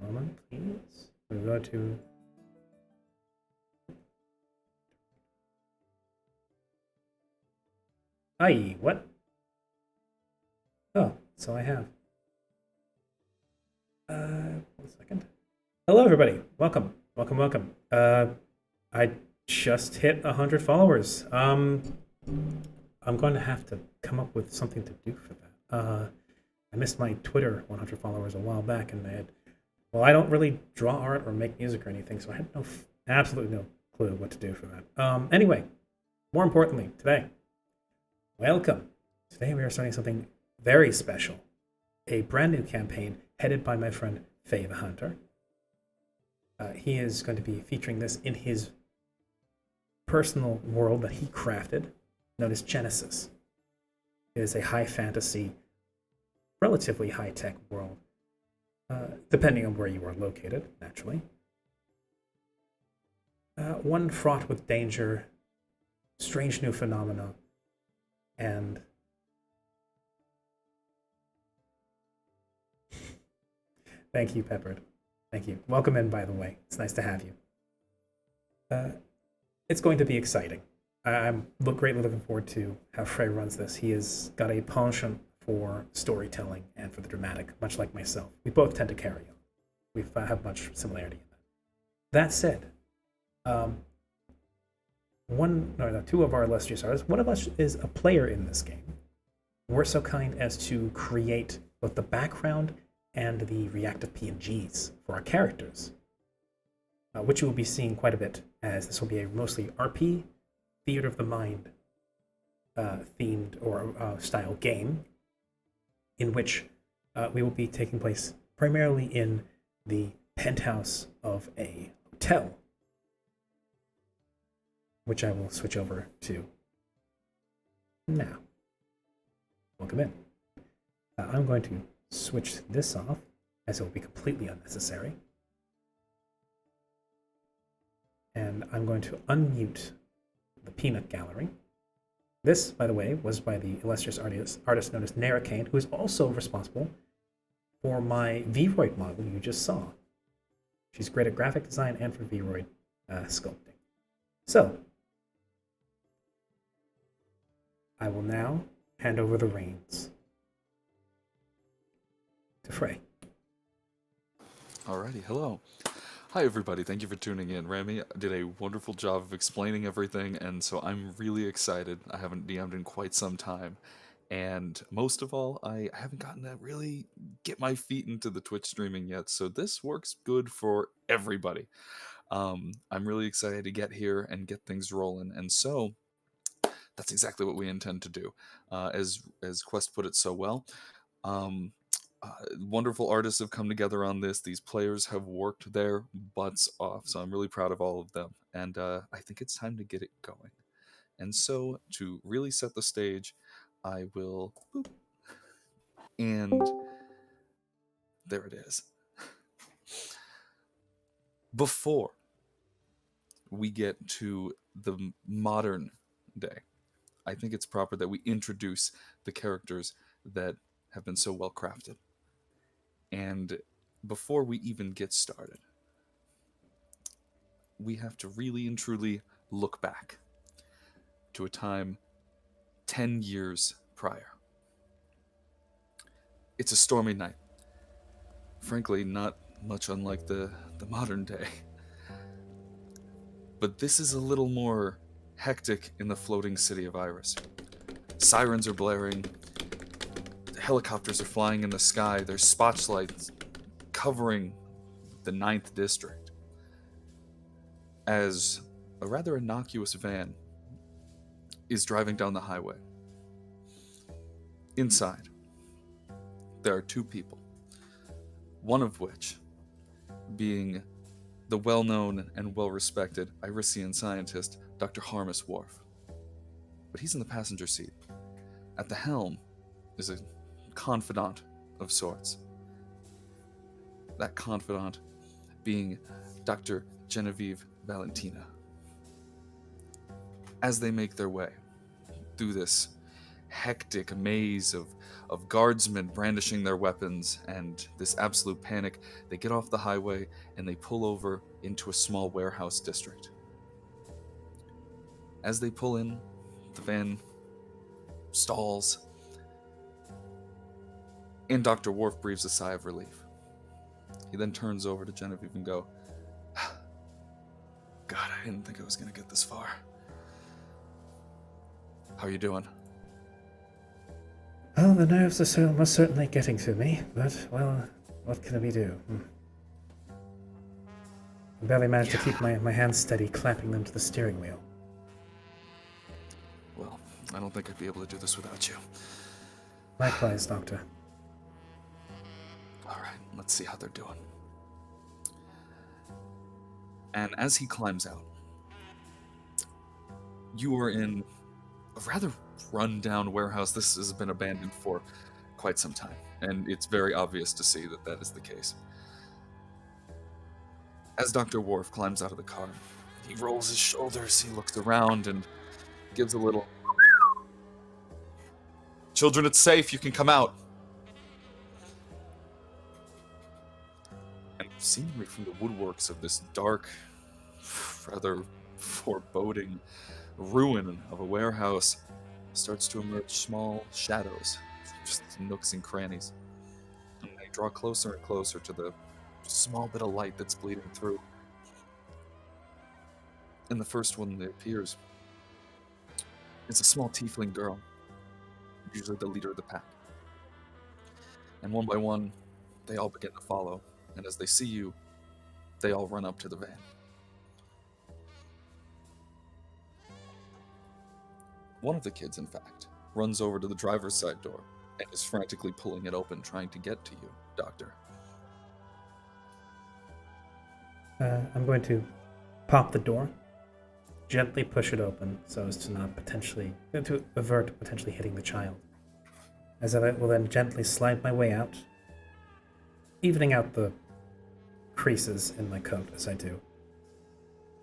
Moment, please. We go to. Aye, what? Oh, so I have. 1 second. Hello, everybody. Welcome, welcome, welcome. I just hit 100 followers. I'm going to have to come up with something to do for that. I missed my Twitter 100 followers a while back, and I don't really draw art or make music or anything, so I had absolutely no clue what to do for that. Anyway, more importantly, today, welcome. Today we are starting something very special, a brand new campaign headed by my friend Faye the Hunter. He is going to be featuring this in his personal world that he crafted, known as Genesis. It is a high fantasy, relatively high tech world, depending on where you are located, naturally. One fraught with danger, strange new phenomena, and thank you, Peppered. Thank you. Welcome in, by the way. It's nice to have you. Uh, it's going to be exciting. I'm greatly looking forward to how Frey runs this. He has got a penchant for storytelling and for the dramatic, much like myself. We both tend to carry on. We have much similarity in that. That said, um, two of our illustrious artists, one of us is a player in this game. We're so kind as to create both the background and the reactive PNGs for our characters, which you will be seeing quite a bit, as this will be a mostly RP, theater of the mind themed or style game, in which we will be taking place primarily in the penthouse of a hotel, which I will switch over to now. Welcome in. I'm going to switch this off, as it will be completely unnecessary. And I'm going to unmute the Peanut Gallery. This, by the way, was by the illustrious artist known as Nara Kane, who is also responsible for my Vroid model you just saw. She's great at graphic design and for Vroid sculpting. So, I will now hand over the reins to Frey. Alrighty, hello. Hi everybody, thank you for tuning in. Rami did a wonderful job of explaining everything, and so I'm really excited. I haven't DM'd in quite some time. And most of all, I haven't gotten to really get my feet into the Twitch streaming yet, so this works good for everybody. I'm really excited to get here and get things rolling, and so that's exactly what we intend to do. As Quest put it so well, um, wonderful artists have come together on this. These players have worked their butts off, so I'm really proud of all of them. And I think it's time to get it going. And so, to really set the stage, I will. Boop, and there it is. Before we get to the modern day, I think it's proper that we introduce the characters that have been so well crafted. And before we even get started, we have to really and truly look back to a time 10 years prior. It's a stormy night. Frankly, not much unlike the modern day. But this is a little more hectic in the floating city of Iris. Sirens are blaring, helicopters are flying in the sky, there's spotlights covering the Ninth District. As a rather innocuous van is driving down the highway. Inside, there are two people, one of which being the well-known and well-respected Irisian scientist, Dr. Harmus Worf. But he's in the passenger seat. At the helm is a confidant of sorts. That confidant being Dr. Genevieve Valentina. As they make their way through this hectic maze of guardsmen brandishing their weapons and this absolute panic. They get off the highway and they pull over into a small warehouse district. As they pull in, the van stalls, and Dr. Worf breathes a sigh of relief. He then turns over to Genevieve and God, I didn't think I was going to get this far. How are you doing? Well, the nerves are most certainly getting to me, but, well, what can we do? I barely managed to keep my hands steady, clamping them to the steering wheel. Well, I don't think I'd be able to do this without you. Likewise, Doctor. All right, let's see how they're doing. And as he climbs out, you are in a rather run-down warehouse. This has been abandoned for quite some time, and it's very obvious to see that that is the case. As Dr. Worf climbs out of the car, he rolls his shoulders, he looks around, and gives a little... Children, it's safe, you can come out. And seemingly from the woodworks of this dark, rather foreboding ruin of a warehouse starts to emerge small shadows, just nooks and crannies. And they draw closer and closer to the small bit of light that's bleeding through. And the first one that appears is a small tiefling girl, usually the leader of the pack. And one by one, they all begin to follow. And as they see you, they all run up to the van. One of the kids, in fact, runs over to the driver's side door and is frantically pulling it open, trying to get to you, Doctor. I'm going to pop the door, gently push it open so as to to avert potentially hitting the child. As I will then gently slide my way out, evening out the creases in my coat as I do,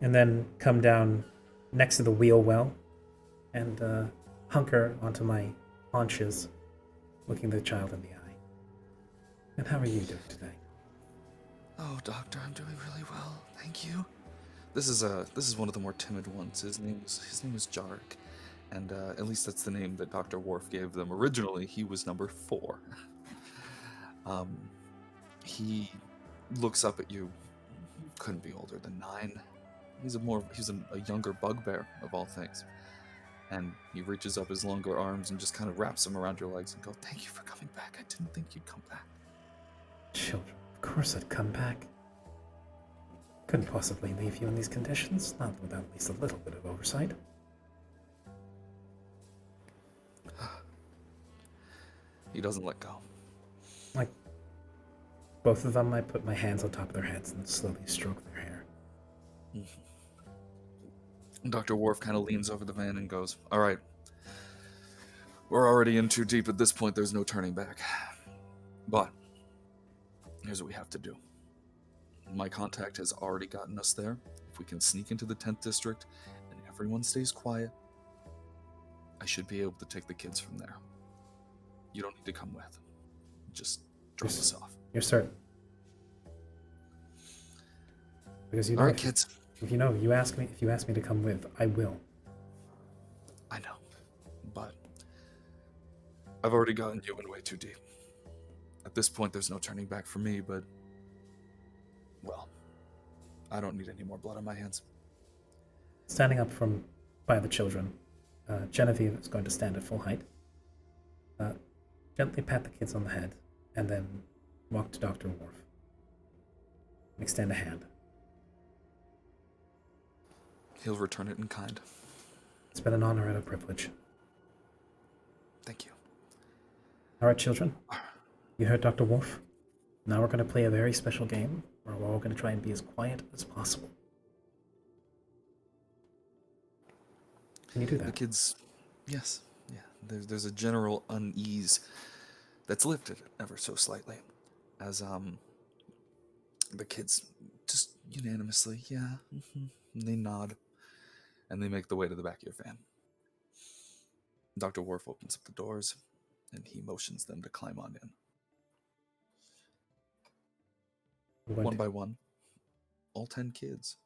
and then come down next to the wheel well and hunker onto my haunches, looking the child in the eye. And how are you doing today? Oh, Doctor, I'm doing really well, thank you. This is one of the more timid ones. His name is Jarek, and at least that's the name that Dr. Worf gave them. Originally, he was number 4. He looks up at you. Couldn't be older than 9. He's a younger bugbear of all things. And he reaches up his longer arms and just kind of wraps them around your legs and goes, "Thank you for coming back. I didn't think you'd come back." Children, of course I'd come back. Couldn't possibly leave you in these conditions, not without at least a little bit of oversight. He doesn't let go. Like, both of them, I put my hands on top of their heads and slowly stroke their hair. Dr. Worf kind of leans over the van and goes, "All right, we're already in too deep at this point. There's no turning back. But here's what we have to do. My contact has already gotten us there. If we can sneak into the 10th district and everyone stays quiet, I should be able to take the kids from there. You don't need to come with. Just drop us off." You're certain? Because you know, all right, kids. If you ask me to come with, I will. I know, but I've already gotten you in way too deep. At this point, there's no turning back for me, but, well, I don't need any more blood on my hands. Standing up from by the children, Genevieve is going to stand at full height, gently pat the kids on the head, and then walk to Dr. Worf and extend a hand. He'll return it in kind. It's been an honor and a privilege. Thank you. All right, children. You heard Dr. Worf. Now we're going to play a very special game where we're all going to try and be as quiet as possible. Can you do that? The kids, yes, yeah. There's a general unease that's lifted ever so slightly as the kids just unanimously, yeah, and they nod and they make the way to the back of your van. Dr. Worf opens up the doors, and he motions them to climb on in. One by one, all 10 kids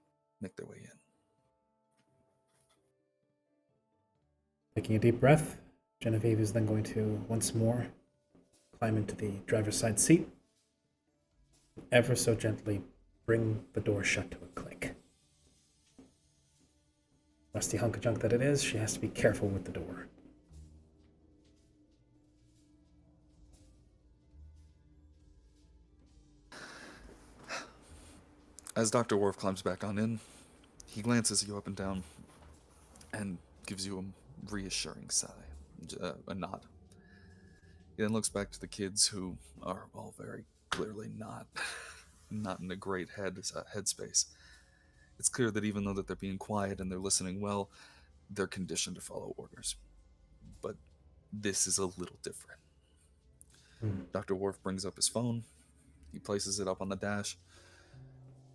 make their way in. Taking a deep breath, Genevieve is then going to once more climb into the driver's side seat, ever so gently bring the door shut to a click. Rusty hunk of junk that it is, she has to be careful with the door. As Dr. Worf climbs back on in, he glances you up and down and gives you a reassuring sigh, a nod. He then looks back to the kids who are all very clearly not in a great headspace. It's clear that even though that they're being quiet and they're listening well, they're conditioned to follow orders. But this is a little different. Dr. Worf brings up his phone, he places it up on the dash,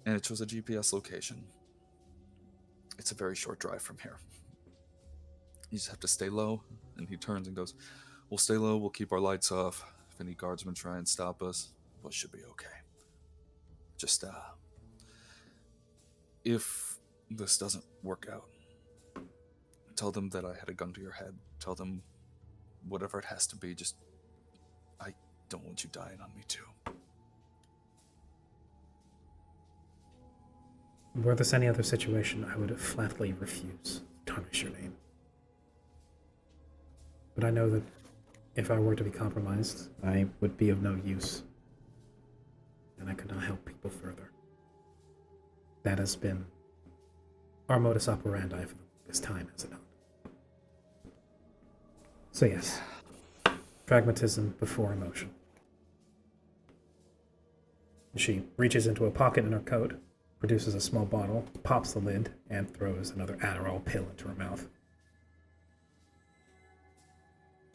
and it shows a GPS location. It's a very short drive from here. You just have to stay low, and he turns and goes, "We'll stay low, we'll keep our lights off. If any guardsmen try and stop us, we should be okay. Just, if this doesn't work out, tell them that I had a gun to your head. Tell them whatever it has to be, just, I don't want you dying on me too." Were this any other situation, I would flatly refuse to tarnish your name. But I know that if I were to be compromised, I would be of no use, and I could not help people further. That has been our modus operandi for this time, has it not? So yes, pragmatism before emotion. She reaches into a pocket in her coat, produces a small bottle, pops the lid, and throws another Adderall pill into her mouth.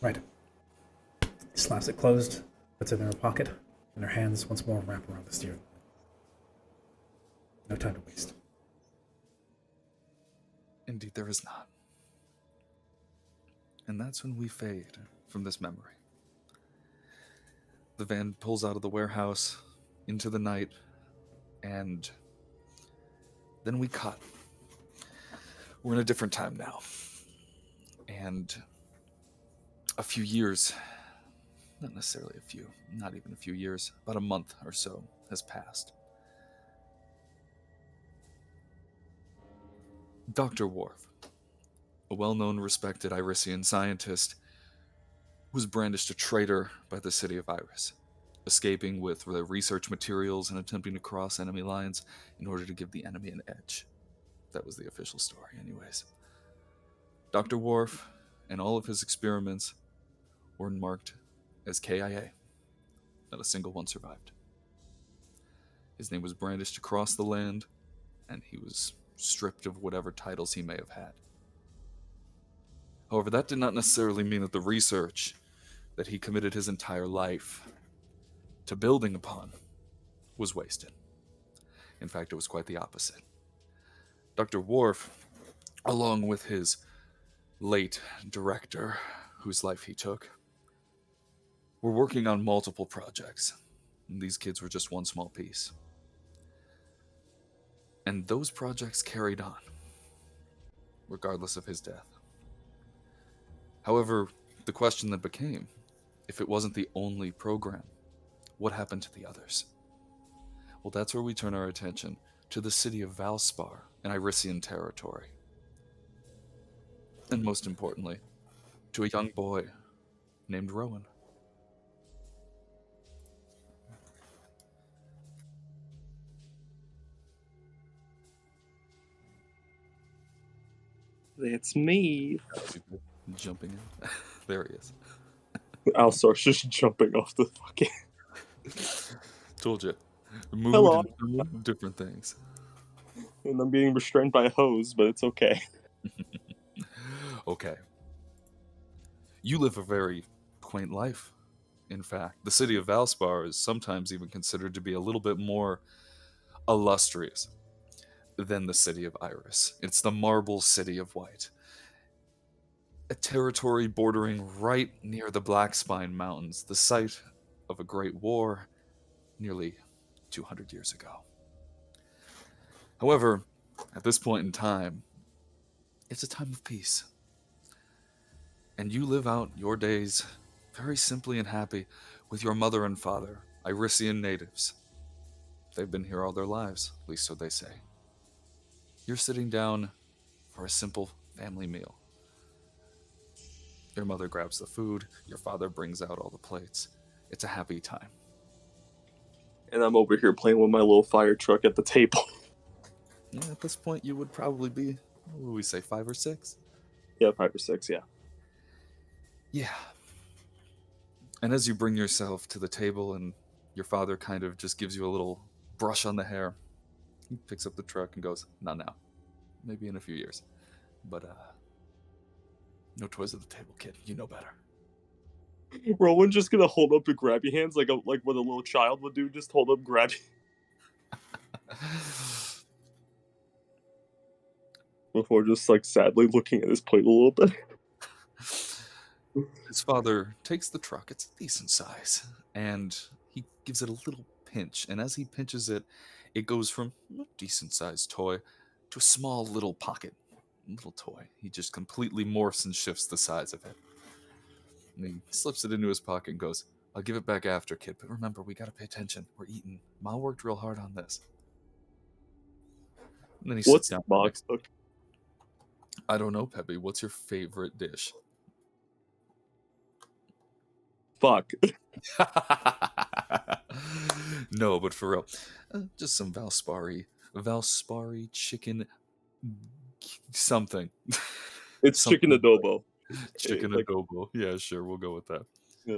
Right. Slaps it closed, puts it in her pocket, and her hands once more wrap around the steering wheel. No time to waste. Indeed, there is not. And that's when we fade from this memory. The van pulls out of the warehouse into the night, and then we cut. We're in a different time now. And a few years, not necessarily a few, not even a few years, about a month or so has passed. Dr. Worf, a well-known, respected Irisian scientist, was brandished a traitor by the city of Iris, escaping with the research materials and attempting to cross enemy lines in order to give the enemy an edge. That was the official story, anyways. Dr. Worf and all of his experiments were marked as KIA. Not a single one survived. His name was brandished across the land, and he was stripped of whatever titles he may have had. However, that did not necessarily mean that the research that he committed his entire life to building upon was wasted. In fact, it was quite the opposite. Dr. Worf, along with his late director, whose life he took, were working on multiple projects. And these kids were just one small piece. And those projects carried on, regardless of his death. However, the question that became, if it wasn't the only program, what happened to the others? Well, that's where we turn our attention to the city of Valspar in Irisian territory. And most importantly, to a young boy named Rowan. It's me. Jumping in. There he is. Alsor's just jumping off the fucking... Told you. Mood Hello. and different things. And I'm being restrained by a hose, but it's okay. Okay. You live a very quaint life, in fact. The city of Valspar is sometimes even considered to be a little bit more illustrious than the city of Iris. It's the marble city of white. a territory bordering right near the Black Spine Mountains, the site of a great war nearly 200 years ago. However, at this point in time, it's a time of peace. And you live out your days very simply and happy with your mother and father, Irisian natives. They've been here all their lives, at least so they say. You're sitting down for a simple family meal. Your mother grabs the food, your father brings out all the plates. It's a happy time. And I'm over here playing with my little fire truck at the table. Yeah, at this point, you would probably be, what would we say, 5 or 6? Yeah, 5 or 6, yeah. Yeah. And as you bring yourself to the table and your father kind of just gives you a little brush on the hair, he picks up the truck and goes, not now. Maybe in a few years. But, no toys at the table, kid. You know better. Rowan's just gonna hold up and grab your hands like what a little child would do. Just hold up, grab before just like sadly looking at his plate a little bit. His father takes the truck, it's a decent size, and he gives it a little pinch. And as he pinches it, it goes from a decent sized toy to a small little pocket, little toy. He just completely morphs and shifts the size of it. And he slips it into his pocket and goes, I'll give it back after, kid, but remember, we gotta pay attention. We're eating. Ma worked real hard on this. And then he sits What's down Ma next. cook? I don't know, Peppy. What's your favorite dish? Fuck. No, but for real, just some Valspari chicken, something. It's chicken Something like adobo. chicken Like, adobo. Yeah, sure, we'll go with that. yeah.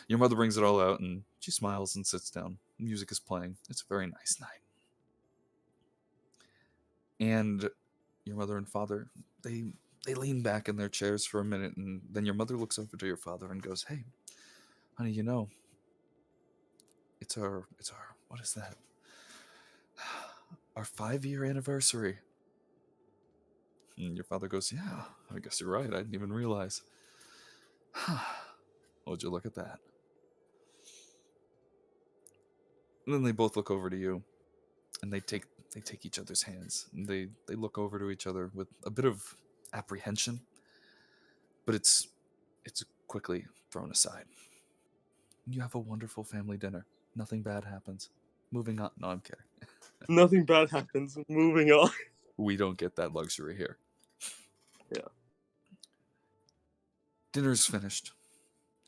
Your mother brings it all out, and she smiles and sits down. Music is playing. It's a very nice night. And your mother and father, they lean back in their chairs for a minute, and then your mother looks over to your father and goes, "Hey, honey, you know, it's our what is that? Our 5-year anniversary." And your father goes, "Yeah, I guess you're right. I didn't even realize." Would you look at that? And then they both look over to you, and they take each other's hands, and they look over to each other with a bit of apprehension, but it's quickly thrown aside. You have a wonderful family dinner. Nothing bad happens. Moving on. No, I'm kidding. Nothing bad happens. Moving on. We don't get that luxury here. Yeah. Dinner's finished.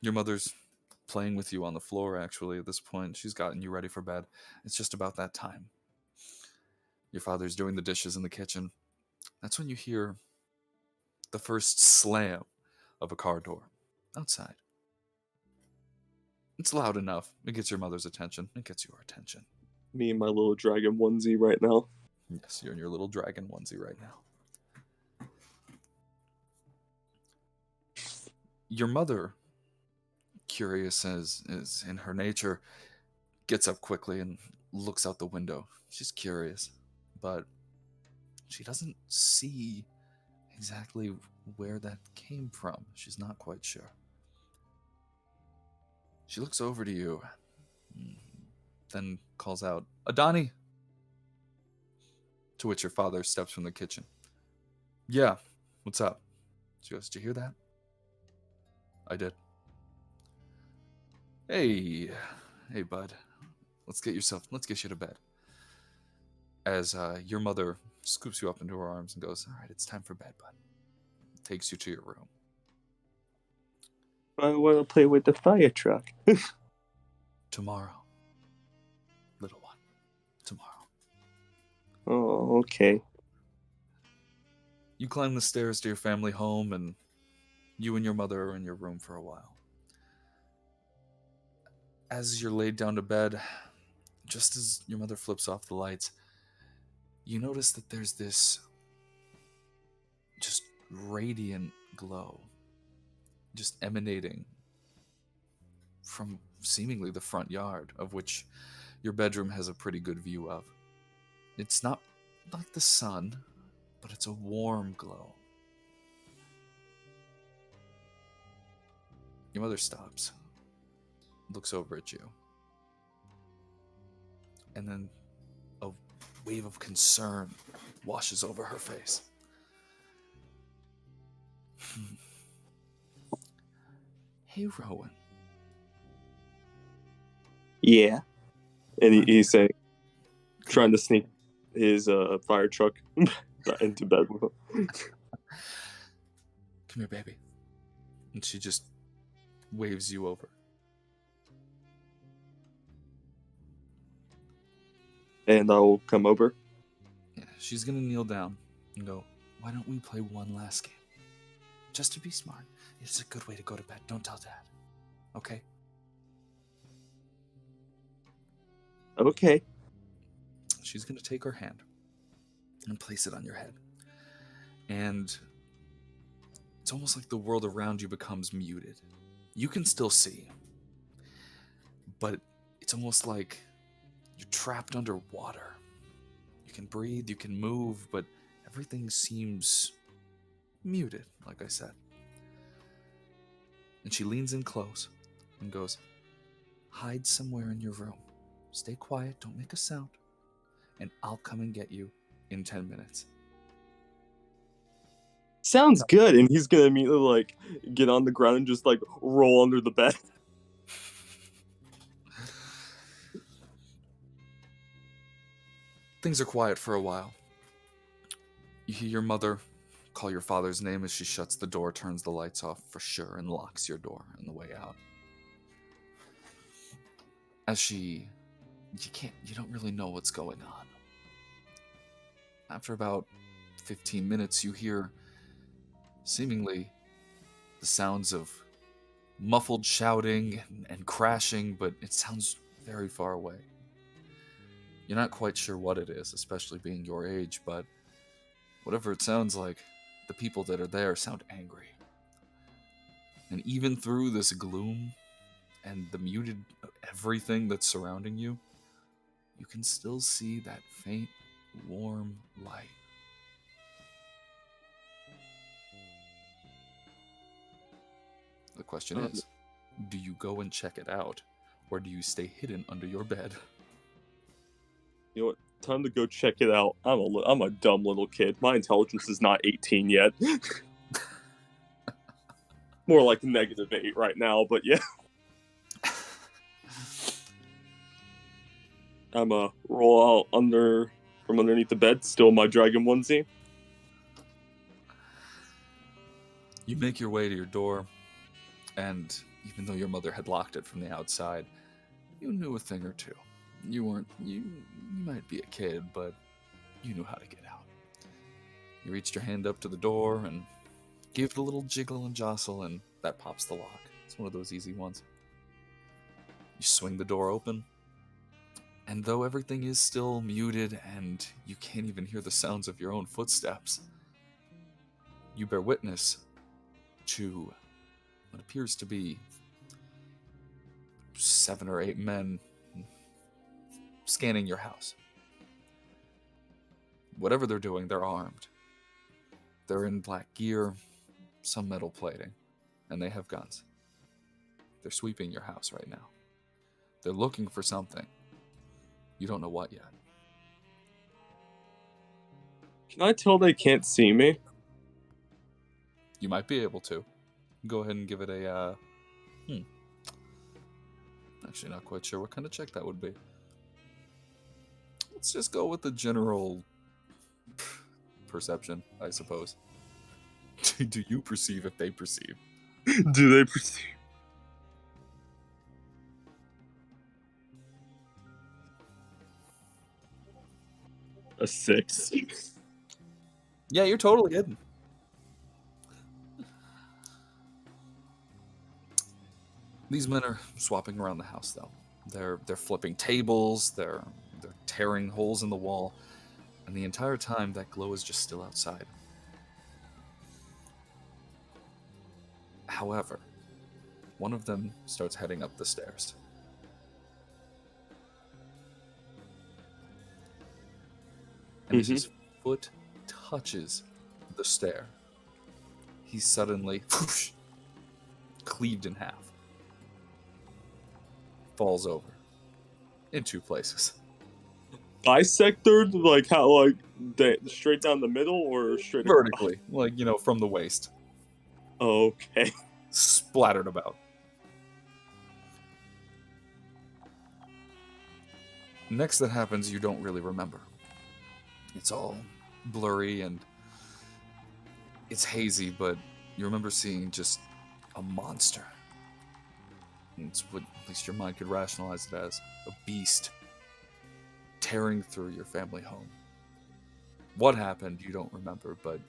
Your mother's playing with you on the floor, actually, at this point. She's gotten you ready for bed. It's just about that time. Your father's doing the dishes in the kitchen. That's when you hear the first slam of a car door outside. It's loud enough. It gets your mother's attention. It gets your attention. Me and my little dragon onesie right now. Yes, you're in your little dragon onesie right now. Your mother, curious as is in her nature, gets up quickly and looks out the window. She's curious, but she doesn't see exactly where that came from. She's not quite sure. She looks over to you, then calls out, "Adani!" To which your father steps from the kitchen. "Yeah, what's up?" She goes, "Did you hear that?" "I did." Hey, bud. Let's get you to bed. As your mother scoops you up into her arms and goes, "All right, it's time for bed, bud." Takes you to your room. I want to play with the fire truck. Tomorrow, little one. Tomorrow. Oh, okay. You climb the stairs to your family home, and you and your mother are in your room for a while. As you're laid down to bed, just as your mother flips off the lights, you notice that there's this just radiant glow just emanating from seemingly the front yard, of which your bedroom has a pretty good view of. It's not like the sun, but it's a warm glow. Your mother stops, looks over at you, and then a wave of concern washes over her face. Hey, Rowan. Yeah. And he's saying, trying to sneak his fire truck into bed with him. Come here, baby. And she just waves you over. And I'll come over. Yeah, she's gonna kneel down and go, why don't we play one last game? Just to be smart. It's a good way to go to bed. Don't tell Dad. Okay? Okay. She's gonna take her hand and place it on your head. And it's almost like the world around you becomes muted. You can still see, but it's almost like you're trapped underwater. You can breathe, you can move, but everything seems muted, like I said. And she leans in close and goes, hide somewhere in your room. Stay quiet, don't make a sound, and I'll come and get you in 10 minutes. Sounds good. And he's gonna immediately like get on the ground and just like roll under the bed. Things are quiet for a while. You hear your mother call your father's name as she shuts the door, turns the lights off for sure, and locks your door on the way out. As you don't really know what's going on. After about 15 minutes, you hear seemingly the sounds of muffled shouting and crashing, but it sounds very far away. You're not quite sure what it is, especially being your age, but whatever it sounds like, the people that are there sound angry. And even through this gloom and the muted everything that's surrounding you, you can still see that faint, warm light. The question is, do you go and check it out, or do you stay hidden under your bed? You know what? Time to go check it out. I'm a dumb little kid. My intelligence is not 18 yet. More like -8 right now, but yeah. I'm a roll out from underneath the bed, still my dragon onesie. You make your way to your door, and even though your mother had locked it from the outside, you knew a thing or two. You might be a kid, but you knew how to get out. You reached your hand up to the door and gave it a little jiggle and jostle, and that pops the lock. It's one of those easy ones. You swing the door open, and though everything is still muted and you can't even hear the sounds of your own footsteps, you bear witness to what appears to be 7 or 8 men scanning your house. Whatever they're doing, they're armed. They're in black gear, some metal plating, and they have guns. They're sweeping your house right now. They're looking for something. You don't know what yet. Can I tell they can't see me? You might be able to. Go ahead and give it a, Actually, not quite sure what kind of check that would be. Let's just go with the general perception, I suppose. Do you perceive if they perceive? Do they perceive? A 6. Yeah, you're totally hidden. These men are swapping around the house, though. They're flipping tables, they're tearing holes in the wall, and the entire time that glow is just still outside. However, one of them starts heading up the stairs. And as his foot touches the stair, he's suddenly cleaved in half. falls over in two places. Bisectored, like how, like straight down the middle or straight across? Vertically, like, from the waist. Okay. Splattered about. Next that happens, you don't really remember. It's all blurry and it's hazy, but you remember seeing just a monster. It's what at least your mind could rationalize it as a beast tearing through your family home. What happened, you don't remember, but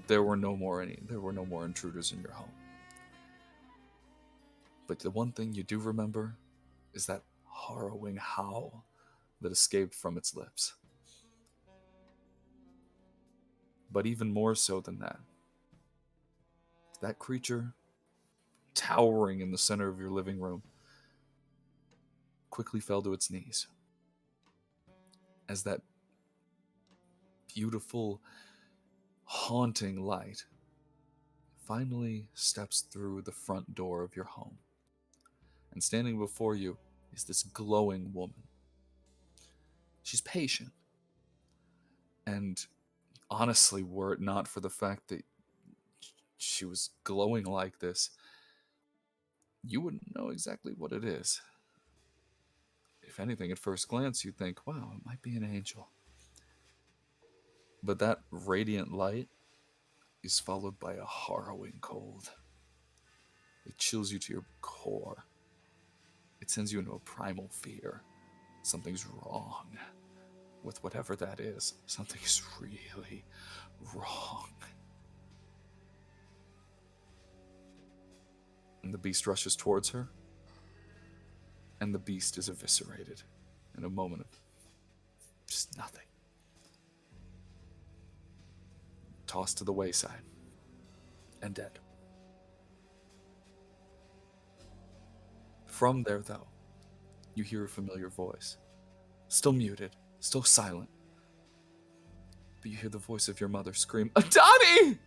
there were no more intruders in your home. But the one thing you do remember is that harrowing howl that escaped from its lips. But even more so than that creature towering in the center of your living room quickly fell to its knees as that beautiful, haunting light finally steps through the front door of your home. And standing before you is this glowing woman. She's patient. And honestly, were it not for the fact that she was glowing like this, you wouldn't know exactly what it is. If anything, at first glance, you'd think, wow, it might be an angel. But that radiant light is followed by a harrowing cold. It chills you to your core. It sends you into a primal fear. Something's wrong with whatever that is. Something's really wrong. And the beast rushes towards her, and the beast is eviscerated in a moment of just nothing. Tossed to the wayside, and dead. From there, though, you hear a familiar voice. Still muted, still silent. But you hear the voice of your mother scream, "Adani!"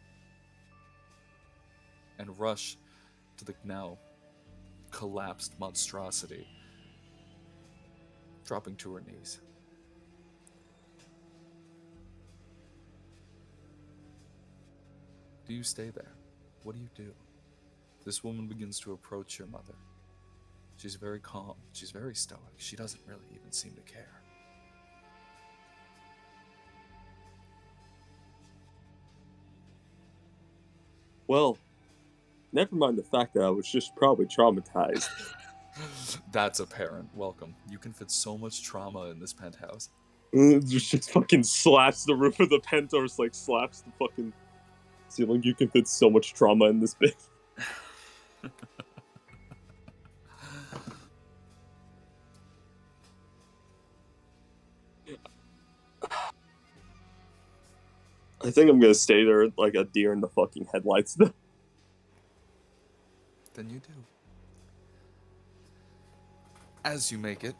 and rush to the now collapsed monstrosity, dropping to her knees. Do you stay there? What do you do? This woman begins to approach your mother. She's very calm. She's very stoic. She doesn't really even seem to care. Well, never mind the fact that I was just probably traumatized. That's apparent. Welcome. You can fit so much trauma in this penthouse. Just fucking slaps the roof of the penthouse, like slaps the fucking ceiling. You can fit so much trauma in this bit. I think I'm gonna stay there like a deer in the fucking headlights. Then you do. As you make it,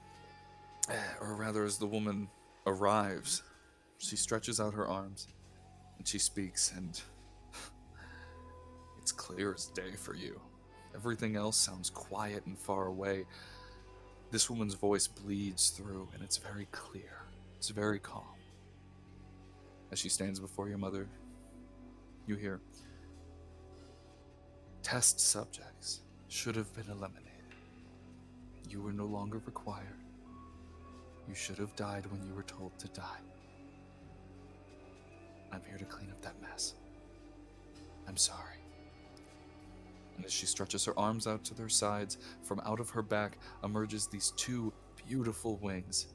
or rather as the woman arrives, she stretches out her arms and she speaks, and it's clear as day for you. Everything else sounds quiet and far away. This woman's voice bleeds through, and it's very clear. It's very calm. As she stands before your mother, you hear, "Test subjects should have been eliminated. You were no longer required. You should have died when you were told to die. I'm here to clean up that mess. I'm sorry." And as she stretches her arms out to their sides, from out of her back emerges these two beautiful wings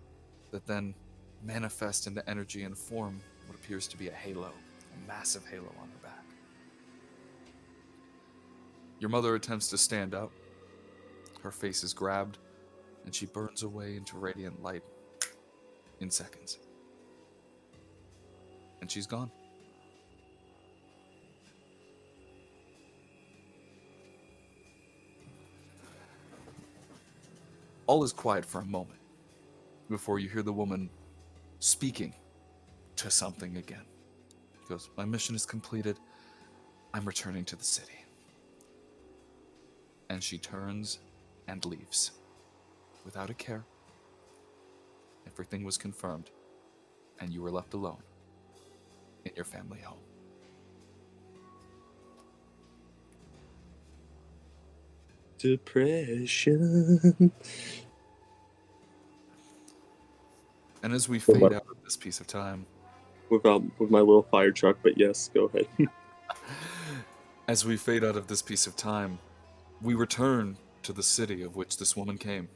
that then manifest into energy and form what appears to be a halo, a massive halo on her back. Your mother attempts to stand up. Her face is grabbed, and she burns away into radiant light in seconds. And she's gone. All is quiet for a moment before you hear the woman speaking to something again. She goes, "My mission is completed. I'm returning to the city." And she turns and leaves. without a care. Everything was confirmed, and you were left alone in your family home. Depression. And as we fade out of this piece of time, With my little fire truck, but yes, go ahead. as we fade out of this piece of time, we return to the city of which this woman came.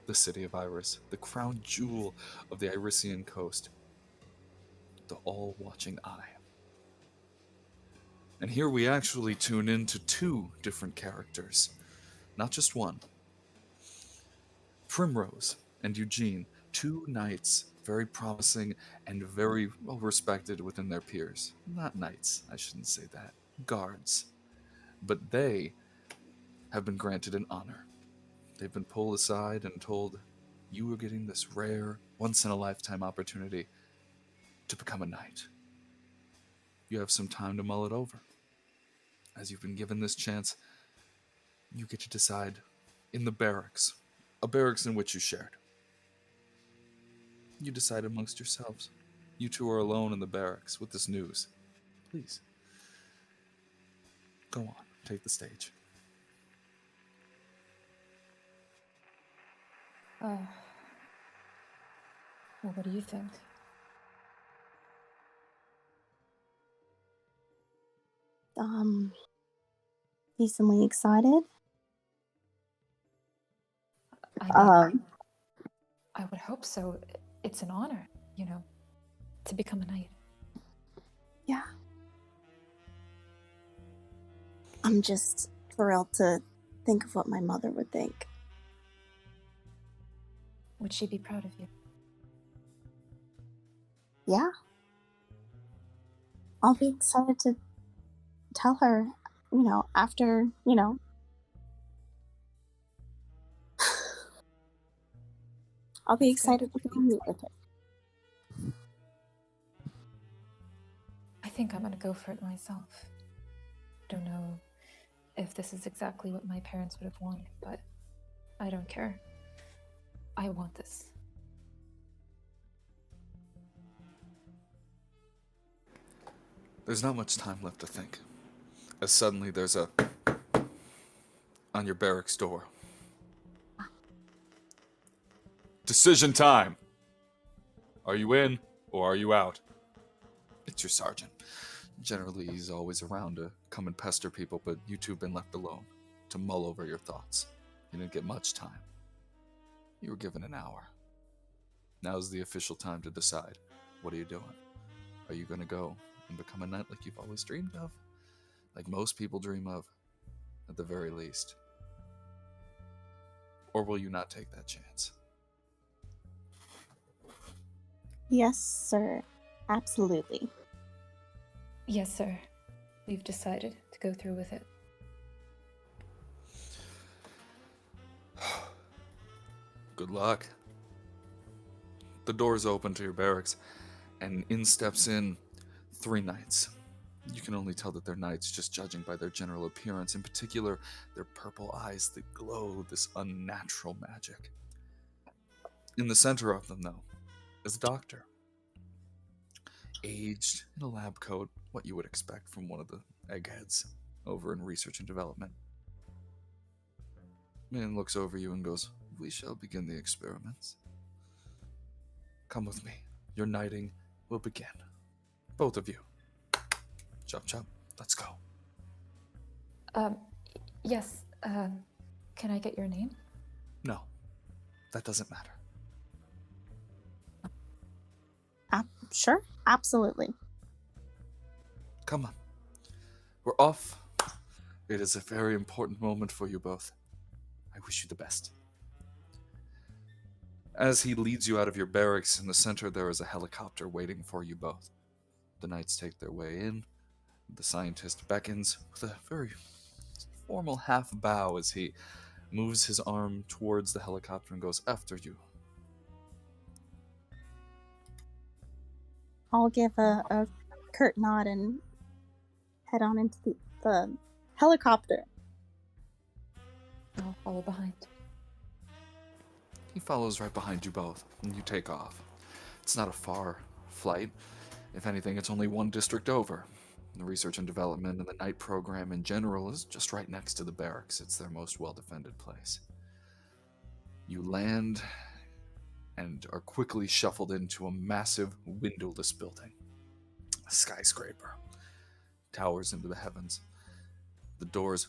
The city of Iris, the crown jewel of the Irisian coast. The all-watching eye. And here we actually tune into two different characters, not just one. Primrose and Eugene, two knights, very promising and very well respected within their peers. Not knights, I shouldn't say that. Guards. But they have been granted an honor. They've been pulled aside and told, you are getting this rare, once-in-a-lifetime opportunity to become a knight. You have some time to mull it over. As you've been given this chance, you get to decide in the barracks, a barracks in which you shared. You decide amongst yourselves. You two are alone in the barracks with this news. Please, go on, take the stage. Well, what do you think? Decently excited. I would hope so. It's an honor, to become a knight. Yeah. I'm just thrilled to think of what my mother would think. Would she be proud of you? Yeah. I'll be excited to tell her, after, I'll be That's good. excited to go meet with her. I think I'm gonna go for it myself. Don't know if this is exactly what my parents would have wanted, but I don't care. I want this. There's not much time left to think, as suddenly there's a on your barracks door. Decision time! Are you in, or are you out? It's your sergeant. Generally, he's always around to come and pester people, but you two have been left alone to mull over your thoughts. You didn't get much time. You were given an hour. Now's the official time to decide. What are you doing? Are you going to go and become a knight like you've always dreamed of? Like most people dream of, at the very least? Or will you not take that chance? Yes, sir. Absolutely. Yes, sir. We've decided to go through with it. Good luck. The doors open to your barracks, and in steps in 3 knights. You can only tell that they're knights just judging by their general appearance, in particular, their purple eyes that glow this unnatural magic. In the center of them, though, is a doctor. Aged, in a lab coat, what you would expect from one of the eggheads over in research and development. Man looks over you and goes, we shall begin the experiments. Come with me. Your knighting will begin. Both of you. Chop chop. Let's go. Yes, can I get your name? No. That doesn't matter. Sure. Absolutely. Come on. We're off. It is a very important moment for you both. I wish you the best. As he leads you out of your barracks, in the center there is a helicopter waiting for you both. The knights take their way in. The scientist beckons with a very formal half bow as he moves his arm towards the helicopter and goes, after you. I'll give a curt nod and head on into the helicopter. I'll follow behind. He follows right behind you both, and you take off. It's not a far flight. If anything, it's only one district over. The research and development and the night program in general is just right next to the barracks. It's their most well-defended place. You land and are quickly shuffled into a massive windowless building. A skyscraper towers into the heavens. The doors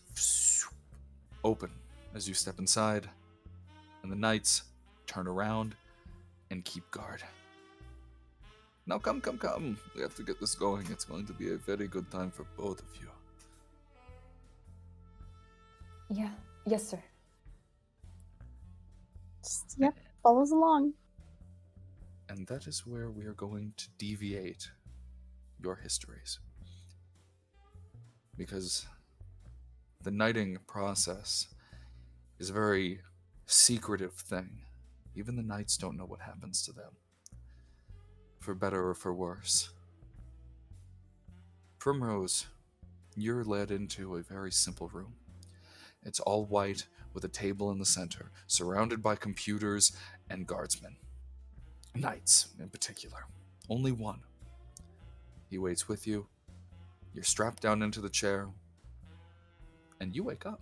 open as you step inside, and the knights turn around and keep guard. Now come. We have to get this going. It's going to be a very good time for both of you. Yeah. Yes, sir. Just, yep, follows along. And that is where we are going to deviate your histories. Because the knighting process is a very secretive thing. Even the knights don't know what happens to them, for better or for worse. Primrose, you're led into a very simple room. It's all white with a table in the center, surrounded by computers and guardsmen. Knights, in particular. Only one. He waits with you. You're strapped down into the chair, and you wake up.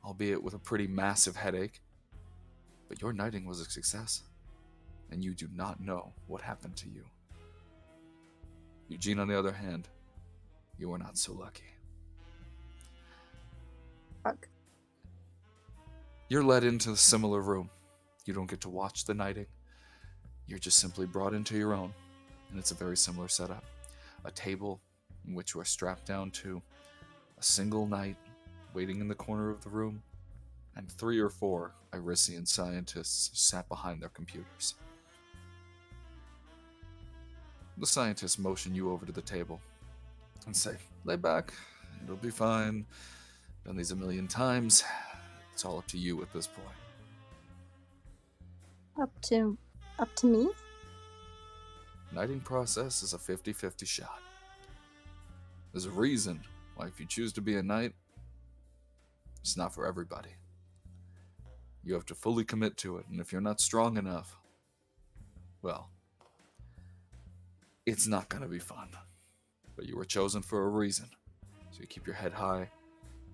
Albeit with a pretty massive headache, but your knighting was a success, and you do not know what happened to you. Eugene, on the other hand, you were not so lucky. Fuck. You're led into a similar room. You don't get to watch the knighting. You're just simply brought into your own, and it's a very similar setup. A table in which you are strapped down to, a single knight waiting in the corner of the room, and 3 or 4 Irisian scientists sat behind their computers. The scientists motion you over to the table and say, lay back, it'll be fine. Done these a million times. It's all up to you at this point. Up to me? Knighting process is a 50-50 shot. There's a reason why if you choose to be a knight, it's not for everybody. You have to fully commit to it, and if you're not strong enough, well, it's not going to be fun. But you were chosen for a reason. So you keep your head high,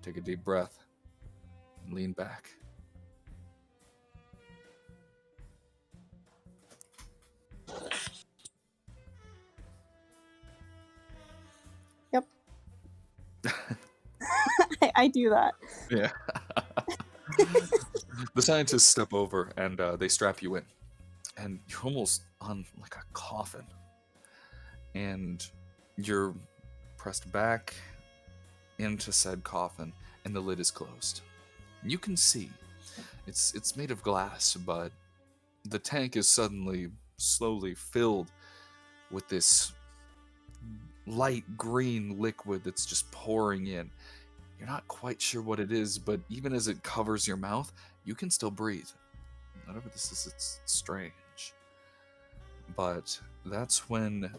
take a deep breath, and lean back. Yep. I do that. Yeah. The scientists step over and they strap you in. And you're almost on like a coffin. And you're pressed back into said coffin, and the lid is closed. You can see. It's made of glass, but the tank is suddenly slowly filled with this light green liquid that's just pouring in. You're not quite sure what it is, but even as it covers your mouth, you can still breathe. Whatever this is, it's strange. But that's when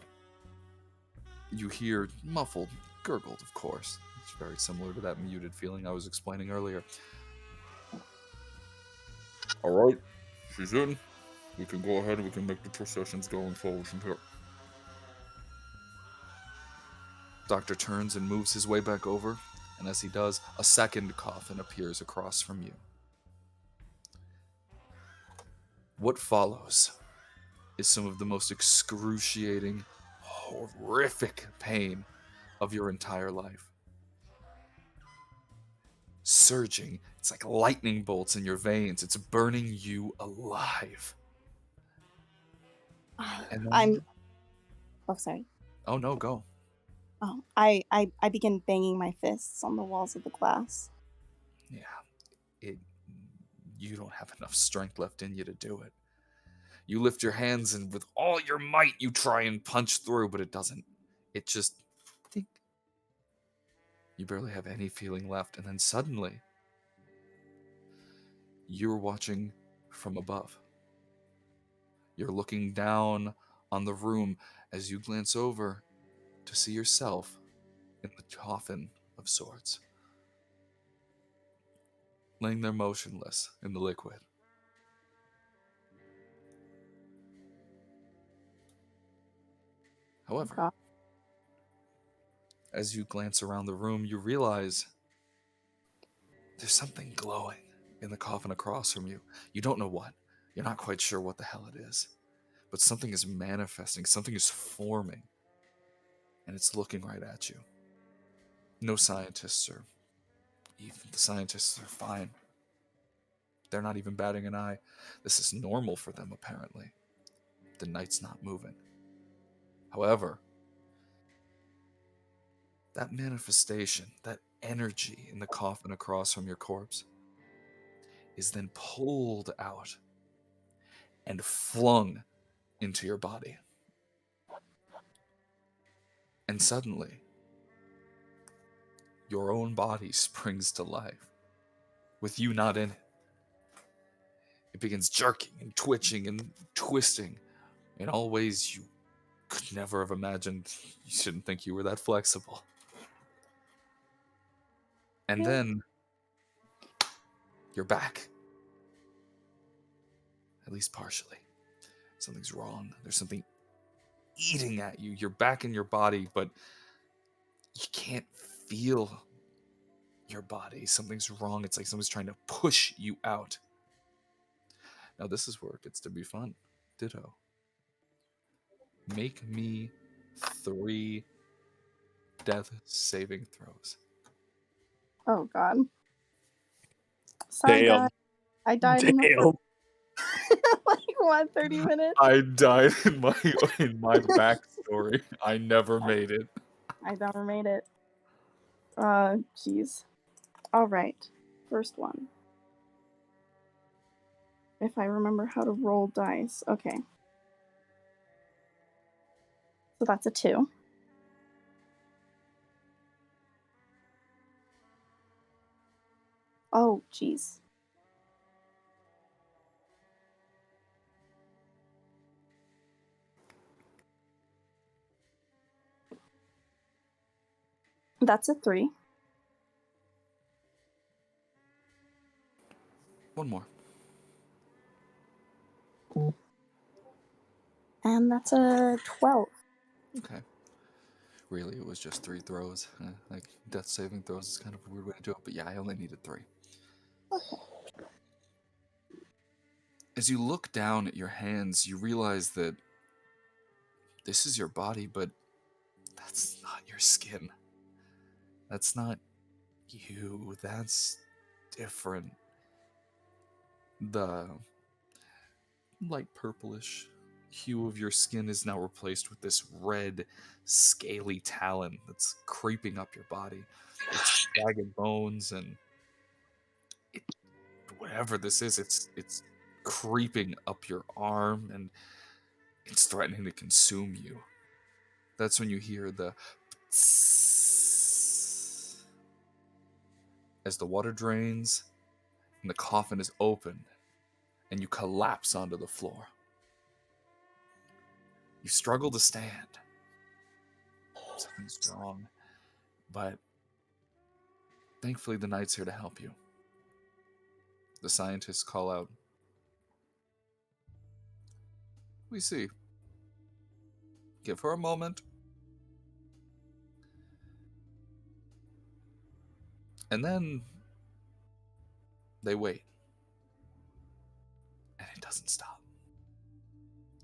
you hear muffled, gurgled, of course. It's very similar to that muted feeling I was explaining earlier. Alright, she's in. We can go ahead and we can make the processions going forward from here. Doctor turns and moves his way back over, and as he does, a second coffin appears across from you. What follows is some of the most excruciating, horrific pain of your entire life. Surging, it's like lightning bolts in your veins. It's burning you alive. And then- Oh, sorry. Oh no, go. Oh, I begin banging my fists on the walls of the glass. Yeah, you don't have enough strength left in you to do it. You lift your hands and with all your might you try and punch through, but it doesn't. It just think. You barely have any feeling left, and then suddenly you're watching from above. You're looking down on the room as you glance over to see yourself in the coffin of sorts, laying there motionless in the liquid. However, God. as you glance around the room, you realize there's something glowing in the coffin across from you. You don't know what. You're not quite sure what the hell it is. But something is manifesting, something is forming, and it's looking right at you. No scientists, or even the scientists are fine. They're not even batting an eye. This is normal for them, apparently. The knight's not moving. However, that manifestation, that energy in the coffin across from your corpse, is then pulled out and flung into your body. And suddenly, your own body springs to life, with you not in it. It begins jerking and twitching and twisting in all ways you could never have imagined. You shouldn't think you were that flexible. And then you're back. At least partially. Something's wrong. There's something eating at you. You're back in your body, but you can't feel your body. Something's wrong. It's like someone's trying to push you out. Now this is where it gets to be fun. Ditto. Make me 3 death saving throws. Oh God. Sorry, Damn. guys. I died in the Damn. like what, 30 minutes? I died in my backstory. I never made it. I never made it. Jeez. All right. First one. If I remember how to roll dice. Okay. So that's a 2. Oh, jeez. That's a 3. One more. And that's a 12. Okay. Really, it was just 3 throws. Like, death saving throws is kind of a weird way to do it, but yeah, I only needed 3. Okay. As you look down at your hands, you realize that this is your body, but that's not your skin. That's not you. That's different. The light purplish hue of your skin is now replaced with this red, scaly talon that's creeping up your body. It's jagged bones, and whatever this is, it's creeping up your arm, and it's threatening to consume you. That's when you hear the as the water drains and the coffin is open, and you collapse onto the floor. You struggle to stand. Something's wrong. But thankfully the knight's here to help you. The scientists call out, "We see. Give her a moment." And then they wait. And it doesn't stop.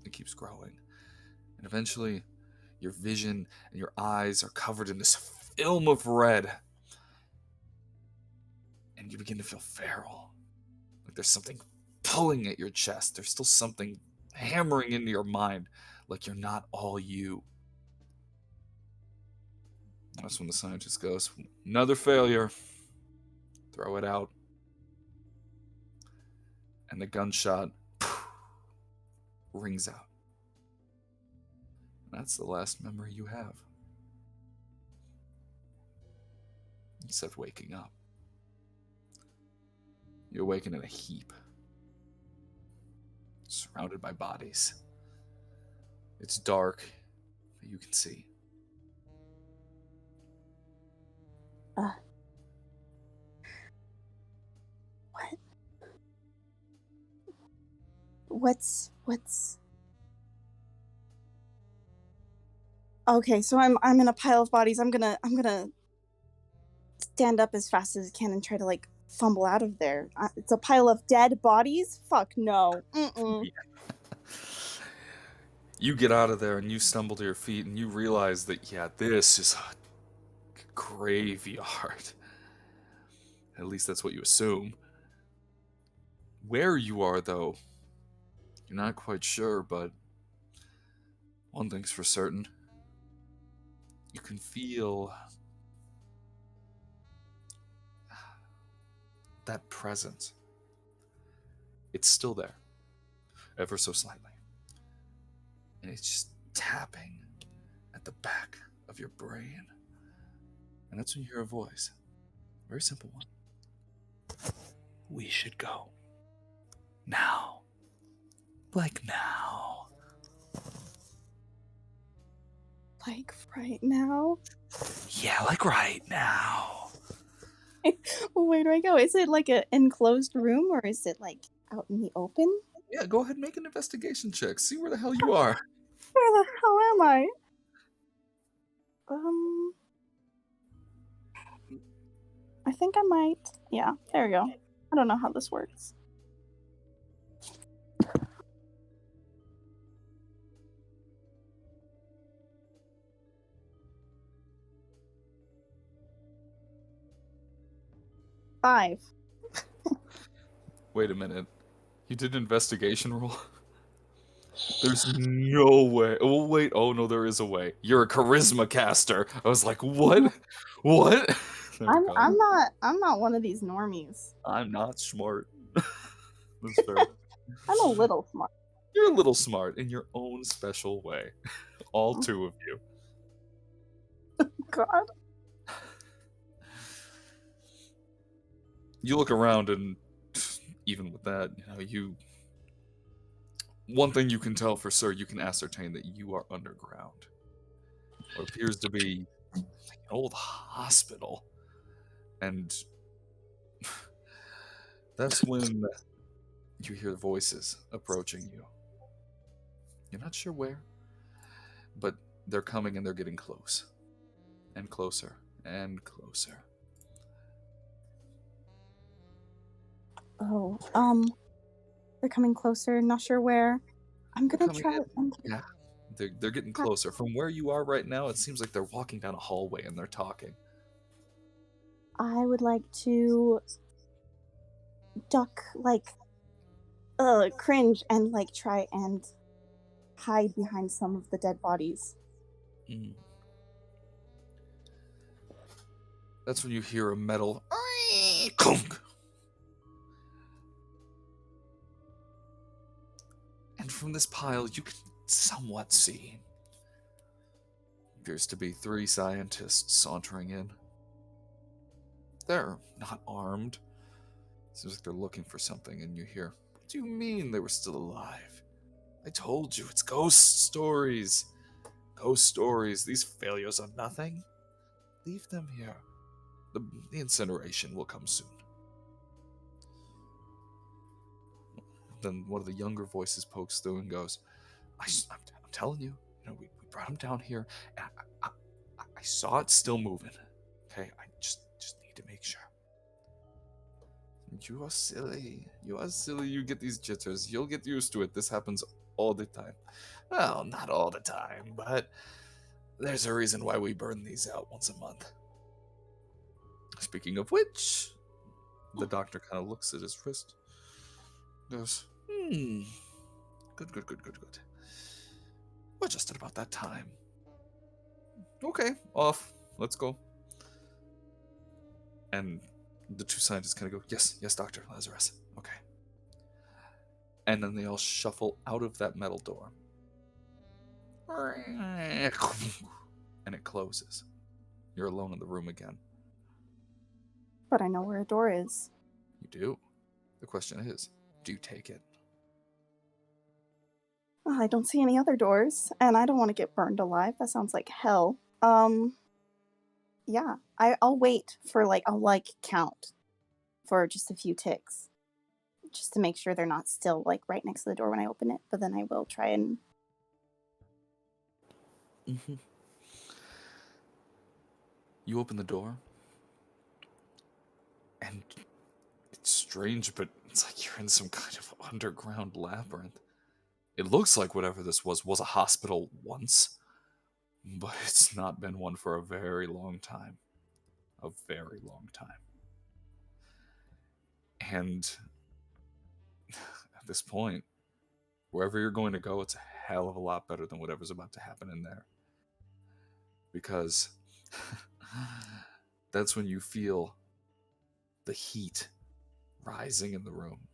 It keeps growing. And eventually, your vision and your eyes are covered in this film of red. And you begin to feel feral. Like there's something pulling at your chest. There's still something hammering into your mind. Like you're not all you. That's when the scientist goes, "Another failure. Throw it out." And the gunshot rings out. That's the last memory you have. Except waking up. You awaken in a heap. Surrounded by bodies. It's dark, but you can see. What? What's... Okay, so I'm in a pile of bodies. I'm gonna stand up as fast as I can and try to like fumble out of there. It's a pile of dead bodies. Fuck no. Mm-mm. You get out of there and you stumble to your feet and you realize that, yeah, this is a graveyard. At least that's what you assume. Where you are, though, you're not quite sure, but one thing's for certain. You can feel that presence. It's still there, ever so slightly. And it's just tapping at the back of your brain. And that's when you hear a voice. Very simple one. We should go. Now. Like now. Like right now. Yeah, like right now. Where do I go? Is it like an enclosed room or is it like out in the open? Yeah, go ahead and make an investigation check. See where the hell you are. Where the hell am I? I think I might. Yeah, there we go. I don't know how this works. Five. Wait a minute. You did an investigation roll? There's no way. Oh, wait. Oh, no, there is a way. You're a charisma caster. I was like, what? What? There we go. I'm not one of these normies. I'm not smart. That's fair. I'm a little smart. You're a little smart in your own special way. All two of you. God. You look around and even with that, one thing you can tell for sure, you can ascertain that you are underground. What appears to be an old hospital. And that's when you hear voices approaching you. You're not sure where, but they're coming and they're getting close. And closer and closer. Oh, they're coming closer, not sure where. I'm gonna coming try in. and Yeah. They're getting closer. From where you are right now, it seems like they're walking down a hallway and they're talking. I would like to duck, like, cringe and, like, try and hide behind some of the dead bodies. Mm. That's when you hear a metal clunk. And from this pile, you can somewhat see. Appears to be 3 scientists sauntering in. They're not armed. Seems like they're looking for something, and you hear, "What do you mean they were still alive? I told you, it's ghost stories. Ghost stories. These failures are nothing. Leave them here. The incineration will come soon." Then one of the younger voices pokes through and goes, I'm telling you, we brought him down here, and I saw it still moving. Okay, I just need to make sure. You are silly. You are silly. You get these jitters. You'll get used to it. This happens all the time. Well, not all the time, but there's a reason why we burn these out once a month. Speaking of which, the doctor kind of looks at his wrist. Goes, Good. We're just at about that time. Okay, off. Let's go. And the 2 scientists kind of go, yes, Dr. Lazarus. Okay. And then they all shuffle out of that metal door. And it closes. You're alone in the room again. But I know where a door is. You do. The question is, do you take it? I don't see any other doors, and I don't want to get burned alive. That sounds like hell. Yeah, I'll wait for I'll count for just a few ticks, just to make sure they're not still right next to the door when I open it. But then I will try and. You open the door, and it's strange, but it's like you're in some kind of underground labyrinth. It looks like whatever this was a hospital once, but it's not been one for a very long time. A very long time. And at this point, wherever you're going to go, it's a hell of a lot better than whatever's about to happen in there. Because that's when you feel the heat rising in the room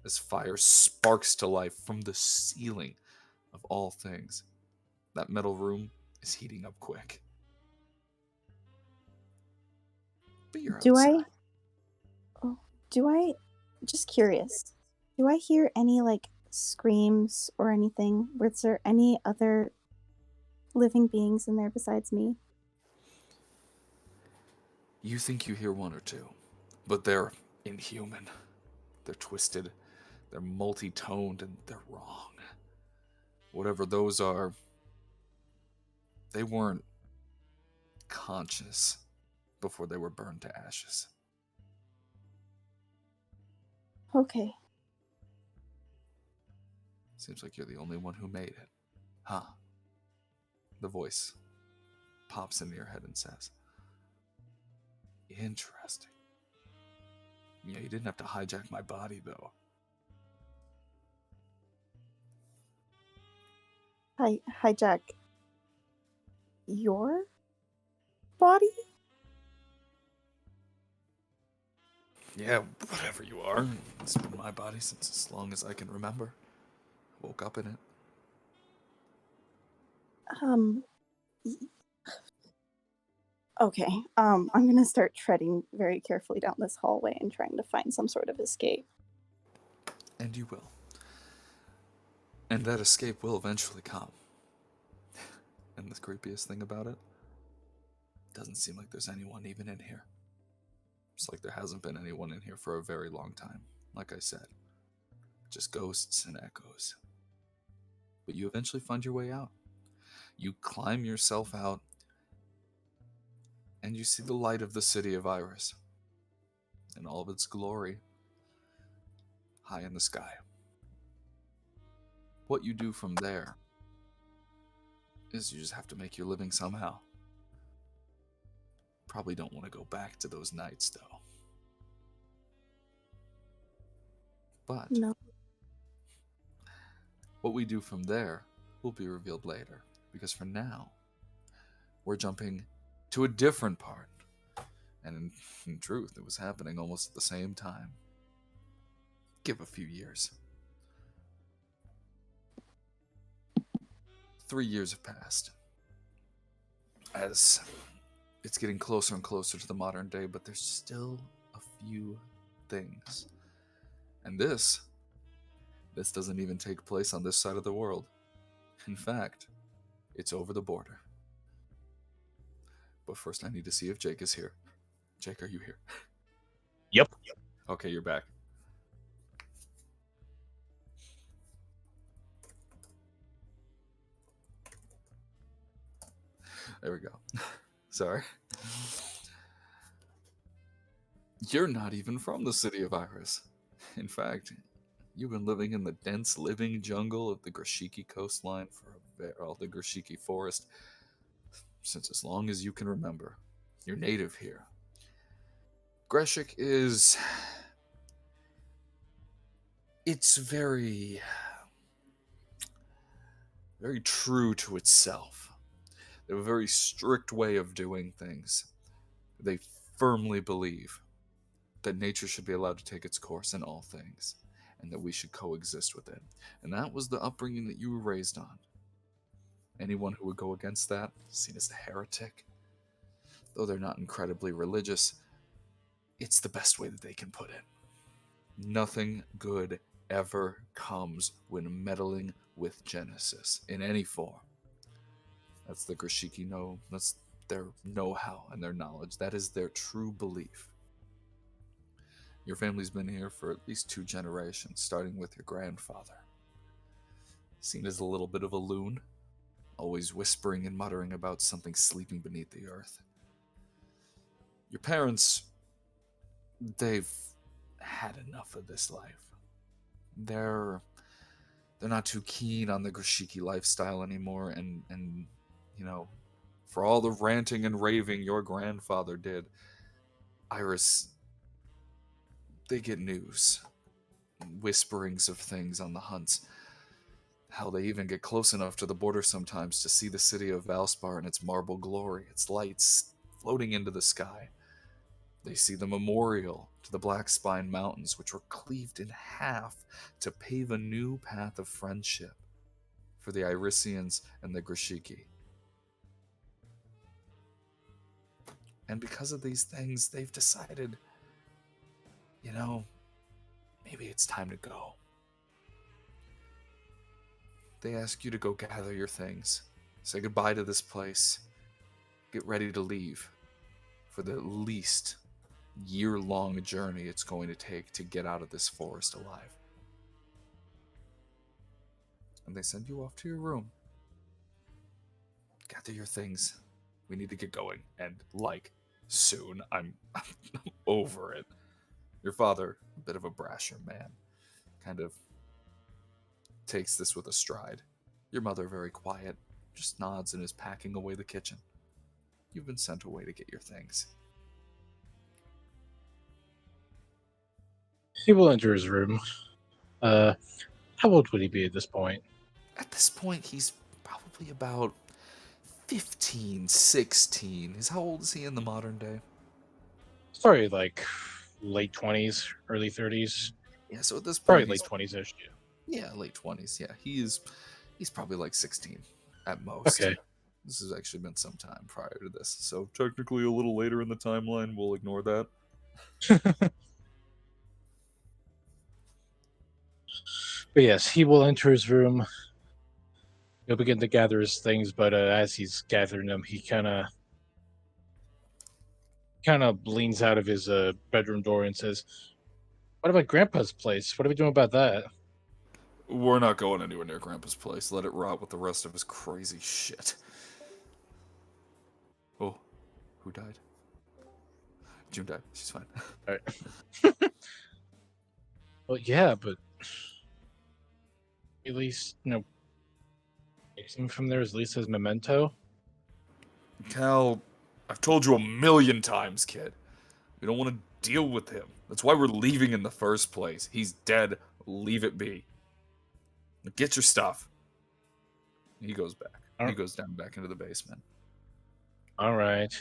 as fire sparks to life from the ceiling of all things. That metal room is heating up quick. But you're Do outside. I just curious, do I hear any like screams or anything? Was there any other living beings in there besides me? You think you hear one or two, but they're inhuman. They're twisted, they're multi-toned, and they're wrong. Whatever those are, they weren't conscious before they were burned to ashes. Okay. Seems like you're the only one who made it. Huh? The voice pops into your head and says, interesting. Yeah, you didn't have to hijack my body, though. Hijack your body? Yeah, whatever you are. It's been my body since as long as I can remember. Woke up in it. Y- Okay. I'm gonna start treading very carefully down this hallway and trying to find some sort of escape. And you will. And that escape will eventually come. And the creepiest thing about it, doesn't seem like there's anyone even in here. It's like there hasn't been anyone in here for a very long time. Like I said, just ghosts and echoes. But you eventually find your way out. You climb yourself out, and you see the light of the city of Iris in all of its glory, high in the sky. What you do from there is you just have to make your living somehow. Probably don't want to go back to those nights, though. But No. what we do from there will be revealed later, because for now, we're jumping to a different part. And in truth, it was happening almost at the same time. Give a few years. 3 years have passed. As it's getting closer and closer to the modern day, but there's still a few things. And this doesn't even take place on this side of the world. In fact, it's over the border. But first I need to see if Jake is here. Jake, are you here? Yep. Okay, you're back. There we go. Sorry. You're not even from the city of Iris. In fact, you've been living in the dense living jungle of the Grashiki coastline the Grashiki forest since as long as you can remember. You're native here. Greshik is... It's very true to itself. They have a very strict way of doing things. They firmly believe that nature should be allowed to take its course in all things, and that we should coexist with it. And that was the upbringing that you were raised on. Anyone who would go against that is seen as a heretic. Though they're not incredibly religious, it's the best way that they can put it. Nothing good ever comes when meddling with Genesis in any form. That's the Grashiki know. That's their know-how and their knowledge. That is their true belief. Your family's been here for at least 2 generations, starting with your grandfather. Seen as a little bit of a loon, always whispering and muttering about something sleeping beneath the earth. Your parents, they've had enough of this life. They're not too keen on the Grashiki lifestyle anymore, and you know, for all the ranting and raving your grandfather did, Iris, they get news, whisperings of things on the hunts. Hell, they even get close enough to the border sometimes to see the city of Valspar and its marble glory, its lights floating into the sky. They see the memorial to the Black Spine Mountains, which were cleaved in half to pave a new path of friendship for the Irisians and the Grashiki. And because of these things, they've decided, maybe it's time to go. They ask you to go gather your things, say goodbye to this place, get ready to leave for the least year-long journey it's going to take to get out of this forest alive. And they send you off to your room. Gather your things. We need to get going, and soon. I'm over it. Your father, a bit of a brasher man, kind of takes this with a stride. Your mother, very quiet, just nods and is packing away the kitchen. You've been sent away to get your things. He will enter his room. How old would he be at this point? At this point, he's probably about 15, 16. How old is he in the modern day? Sorry, like late 20s, early 30s. Yeah, so at this point, Probably late 20s-ish. Yeah, late 20s. Yeah, he's probably like 16 at most. Okay. This has actually been some time prior to this, so technically a little later in the timeline. We'll ignore that. But yes, he will enter his room. He'll begin to gather his things, but as he's gathering them, he kind of leans out of his bedroom door and says, "What about Grandpa's place? What are we doing about that?" We're not going anywhere near Grandpa's place. Let it rot with the rest of his crazy shit. Oh, who died? June died. She's fine. All right. Well, yeah, but at least, takes him from there, at least as memento. Cal, I've told you 1,000,000 times, kid. We don't want to deal with him. That's why we're leaving in the first place. He's dead. Leave it be. Get your stuff. He goes back. He goes down back into the basement. All right.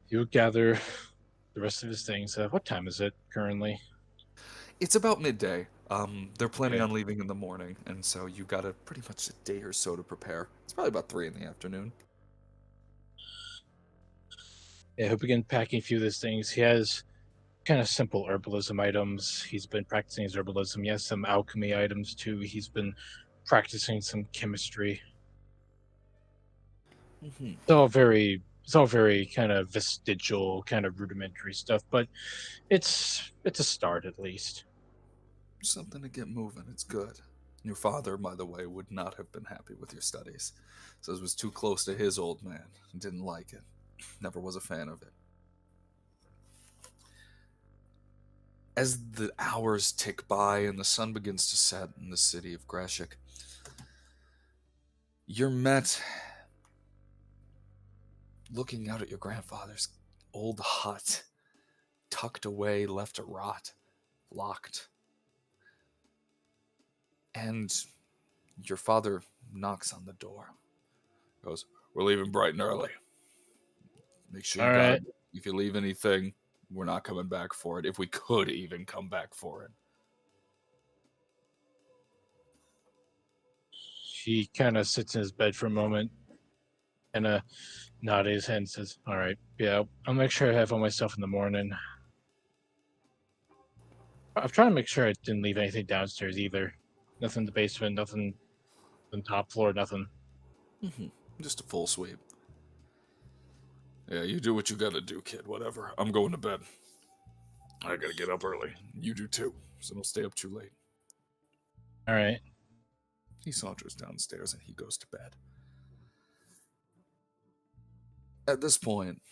He'll gather the rest of his things. What time is it currently? It's about midday. They're planning Okay. on leaving in the morning, and so you got pretty much a day or so to prepare. It's probably about 3 in the afternoon. Yeah, he'll begin packing a few of his things. He has kind of simple herbalism items. He's been practicing his herbalism. He has some alchemy items too. He's been practicing some chemistry. Mm-hmm. It's all very kind of vestigial, kind of rudimentary stuff, but it's a start at least. Something to get moving. It's good. Your father, by the way, would not have been happy with your studies. Says it was too close to his old man. Didn't like it. Never was a fan of it. As the hours tick by and the sun begins to set in the city of Grashik, you're met looking out at your grandfather's old hut, tucked away, left to rot, locked. And your father knocks on the door. Goes, "We're leaving bright and early. Make sure you All got right. it. If you leave anything, we're not coming back for it. If we could even come back for it." He kind of sits in his bed for a moment and nods his head and says, "All right, yeah, I'll make sure I have all my stuff in the morning." I'm trying to make sure I didn't leave anything downstairs either. Nothing in the basement, nothing on the top floor, nothing. Mm-hmm. Just a full sweep. Yeah, you do what you gotta do, kid. Whatever. I'm going to bed. I gotta get up early. You do too, so don't stay up too late. All right. He saunters downstairs and he goes to bed. At this point,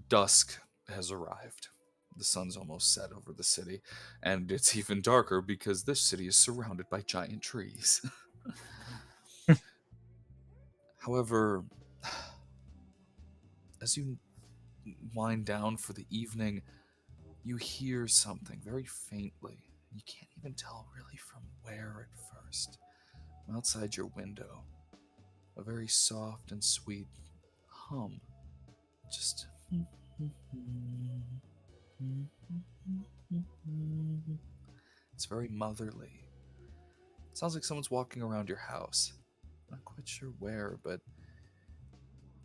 dusk has arrived. The sun's almost set over the city, and it's even darker because this city is surrounded by giant trees. However, as you wind down for the evening, you hear something very faintly. You can't even tell really from where at first. From outside your window, a very soft and sweet hum. Just. It's very motherly. Sounds like someone's walking around your house. Not quite sure where, but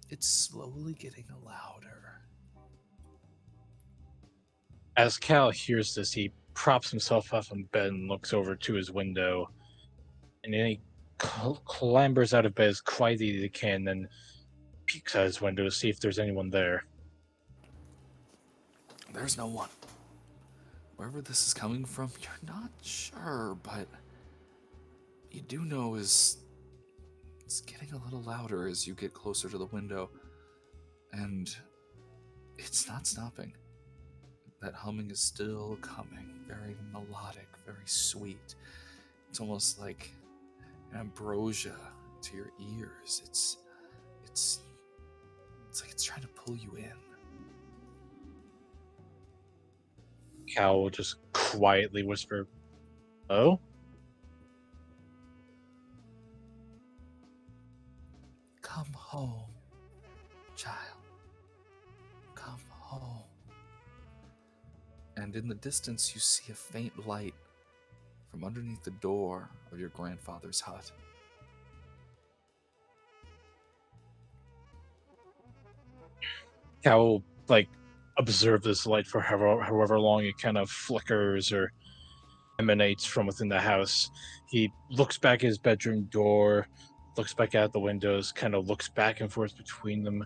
it's slowly getting louder. As Cal hears this, he props himself up in bed and looks over to his window, and then he clambers out of bed as quietly as he can, and peeks out his window to see if there's anyone there. There's no one. Wherever this is coming from, you're not sure, but you do know it's getting a little louder as you get closer to the window, and it's not stopping. That humming is still coming, very melodic, very sweet. It's almost like ambrosia to your ears. It's like it's trying to pull you in. Cal will just quietly whisper, "Oh?" Come home, child. Come home. And in the distance, you see a faint light from underneath the door of your grandfather's hut. Cal will, observe this light for however long it kind of flickers or emanates from within the house. He looks back at his bedroom door, looks back out the windows, kind of looks back and forth between them.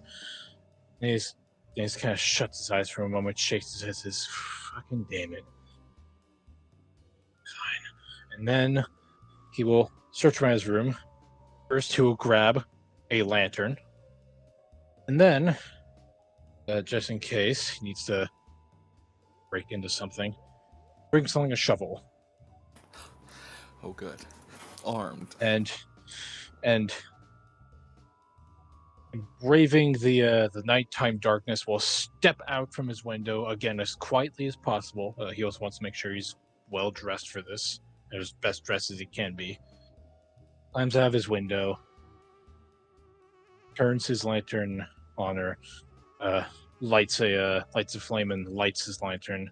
And he's kind of shuts his eyes for a moment, shakes his head, says, "Fucking damn it." Fine. And then he will search around his room. First, he will grab a lantern. And then, just in case he needs to break into something, bring something a shovel. Oh, good. Armed. And braving the nighttime darkness, will step out from his window again as quietly as possible. He also wants to make sure he's well dressed for this, as best dressed as he can be. Climbs out of his window, turns his lantern on, or lights a flame and lights his lantern,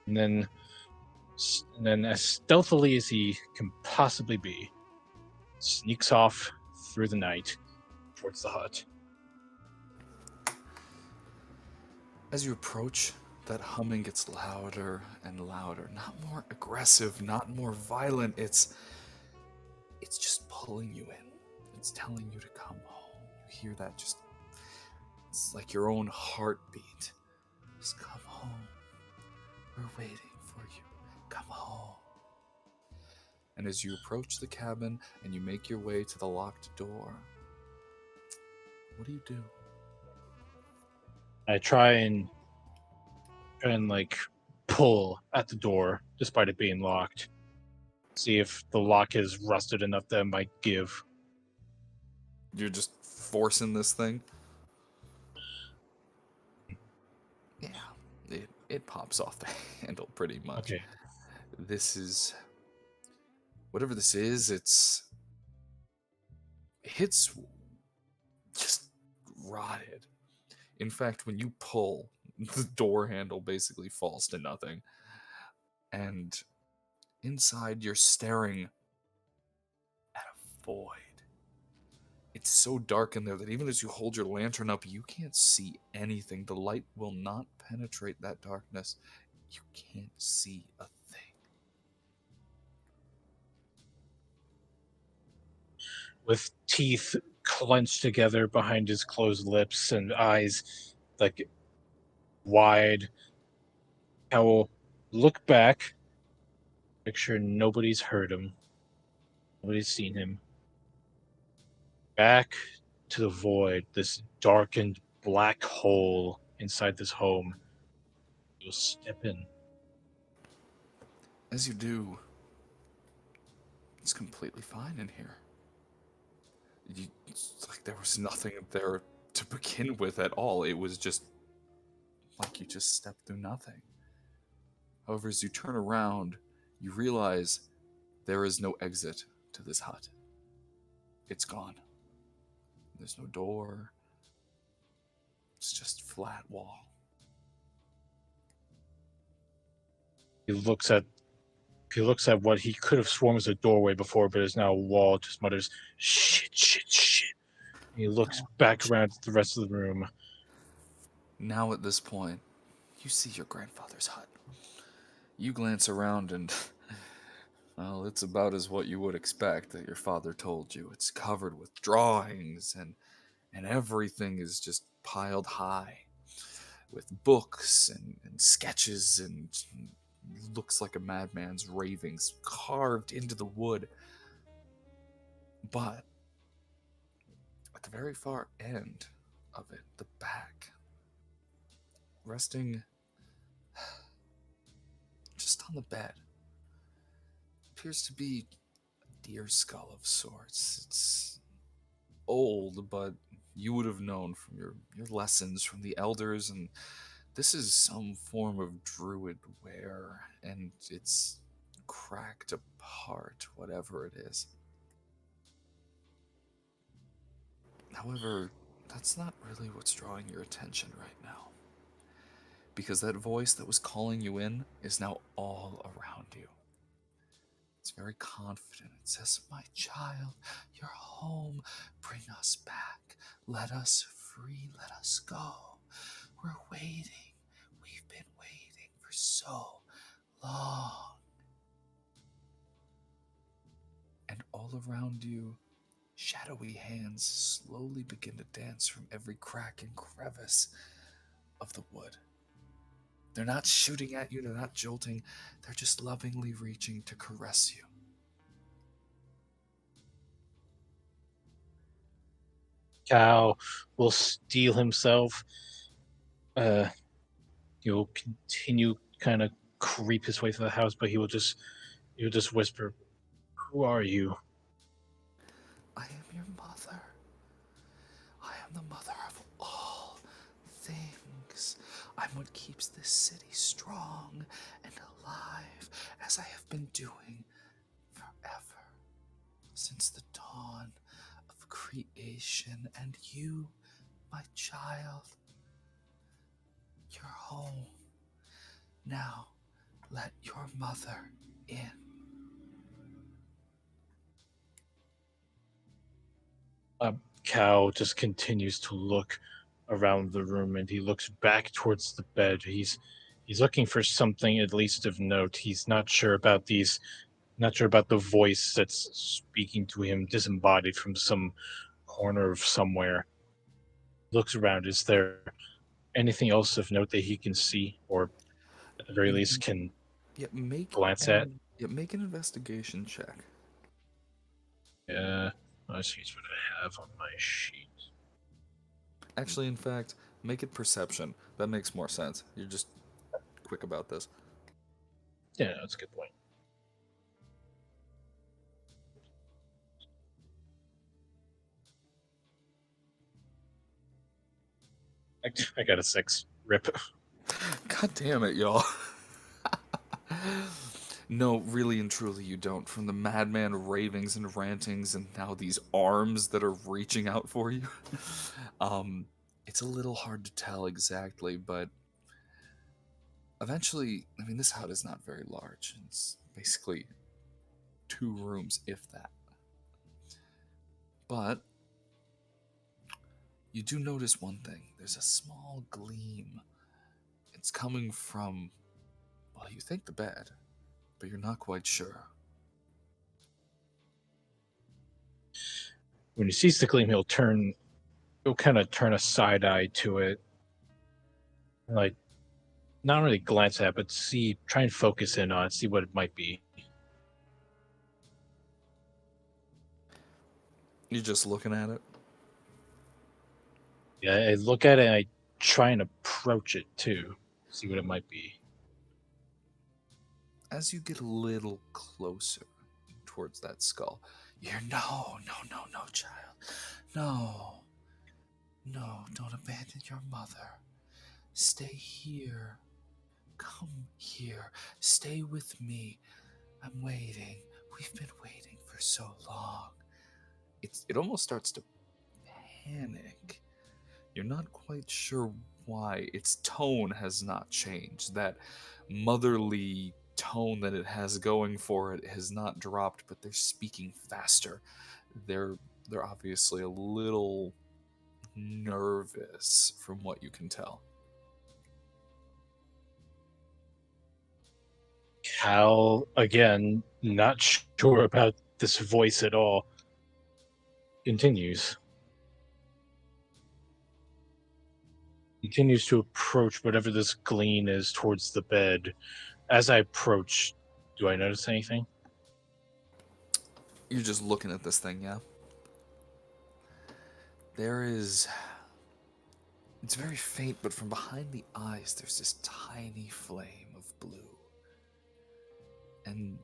and then as stealthily as he can possibly be, sneaks off through the night towards the hut. As you approach, that humming gets louder and louder. Not more aggressive, not more violent. It's just pulling you in. It's telling you to come home. You hear that it's like your own heartbeat. Just come home. We're waiting for you. Come home. And as you approach the cabin and you make your way to the locked door, what do you do? I try and pull at the door despite it being locked. See if the lock is rusted enough that it might give. You're just forcing this thing? Yeah, it pops off the handle pretty much. Okay. This is... whatever this is, it's just rotted. In fact, when you pull, the door handle basically falls to nothing. And inside, you're staring at a void. It's so dark in there that even as you hold your lantern up, you can't see anything. The light will not penetrate that darkness. You can't see a thing. With teeth clenched together behind his closed lips and eyes wide, I will look back, make sure nobody's heard him, nobody's seen him. back to the void, this darkened black hole inside this home. You'll step in. As you do, it's completely fine in here. It's like there was nothing there to begin with at all. It was just like you just stepped through nothing. However, as you turn around, you realize there is no exit to this hut. It's gone. There's no door. It's just flat wall. He looks at what he could have sworn was a doorway before, but is now a wall. Just mutters, "Shit, shit, shit." He looks back around at the rest of the room. Now at this point, you see your grandfather's hut. You glance around and, well, it's about as what you would expect that your father told you. It's covered with drawings and everything is just piled high with books and sketches and looks like a madman's ravings carved into the wood. But at the very far end of it, the back, resting just on the bed, appears to be a deer skull of sorts. It's old, but you would have known from your lessons from the elders, and this is some form of druid ware, and it's cracked apart, whatever it is. However, that's not really what's drawing your attention right now, because that voice that was calling you in is now all around you. It's very confident. It says, "My child, you're home. Bring us back. Let us free. Let us go. We're waiting. We've been waiting for so long." And all around you, shadowy hands slowly begin to dance from every crack and crevice of the wood. They're not shooting at you, they're not jolting, they're just lovingly reaching to caress you. Cal will steel himself. He'll continue kind of creep his way through the house, but he'll just whisper, "Who are you?" I am your mother. I am the mother of all things. I'm what keeps this city strong and alive, as I have been doing forever, since the dawn of creation. And you, my child, you're home. Now, let your mother in. Cal just continues to look around the room, and he looks back towards the bed. He's looking for something at least of note. He's not sure about the voice that's speaking to him, disembodied from some corner of somewhere. Looks around. Is there anything else of note that he can see, or at the very least can glance at? Make an investigation check. Yeah, let's see what I have on my sheet. Actually, in fact, make it perception. That makes more sense. You're just quick about this. Yeah, that's a good point. I got a 6. Rip. God damn it, y'all. No, really and truly you don't. From the madman ravings and rantings and now these arms that are reaching out for you. It's a little hard to tell exactly, but eventually, I mean, this hut is not very large. It's basically 2 rooms, if that. But you do notice one thing. There's a small gleam. It's coming from, well, you think the bed, but you're not quite sure. When he sees the gleam, he'll kind of turn a side eye to it. Like, not really glance at it, but try and focus in on it, see what it might be. You're just looking at it? Yeah, I look at it and I try and approach it too, see what it might be. As you get a little closer towards that skull, you hear, no, no, no, no, child. No, no, don't abandon your mother. Stay here. Come here. Stay with me. I'm waiting. We've been waiting for so long. It almost starts to panic. You're not quite sure why. Its tone has not changed. That motherly tone that it has going for it has not dropped, but they're speaking faster. They're they're obviously a little nervous from what you can tell. Cal, again, not sure about this voice at all, continues. Continues to approach whatever this gleam is towards the bed. As I approach, do I notice anything? You're just looking at this thing, yeah? There is. It's very faint, but from behind the eyes, there's this tiny flame of blue. And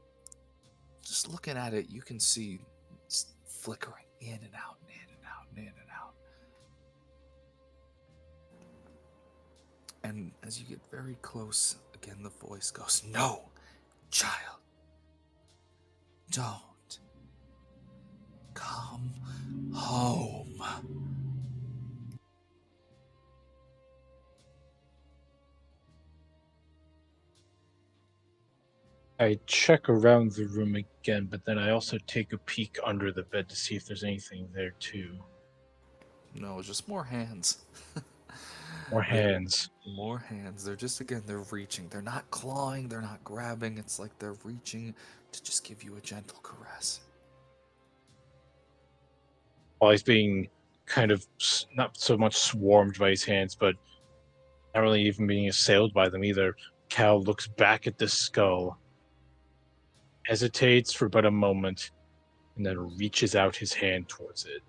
just looking at it, you can see it's flickering in and out, and in and out, and in and out. And as you get very close, again the voice goes, no, child, don't. Come home. I check around the room again, but then I also take a peek under the bed to see if there's anything there too. No, just more hands. More hands. More hands. They're just, again, they're reaching. They're not clawing, they're not grabbing. It's like they're reaching to just give you a gentle caress. While he's being kind of not so much swarmed by his hands, but not really even being assailed by them either, Cal looks back at the skull, hesitates for but a moment, and then reaches out his hand towards it.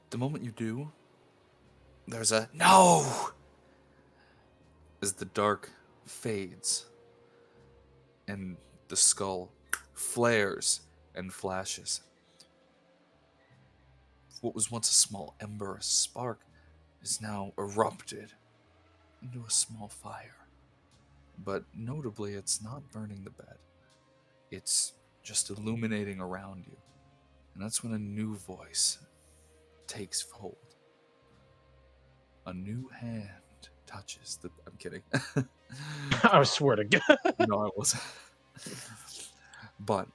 The moment you do, there's a no as the dark fades and the skull flares and flashes. What was once a small ember, a spark, is now erupted into a small fire. But notably, it's not burning the bed. It's just illuminating around you. And that's when a new voice takes hold. A new hand touches the... I'm kidding. I swear to God. No, I wasn't. But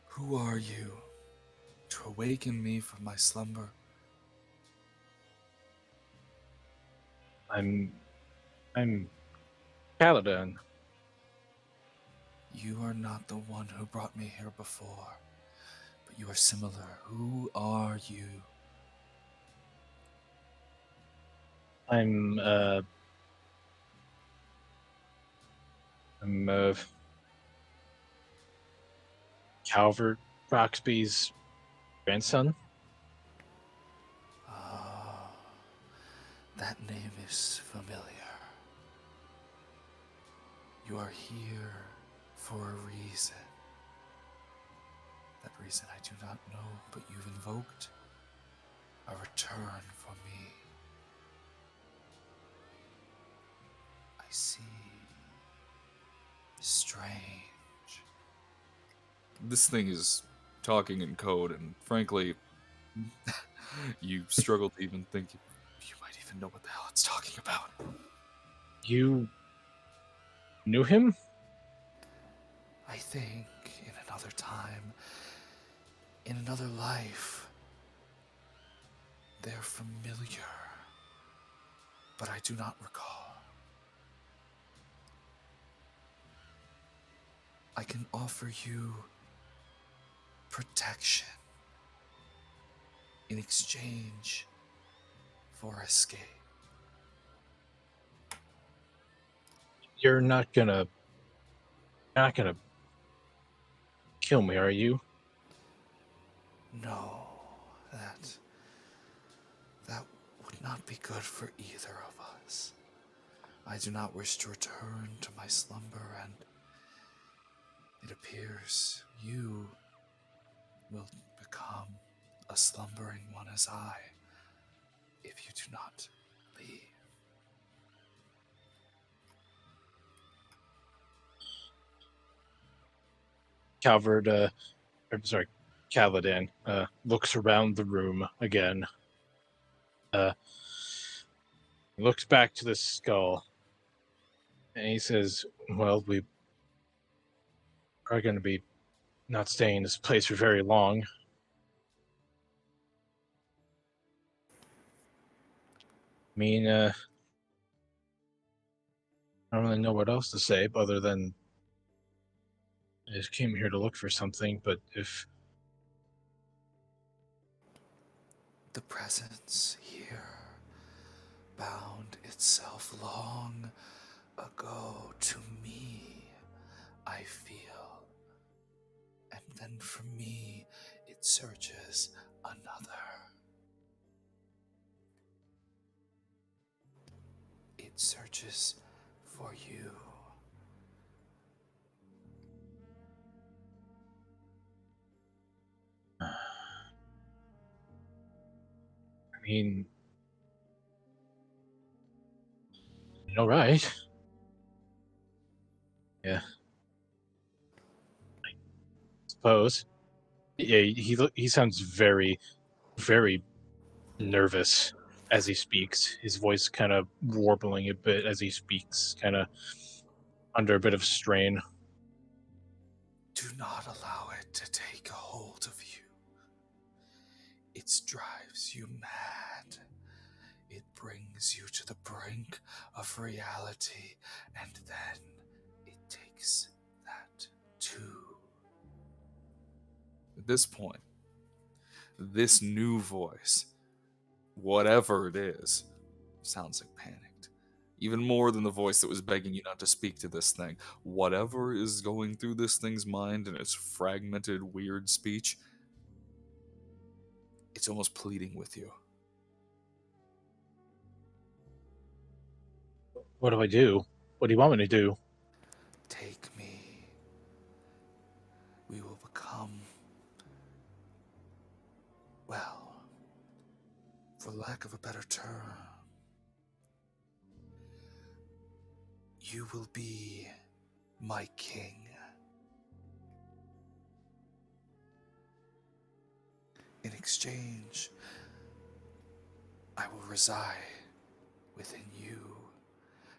who are you to awaken me from my slumber? I'm Kaladin. You are not the one who brought me here before, but you are similar. Who are you? I'm Calvert Roxby's grandson. Ah, that name is familiar. You are here for a reason. That reason I do not know, but you've invoked a return for me. I see. Strange. This thing is talking in code, and frankly, you struggle to even think you might even know what the hell it's talking about. You knew him? I think in another time, in another life, they're familiar, but I do not recall. I can offer you protection in exchange for escape. You're not gonna kill me, are you? No, that would not be good for either of us. I do not wish to return to my slumber, and it appears you will become a slumbering one as I, if you do not leave. Caladan looks around the room again. Looks back to the skull, and he says, "Well, we are going to be not staying in this place for very long. I mean, I don't really know what else to say other than I just came here to look for something, but if The presence here bound itself long ago to me, I feel. And then from me, it searches another. It searches for you. I mean, all right. Yeah. I suppose. Yeah, he sounds very, very nervous as he speaks. His voice kind of warbling a bit as he speaks, kind of under a bit of strain. Do not allow it to take a hold of you. It drives you mad. It brings you to the brink of reality, and then it takes that too. At this point, this new voice, whatever it is, sounds like panicked. Even more than the voice that was begging you not to speak to this thing. Whatever is going through this thing's mind in its fragmented, weird speech, it's almost pleading with you. What do I do? What do you want me to do? Take me. We will become, well, for lack of a better term, you will be my king. In exchange, I will reside within you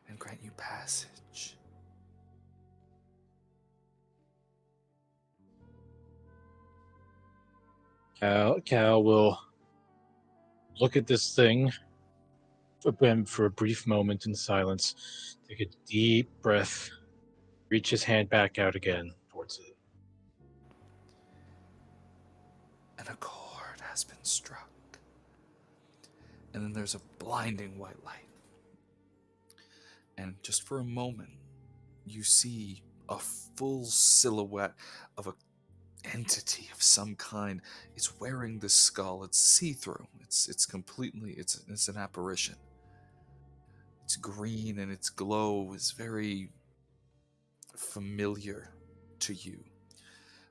and grant you passage. Cal will look at this thing for a brief moment in silence, take a deep breath, reach his hand back out again towards it. And a chord has been struck. And then there's a blinding white light. And just for a moment, you see a full silhouette of an entity of some kind. It's wearing this skull. It's see-through. It's completely, it's an apparition. It's green and its glow is very familiar to you.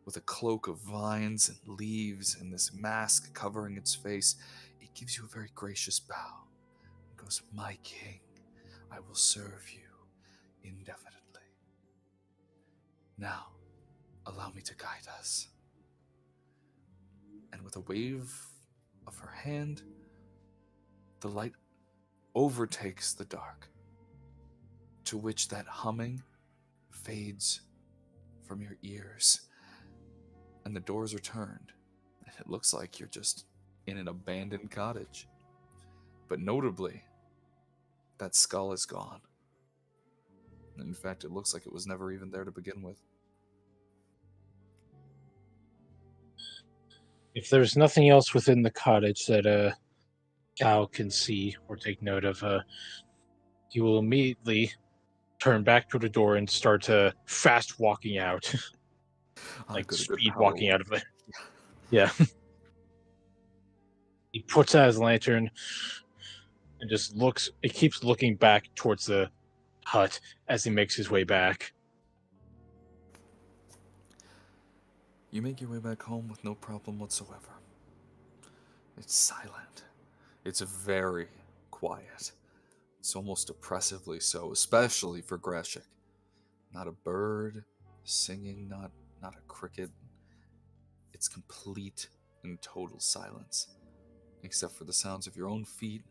With a cloak of vines and leaves and this mask covering its face, it gives you a very gracious bow. It goes, "My king, I will serve you indefinitely. Now, allow me to guide us." And with a wave of her hand, the light overtakes the dark, to which that humming fades from your ears, and the doors are turned, and it looks like you're just in an abandoned cottage. But notably, that skull is gone. In fact, it looks like it was never even there to begin with. If there's nothing else within the cottage that Cal can see or take note of, he will immediately turn back to the door and start fast walking out, I'm like good at speed power walking out of there. Yeah. He puts out his lantern and just looks. He keeps looking back towards the hut as he makes his way back. You make your way back home with no problem whatsoever. It's silent. It's very quiet. It's almost oppressively so, especially for Greshik. Not a bird singing, not a cricket. It's complete and total silence, except for the sounds of your own feet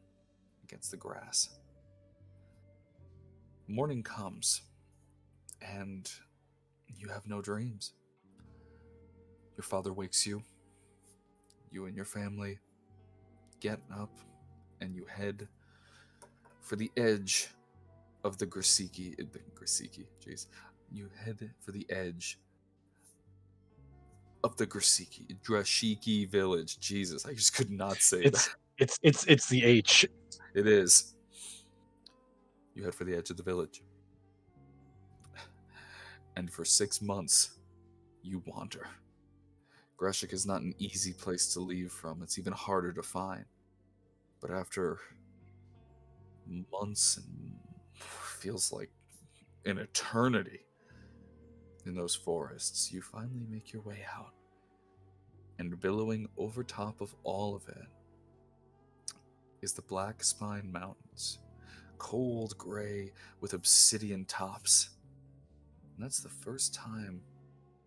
against the grass. Morning comes, and you have no dreams. Your father wakes you. You and your family get up, and you head for the edge of the Grasiki. Jeez. You head for the edge of the Drashiki village. Jesus, I just could not say that. It's the H. It is. You head for the edge of the village. And for 6 months, you wander. Greshik is not an easy place to leave from. It's even harder to find. But after months and feels like an eternity in those forests, you finally make your way out. And billowing over top of all of it is the Black Spine Mountains, cold gray with obsidian tops. And that's the first time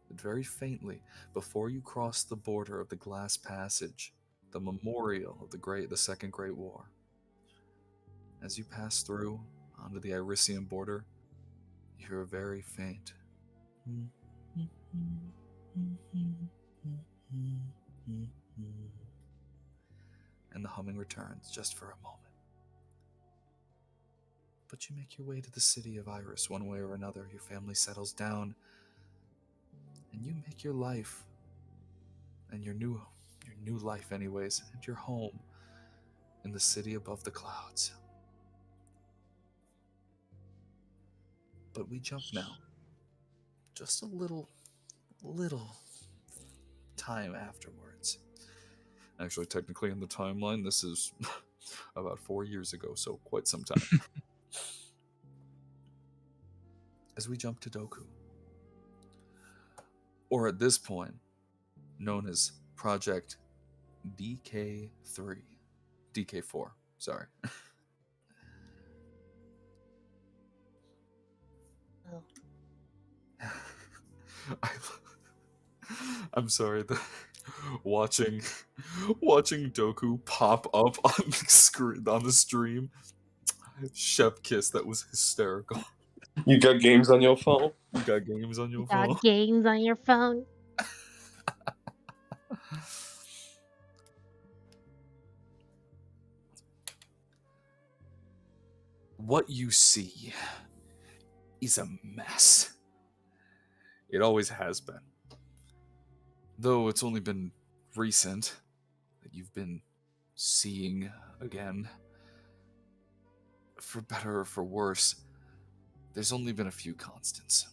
that very faintly, before you cross the border of the Glass Passage, the memorial of the Second Great War, as you pass through onto the Irisian border, you hear a very faint and the humming returns just for a moment. But you make your way to the city of Iris one way or another. Your family settles down, and you make your life, and your new life anyways, and your home in the city above the clouds. But we jump now, just a little time afterwards. Actually, technically in the timeline, this is about 4 years ago, so quite some time. As we jump to Doku, or at this point, known as Project DK4, sorry. Oh. I'm sorry. Watching Doku pop up on the screen on the stream. Chef kiss. That was hysterical. You got games on your phone? You got games on your phone. Got games on your phone. What you see is a mess. It always has been. Though it's only been recent that you've been seeing again. For better or for worse, there's only been a few constants.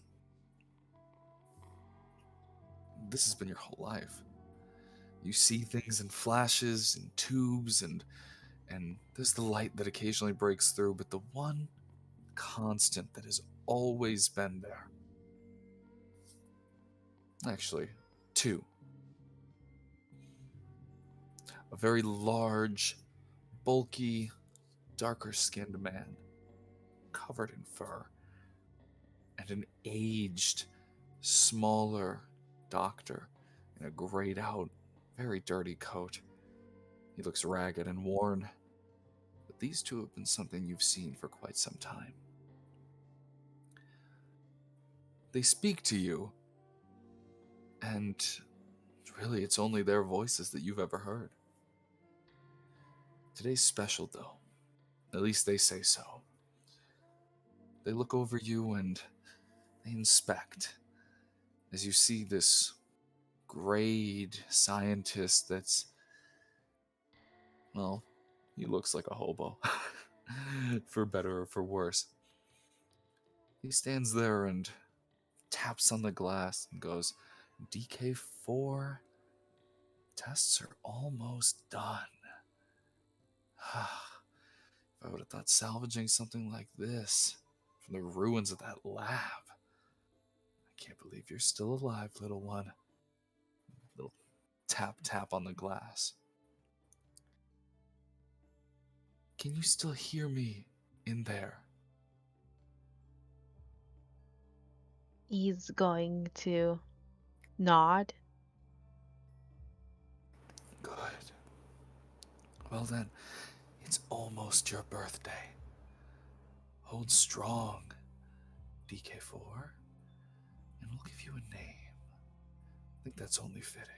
This has been your whole life. You see things in flashes and tubes, and there's the light that occasionally breaks through, but the one constant that has always been there. Actually, two. A very large, bulky, darker-skinned man, covered in fur, and an aged, smaller doctor in a grayed-out, very dirty coat. He looks ragged and worn, but these two have been something you've seen for quite some time. They speak to you, and really it's only their voices that you've ever heard. Today's special, though. At least they say so. They look over you and they inspect as you see this grayed scientist that's, well, he looks like a hobo. For better or for worse. He stands there and taps on the glass and goes, DK4, tests are almost done. If I would have thought salvaging something like this from the ruins of that lab. I can't believe you're still alive, little one. Little tap tap on the glass. Can you still hear me in there? He's going to nod. Good. Well then, it's almost your birthday. Hold strong, DK4, and we'll give you a name. I think that's only fitting.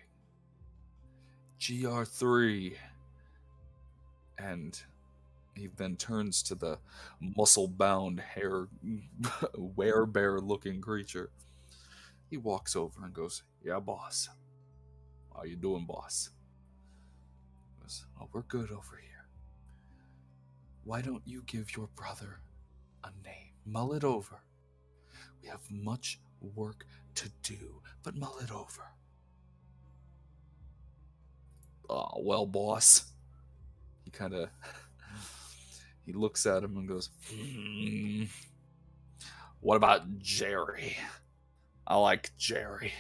GR3. And he then turns to the muscle-bound, hair, werebear-looking creature. He walks over and goes, "Yeah, boss. How you doing, boss?" He goes, "Oh, we're good over here. Why don't you give your brother a name? Mull it over. We have much work to do, but mull it over." "Oh, well, boss." He kind of... He looks at him and goes, "What about Jerry? I like Jerry."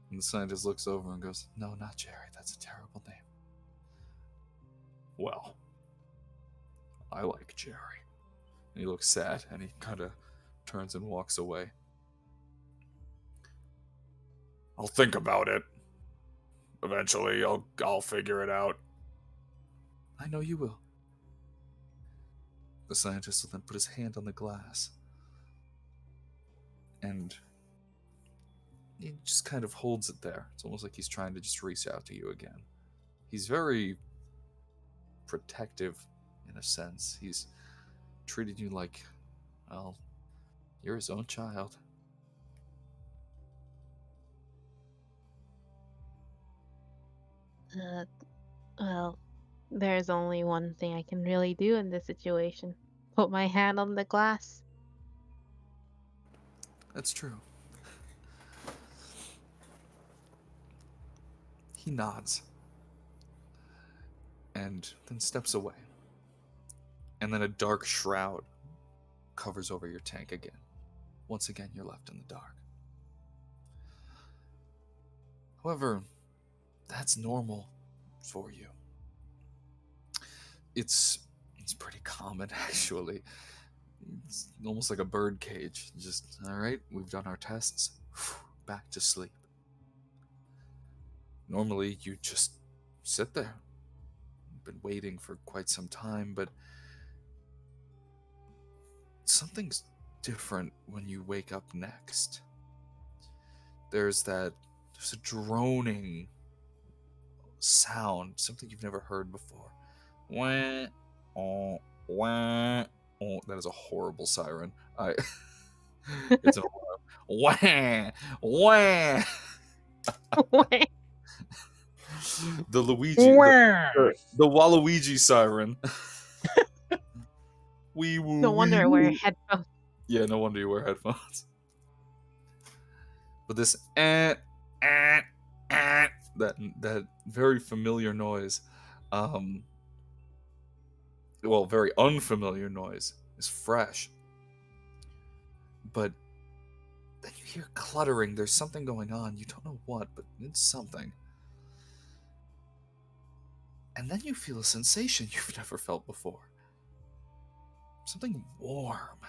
And the scientist looks over and goes, "No, not Jerry. That's a terrible name." "Well, I like Jerry." And he looks sad and he kind of turns and walks away. "I'll think about it. Eventually, I'll figure it out." "I know you will." The scientist will then put his hand on the glass. And he just kind of holds it there. It's almost like he's trying to just reach out to you again. He's very protective, in a sense. He's treated you like, well, you're his own child. Well, there's only one thing I can really do in this situation. Put my hand on the glass. That's true. He nods. And then steps away. And then a dark shroud covers over your tank again. Once again, you're left in the dark. However, that's normal for you. It's pretty common, actually. It's almost like a bird cage. Just, all right, we've done our tests. Back to sleep. Normally, you just sit there. You've been waiting for quite some time, but something's different when you wake up next. There's a droning sound, something you've never heard before. Wah, oh, wah, oh. That is a horrible siren. It's an wah, wah. The Waluigi siren. Wee woo. No wonder I wear headphones. Yeah, no wonder you wear headphones. But this that very familiar noise, well, very unfamiliar noise is fresh. But then you hear cluttering. There's something going on. You don't know what, but it's something. And then you feel a sensation you've never felt before. Something warm.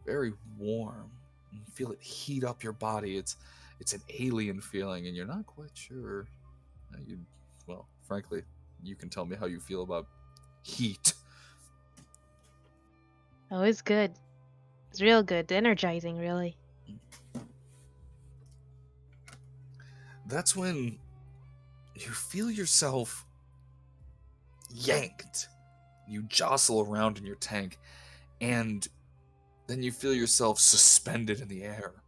Very warm. You feel it heat up your body. It's an alien feeling, and you're not quite sure. Well, frankly, you can tell me how you feel about heat. Oh, it's good. It's real good. Energizing, really. That's when you feel yourself yanked. You jostle around in your tank, and then you feel yourself suspended in the air.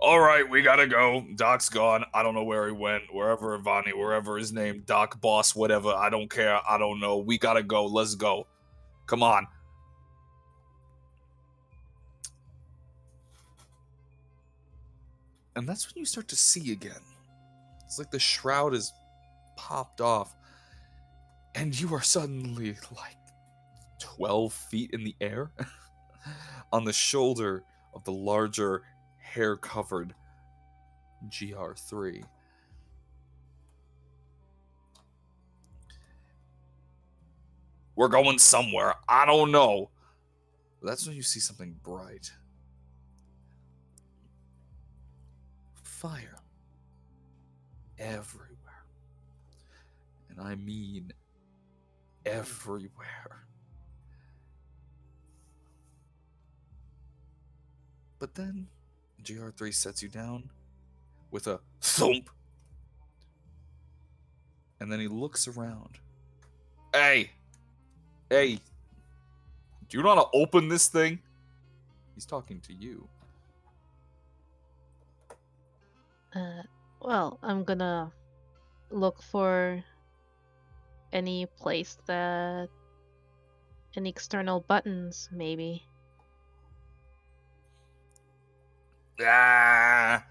"All right, we gotta go. Doc's gone. I don't know where he went. Wherever Ivani, wherever his name, Doc, boss, whatever. I don't care. I don't know. We gotta go. Let's go. Come on." And that's when you start to see again. It's like the shroud is popped off, and you are suddenly like 12 feet in the air on the shoulder of the larger, hair-covered GR3. We're going somewhere. I don't know. That's when you see something bright. Fire. Everywhere. And I mean everywhere. But then GR3 sets you down with a thump. And then he looks around. Hey! Hey! Do you know how to open this thing? He's talking to you. Well, I'm gonna look for any place that any external buttons, maybe. Ah!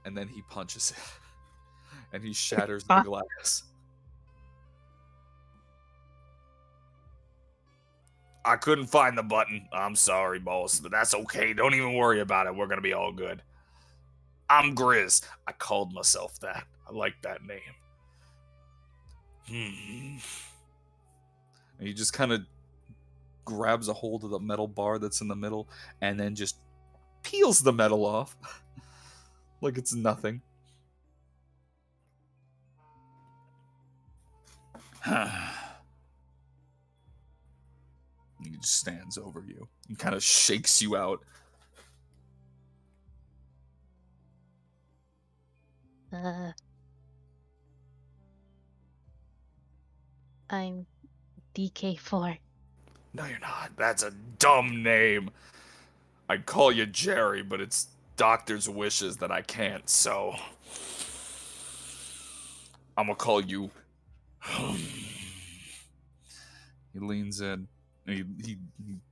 And then he punches it. And he shatters the glass. I couldn't find the button. I'm sorry, boss, but that's okay. Don't even worry about it. We're gonna be all good. I'm Grizz. I called myself that. I like that name. And he just kind of grabs a hold of the metal bar that's in the middle and then just peels the metal off like it's nothing. He just stands over you and kind of shakes you out. I'm DK4. No, you're not. That's a dumb name. I'd call you Jerry, but it's doctor's wishes that I can't, so I'm gonna call you. He leans in. He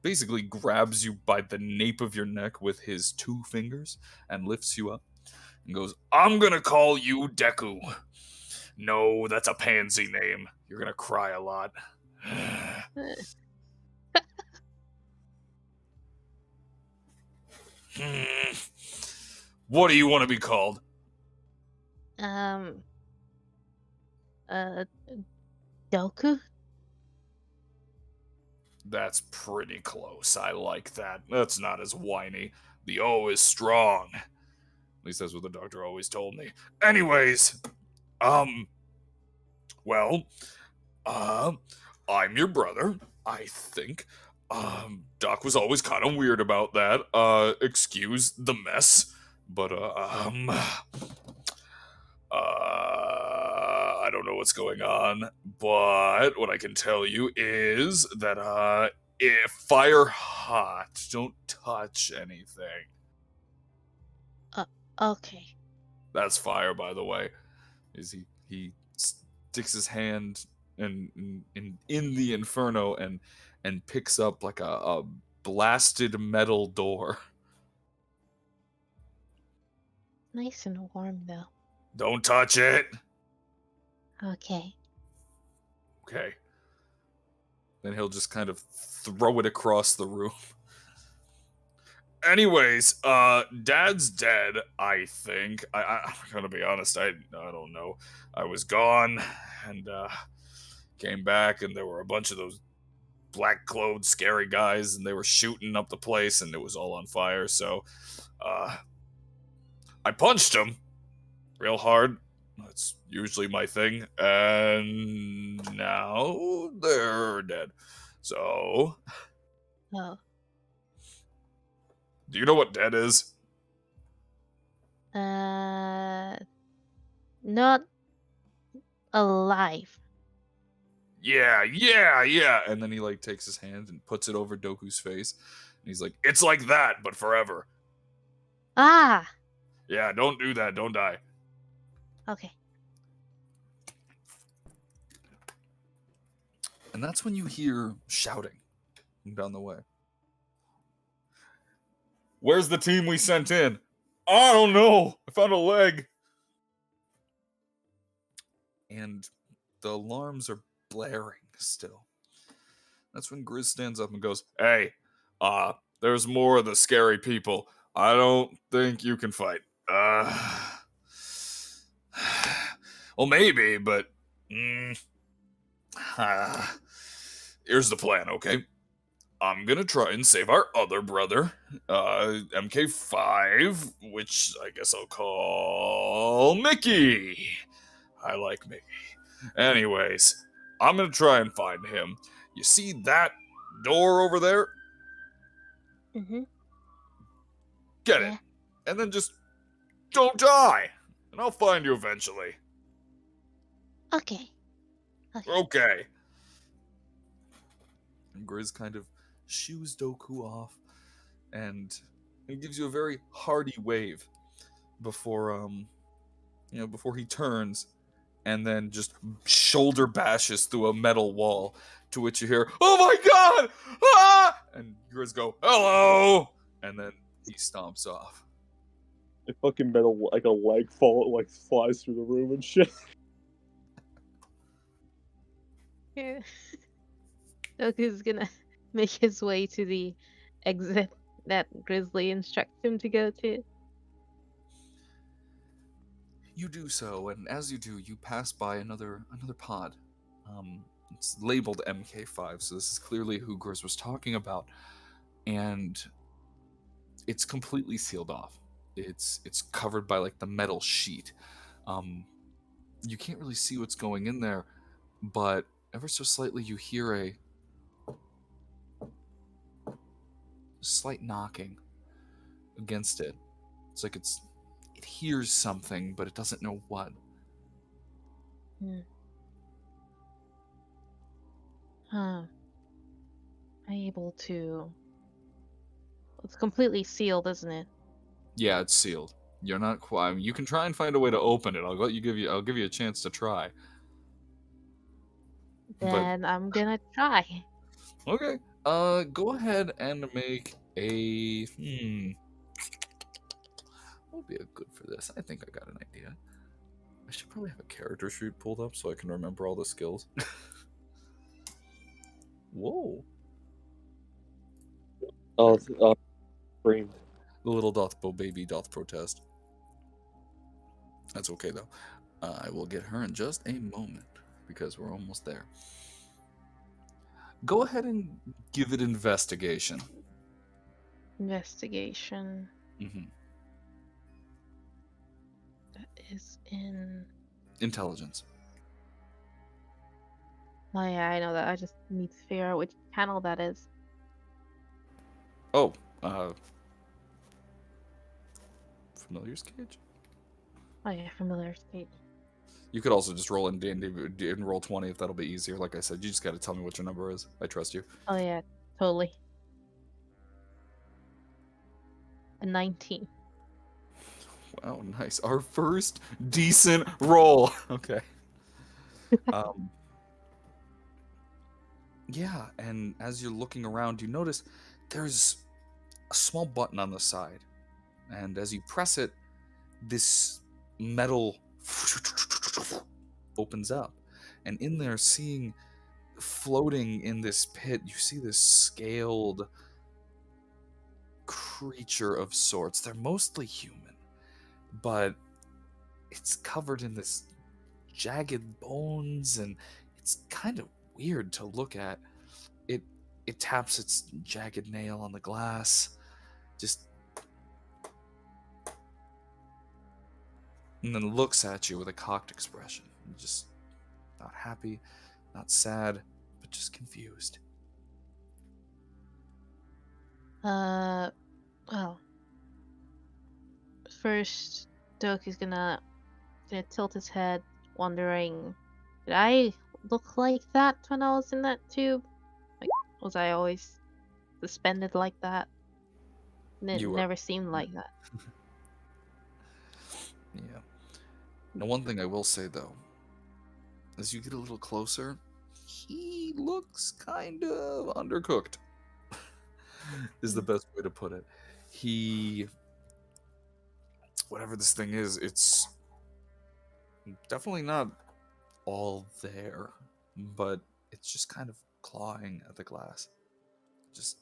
basically grabs you by the nape of your neck with his 2 fingers and lifts you up and goes, I'm gonna call you Deku. No, that's a pansy name. You're gonna cry a lot. What do you want to be called? Doku? That's pretty close. I like that. That's not as whiny. The O is strong. At least that's what the doctor always told me. Anyways, well, I'm your brother, I think. Doc was always kind of weird about that. Excuse the mess. But, I don't know what's going on, but what I can tell you is that, if fire hot, don't touch anything. Okay. That's fire, by the way. Is he sticks his hand in the inferno and picks up like a blasted metal door. Nice and warm, though. Don't touch it. Okay. Okay. Then he'll just kind of throw it across the room. Anyways, Dad's dead, I think. I'm gonna be honest, I don't know. I was gone, and, came back, and there were a bunch of those black-clothed, scary guys, and they were shooting up the place, and it was all on fire, so, I punched him real hard. That's usually my thing, and now they're dead. So, Oh. do you know what dead is? Not alive. Yeah. And then he like takes his hand and puts it over Doku's face. And he's like, it's like that, but forever. Ah! Yeah, don't do that. Don't die. Okay. And that's when you hear shouting down the way. Where's the team we sent in? I don't know. I found a leg. And the alarms are blaring still. That's when Grizz stands up and goes, "Hey, there's more of the scary people. I don't think you can fight. Well, maybe, but here's the plan, okay? I'm gonna try and save our other brother, MK5, which I guess I'll call Mickey. I like Mickey. Anyways, I'm gonna try and find him. You see that door over there? Mm-hmm. Get Yeah. it. And then just don't die. And I'll find you eventually. Okay. Okay. And Grizz kind of shoos Doku off and gives you a very hearty wave before before he turns and then just shoulder bashes through a metal wall, to which you hear, "Oh my god! Ah!" And Grizz go, "Hello!" And then he stomps off. A fucking metal, like a leg flies through the room and shit. Yeah. Doku's gonna make his way to the exit that Grizzly instructs him to go to. You do so, and as you do, you pass by another pod. It's labeled MK5, so this is clearly who Grizz was talking about, and it's completely sealed off. It's covered by like the metal sheet. You can't really see what's going in there, but ever so slightly you hear a slight knocking against it. It's like it hears something, but it doesn't know what. Huh. I'm able to. It's completely sealed, isn't it? Yeah, it's sealed. You're not quite. I mean, you can try and find a way to open it. I'll give you a chance to try. Then I'm gonna try. Okay. Go ahead and make a. What would be a good for this? I think I got an idea. I should probably have a character sheet pulled up so I can remember all the skills. Whoa. Oh, screamed. The little baby doth protest. That's okay though. I will get her in just a moment because we're almost there. Go ahead and give it investigation. Investigation. Mm-hmm. That is in. Intelligence. Oh yeah, I know that. I just need to figure out which panel that is. Oh, Familiar's Cage? Oh yeah, familiar state. You could also just roll in D&D and roll 20 if that'll be easier. Like I said, you just got to tell me what your number is. I trust you. Oh yeah, totally. A 19. Wow, nice. Our first decent roll. Okay. Yeah, and as you're looking around, you notice there's a small button on the side. And as you press it, this metal opens up. And in there, floating in this pit, you see this scaled creature of sorts. They're mostly human, but it's covered in this jagged bones, and it's kind of weird to look at. It taps its jagged nail on the glass, and then looks at you with a cocked expression. Just not happy, not sad, but just confused. Well, first Doku's gonna tilt his head, wondering, did I look like that when I was in that tube? Like, was I always suspended like that? It You were. never seemed like that. Yeah. Now, one thing I will say though, as you get a little closer, he looks kind of undercooked. Is the best way to put it. Whatever this thing is, it's definitely not all there. but it's just kind of clawing at the glass, just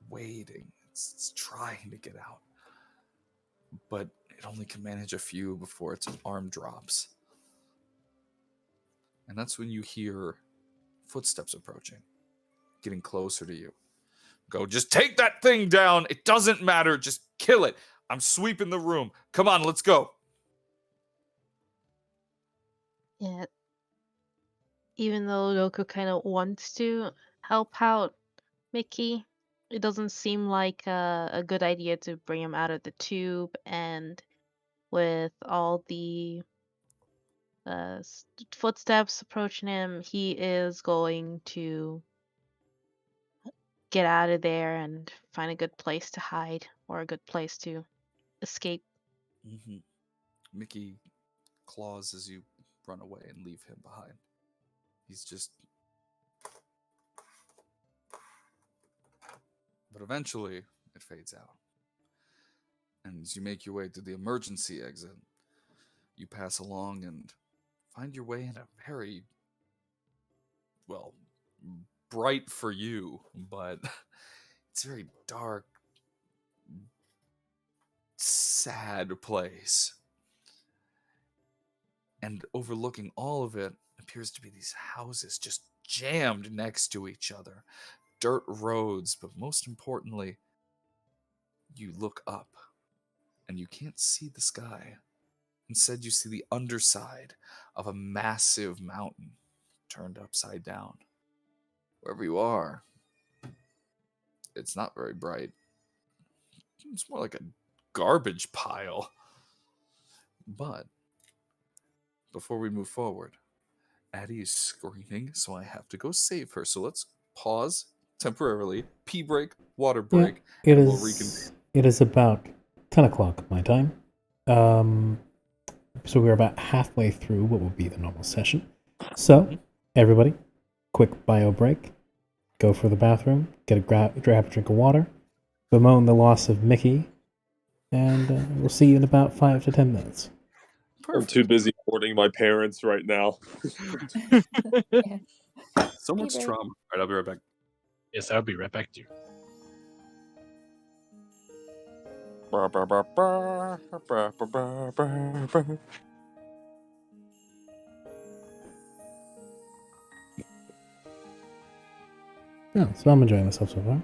waiting. It's trying to get out, but it only can manage a few before its arm drops. And that's when you hear footsteps approaching, getting closer to you. Go, just take that thing down. It doesn't matter. Just kill it. I'm sweeping the room. Come on, let's go. Yeah. Even though Roku kind of wants to help out Mickey, it doesn't seem like a good idea to bring him out of the tube. And with all the footsteps approaching him, he is going to get out of there and find a good place to hide or a good place to escape. Mm-hmm. Mickey claws as you run away and leave him behind. He's just... But eventually, it fades out. And as you make your way to the emergency exit, you pass along and find your way in a very, well, bright for you, but it's a very dark, sad place. And overlooking all of it appears to be these houses just jammed next to each other. Dirt roads, but most importantly, you look up and you can't see the sky. Instead, you see the underside of a massive mountain turned upside down. Wherever you are, it's not very bright. It's more like a garbage pile. But before we move forward, Addie is screaming, so I have to go save her. So let's pause temporarily, pee break, water break, It and we'll is. reconvene. It is about 10 o'clock my time. So we're about halfway through what will be the normal session. So everybody, quick bio break. Go for the bathroom. Get a grab a drink of water. Bemoan the loss of Mickey, and we'll see you in about 5 to 10 minutes. I'm too busy mourning my parents right now. Yeah. So much Pee break. trauma. All right, I'll be right back. Yes, I'll be right back to you. Ba, ba, ba, ba, ba, ba, ba, ba, ba. Yeah, so I'm enjoying myself so far.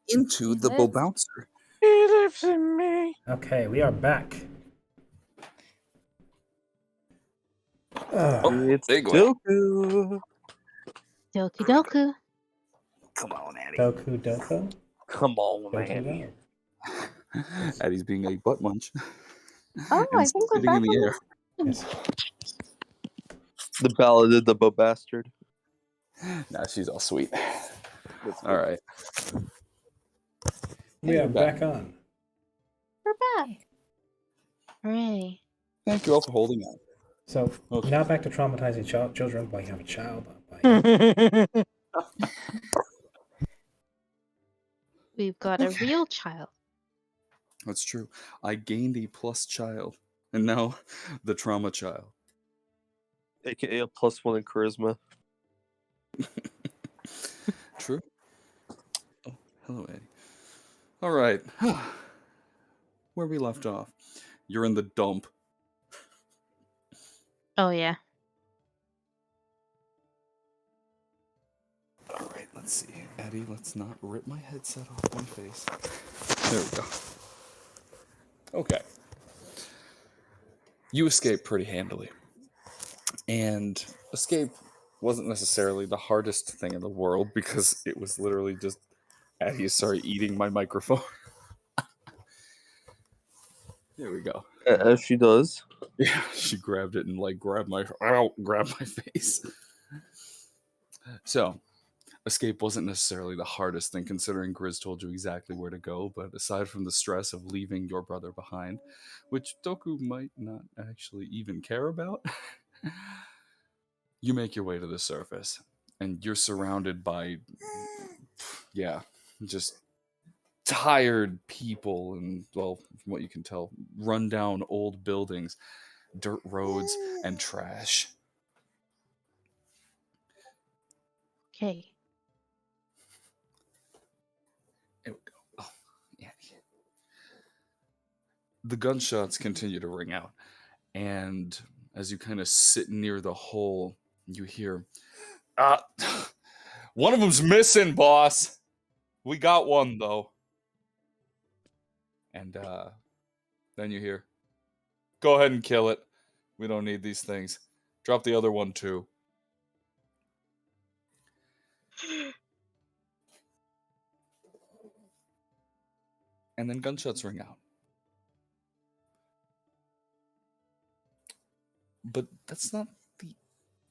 into He the Bo lives. Bouncer. He lives in me. Okay, we are back. It's there you go. Doku. Doku Doku. Come on, Addie. Doku Doko. Come on, Doku man. Go. Addie's being a butt munch. Oh, and I think we're spitting in back the on air. Yes. The ballad of the bastard. Nah, she's all sweet. All right. We are you're back. back on. We're back. Hooray. Thank you all for holding out. So Okay. now back to traumatizing children while you have a child. By We've got a real child. That's true. I gained a plus child, and now the trauma child. AKA a +1 in charisma. True. Oh, hello, Eddie. All right. Where we left off. You're in the dump. Oh, yeah. All right, let's see. Eddie, let's not rip my headset off my face. There we go. Okay. You escaped pretty handily. And escape wasn't necessarily the hardest thing in the world because it was literally just Addie started eating my microphone. There we go. As she does. Yeah, she grabbed it and grabbed my face. So, escape wasn't necessarily the hardest thing considering Grizz told you exactly where to go, but aside from the stress of leaving your brother behind, which Doku might not actually even care about, you make your way to the surface and you're surrounded by just tired people and, well, from what you can tell, rundown old buildings, dirt roads, and trash. Okay. There we go. Oh, yeah. The gunshots continue to ring out, and as you kind of sit near the hole, you hear, one of them's missing, boss. We got one, though. And then you hear, go ahead and kill it. We don't need these things. Drop the other one, too. And then gunshots ring out. But that's not the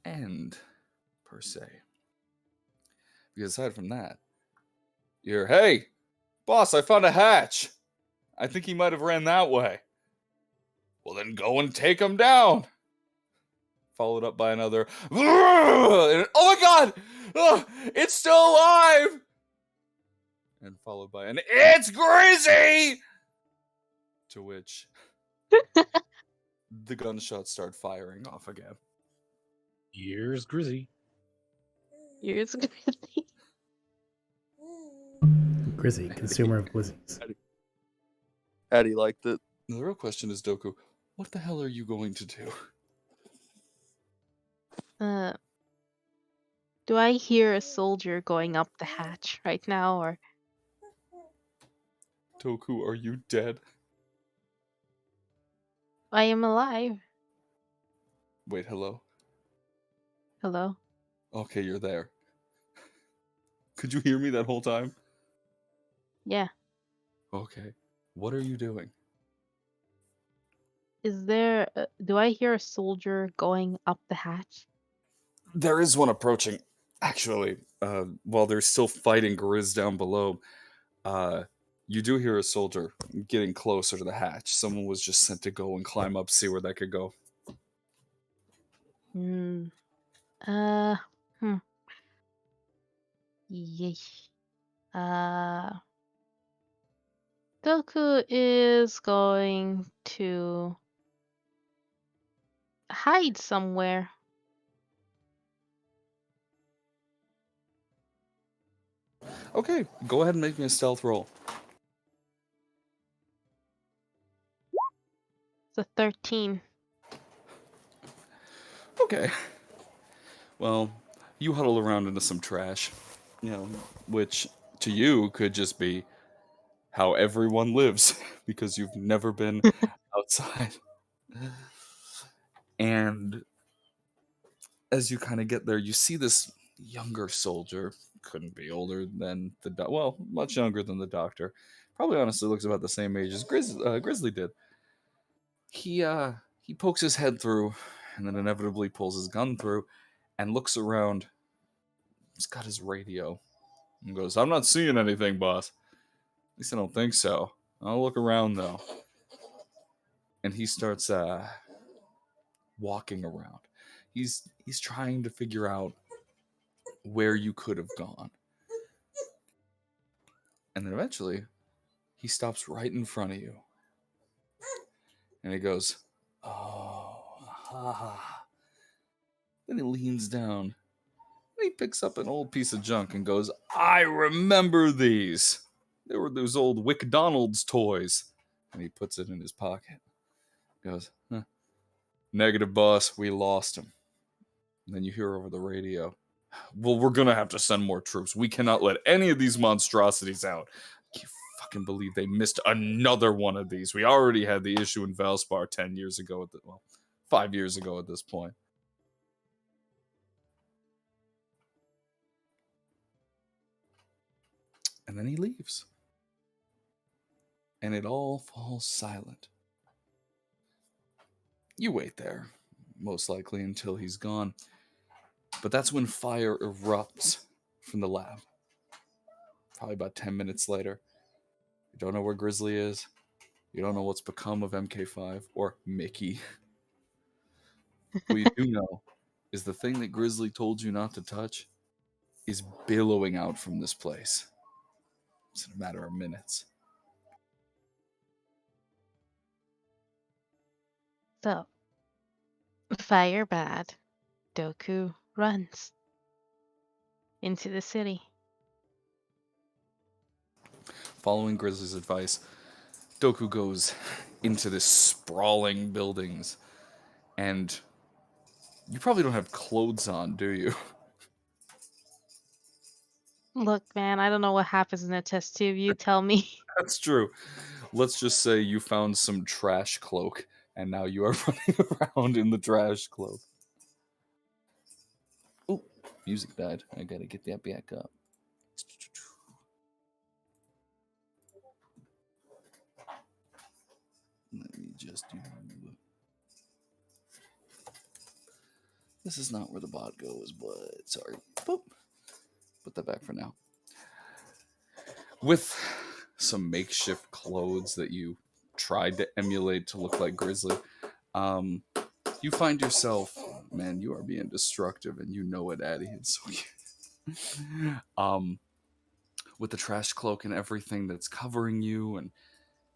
end, per se. Because aside from that, you're, hey, boss, I found a hatch. I think he might have ran that way. Well, then go and take him down. Followed up by another, oh my god, it's still alive. And followed by an, it's Grizzy. To which the gunshots start firing off again. Here's Grizzy. Here's Grizzy. Grizzy, consumer of blizzies. Addie liked it. The real question is, Doku, what the hell are you going to do? Do I hear a soldier going up the hatch right now, or? Doku, are you dead? I am alive. Wait, hello? Hello? Okay, you're there. Could you hear me that whole time? Yeah. Okay. What are you doing? Is there... do I hear a soldier going up the hatch? There is one approaching, actually. While they're still fighting Grizz down below, you do hear a soldier getting closer to the hatch. Someone was just sent to go and climb up, see where that could go. Yeesh. Doku is going to hide somewhere. Okay, go ahead and make me a stealth roll. It's a 13. Okay. Well, you huddle around into some trash, which to you could just be how everyone lives because you've never been outside. And as you kind of get there, you see this younger soldier, couldn't be older than well, much younger than the doctor. Probably honestly looks about the same age as Grizzly did. He pokes his head through and then inevitably pulls his gun through and looks around. He's got his radio and goes, "I'm not seeing anything, boss. At least I don't think so. I'll look around though." And he starts walking around. He's trying to figure out where you could have gone. And then eventually he stops right in front of you. And he goes, "Oh, ha." Then he leans down and he picks up an old piece of junk and goes, "I remember these. They were those old Wick Donald's toys." And he puts it in his pocket. He goes, "Huh. Negative, boss. We lost him." And then you hear over the radio, "Well, we're going to have to send more troops. We cannot let any of these monstrosities out. Can you fucking believe they missed another one of these? We already had the issue in Valspar 10 years ago. 5 years ago at this point." And then he leaves. And it all falls silent. You wait there, most likely until he's gone. But that's when fire erupts from the lab. Probably about 10 minutes later. You don't know where Grizzly is. You don't know what's become of MK5 or Mickey. What you do know is the thing that Grizzly told you not to touch is billowing out from this place. It's in a matter of minutes. So, fire bad. Doku runs into the city. Following Grizzly's advice, Doku goes into this sprawling buildings, and you probably don't have clothes on, do you? Look, man, I don't know what happens in a test tube. You tell me. That's true. Let's just say you found some trash cloak, and now you are running around in the trash cloak. Oh, music died. I gotta get that back up. Let me just do... This is not where the bot goes, but sorry. Boop. Put that back for now. With some makeshift clothes that you tried to emulate to look like Grizzly, you find yourself, man, you are being destructive, and you know it, Addy. It's so cute. With the trash cloak and everything that's covering you, and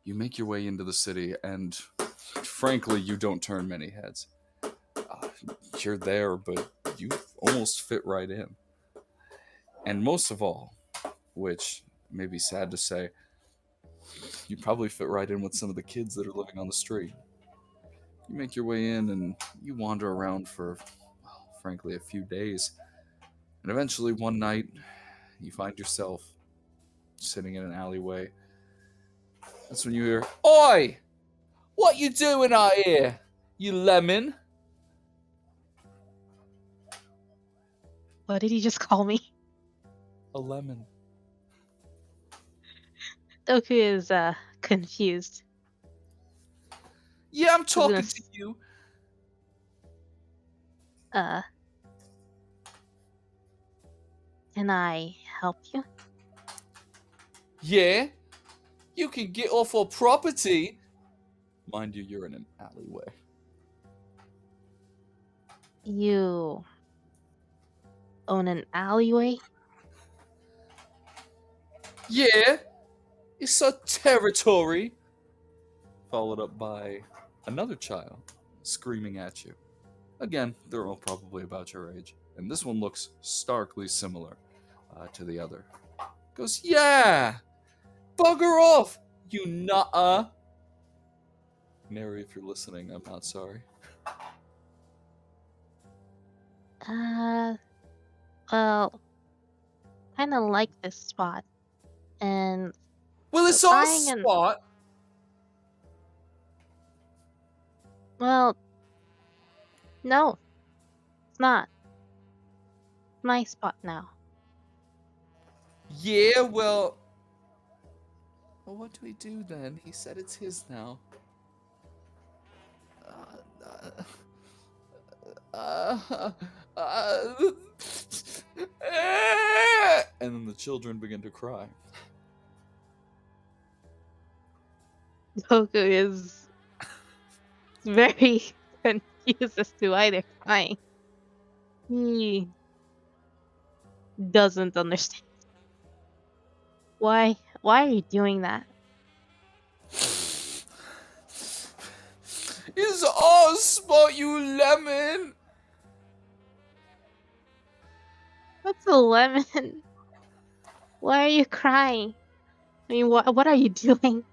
you make your way into the city, and frankly, you don't turn many heads. You're there, but you almost fit right in. And most of all, which may be sad to say, you probably fit right in with some of the kids that are living on the street. You make your way in and you wander around for, well, frankly, a few days. And eventually one night, you find yourself sitting in an alleyway. That's when you hear, "Oi! What you doing out here, you lemon?" What did he just call me? A lemon. Doku is confused. Yeah, I'm talking gonna to you. Can I help you? Yeah? You can get off our property. Mind you, you're in an alleyway. You own an alleyway? Yeah? It's our territory. Followed up by another child screaming at you. Again, they're all probably about your age. And this one looks starkly similar to the other. Goes, "Yeah! Bugger off, you nutter!" Nary, if you're listening, I'm not sorry. Well, kind of like this spot. and Well, it's our crying and spot. well, no, it's not. It's my spot now. Yeah, well, what do we do then? He said it's his now. And then the children begin to cry. Goku is very confused as to why they're crying. He doesn't understand. Why are you doing that? It's our spot, you lemon! What's a lemon? Why are you crying? I mean, what are you doing?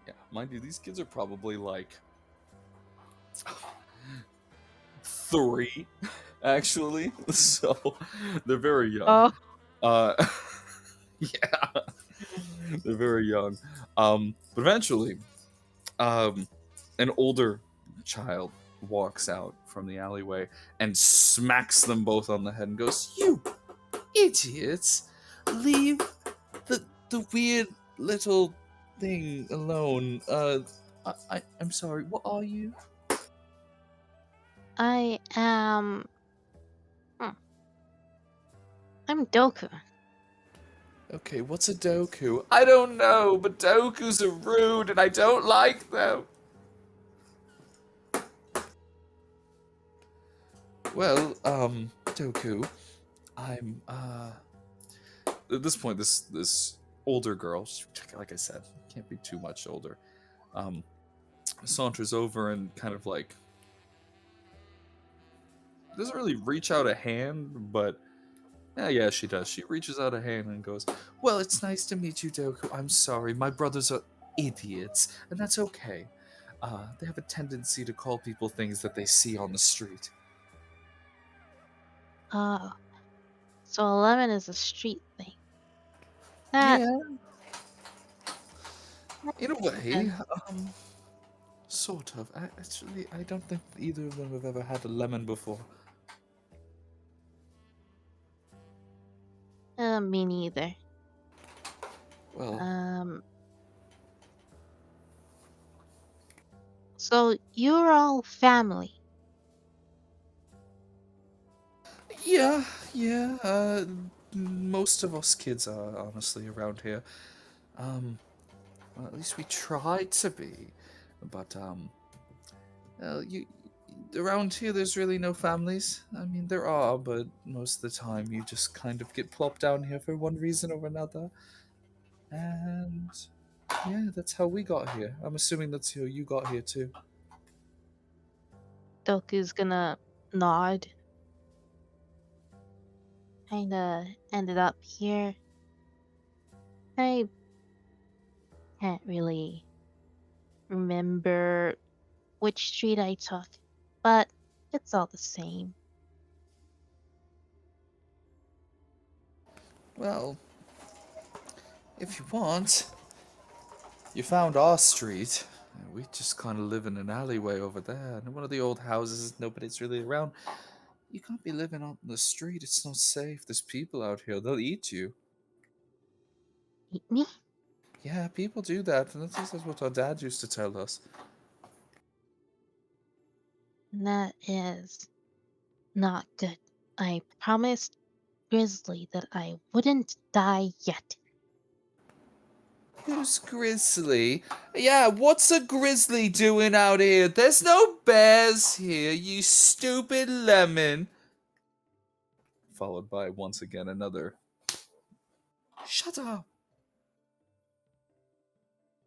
Yeah, mind you, these kids are probably like 3, actually. So they're very young. Oh, Yeah, they're very young. But eventually, an older child walks out from the alleyway and smacks them both on the head and goes, "You idiots! Leave the weird little thing alone. I'm sorry. What are you?" I am. I'm Doku. Okay, what's a doku? I don't know, but dokus are rude and I don't like them. Well, Doku, I'm, at this point, this older girl, like I said, can't be too much older, saunters over and kind of like, doesn't really reach out a hand, but yeah, she does. She reaches out a hand and goes, "Well, it's nice to meet you, Doku. I'm sorry, my brothers are idiots, and that's okay. They have a tendency to call people things that they see on the street." Oh, so a lemon is a street thing. That Yeah, in a way, and sort of. Actually, I don't think either of them have ever had a lemon before. me neither. Well, So you're all family. yeah, yeah. Most of us kids are honestly around here. Well, at least we try to be. But well, you around here, there's really no families. I mean, there are, but most of the time, you just kind of get plopped down here for one reason or another. And yeah, that's how we got here. I'm assuming that's how you got here too. Doku's gonna nod. Kinda ended up here. I can't really remember which street I took, but it's all the same. Well, if you want, you found our street. We just kind of live in an alleyway over there, in one of the old houses. Nobody's really around. You can't be living on the street. It's not safe. There's people out here. They'll eat you. Eat me? Yeah, people do that, and that's what our dad used to tell us. That is not good. I promised Grizzly that I wouldn't die yet. Who's Grizzly? Yeah, what's a grizzly doing out here? There's no bears here, you stupid lemon. Followed by, once again, another. Shut up.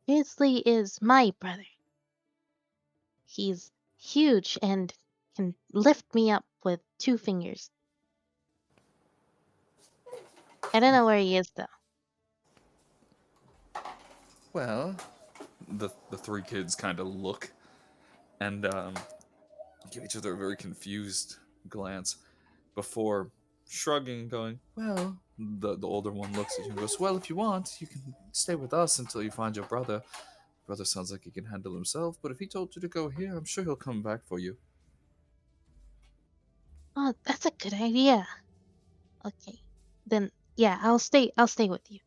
Grizzly is my brother. He's huge and can lift me up with 2 fingers. I don't know where he is though. Well, the 3 kids kind of look and give each other a very confused glance before shrugging and going, "Well, The older one looks at you and goes, "Well, if you want, you can stay with us until you find your brother. Brother sounds like he can handle himself, but if he told you to go here, I'm sure he'll come back for you." Oh, that's a good idea. Okay. Then yeah, I'll stay with you.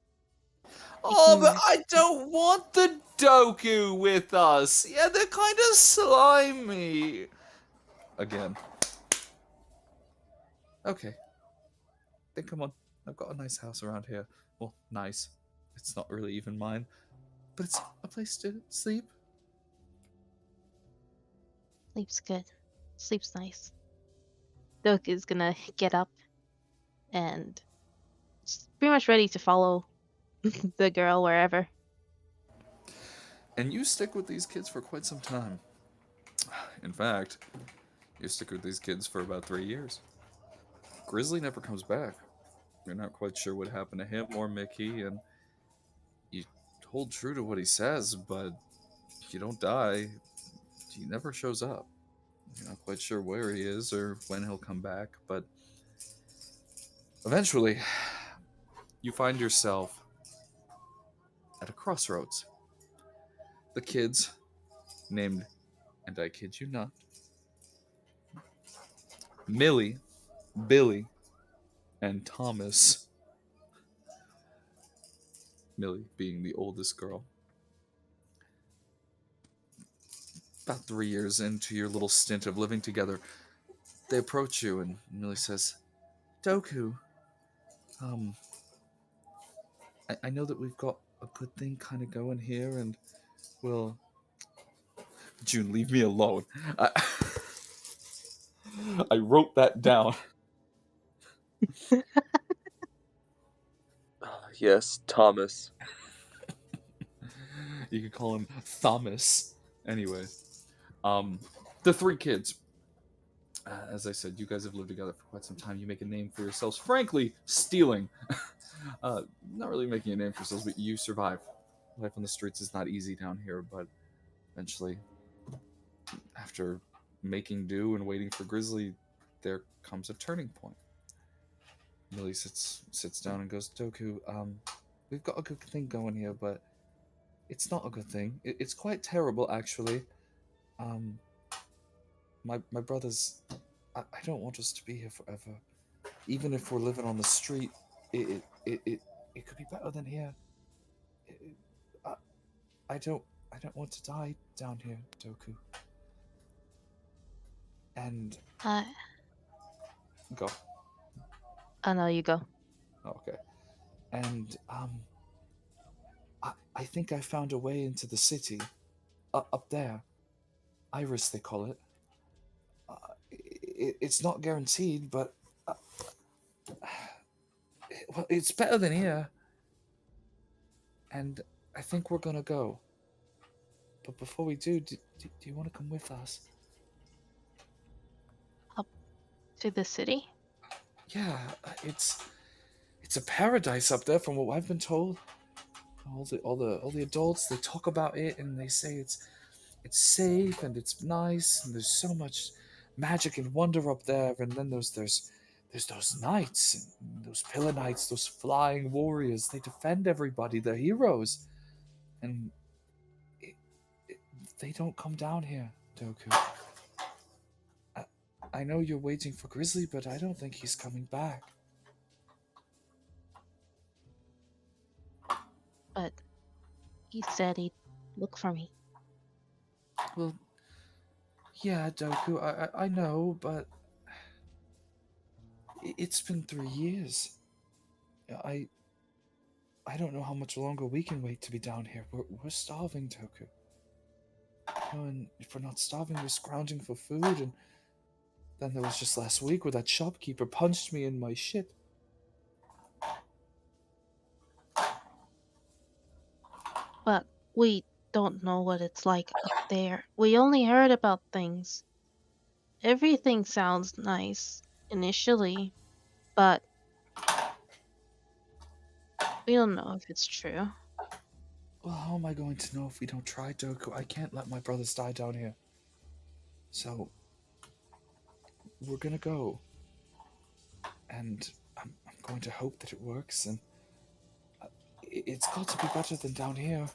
Oh, but can- I don't want the Doku with us. Yeah, they're kind of slimy. Again. Okay. Then come on. I've got a nice house around here. Well, nice. It's not really even mine, but it's a place to sleep. Sleep's good. Sleep's nice. Doak is gonna get up and just pretty much ready to follow the girl wherever. And you stick with these kids for quite some time. In fact, you stick with these kids for about 3 years. Grizzly never comes back. You're not quite sure what happened to him or Mickey, and you hold true to what he says, but you don't die. He never shows up. You're not quite sure where he is or when he'll come back, but eventually, you find yourself at a crossroads. The kids, named, and I kid you not, Millie, Billy, and Thomas. Millie being the oldest girl. About 3 years into your little stint of living together, they approach you and Millie says, "Doku, I know that we've got a good thing kind of going here, and we'll..." June, leave me alone. I wrote that down. Yes, Thomas. You could call him Thomas. Anyway, the 3 kids. As I said, you guys have lived together for quite some time. You make a name for yourselves. Frankly, stealing. Not really making a name for yourselves, but you survive. Life on the streets is not easy down here, but eventually, after making do and waiting for Grizzly, there comes a turning point. Millie sits down and goes, "Doku, we've got a good thing going here, but it's not a good thing. It's quite terrible, actually. My brothers, I don't want us to be here forever. Even if we're living on the street, it could be better than here. I don't want to die down here, Doku." And go. Oh no, you go. Okay. And I think I found a way into the city, up there. Iris, they call it. It's not guaranteed, but well, it's better than here. And I think we're gonna go. But before we do you want to come with us? Up to the city? Yeah, it's a paradise up there, from what I've been told. All the adults, they talk about it and they say it's safe and it's nice and there's so much magic and wonder up there. And then there's those knights, and those pillar knights, those flying warriors. They defend everybody. They're heroes, and they don't come down here, Doku. I know you're waiting for Grizzly, but I don't think he's coming back. But he said he'd look for me. Well, yeah, Doku, I know, but it's been 3 years. I don't know how much longer we can wait to be down here. We're starving, Doku. And if we're not starving, we're scrounging for food. And then there was just last week where that shopkeeper punched me in my shit. But we don't know what it's like up there. We only heard about things. Everything sounds nice initially, but we don't know if it's true. Well, how am I going to know if we don't try, Doku? I can't let my brothers die down here. So, we're gonna go. And I'm going to hope that it works, and it's got to be better than down here.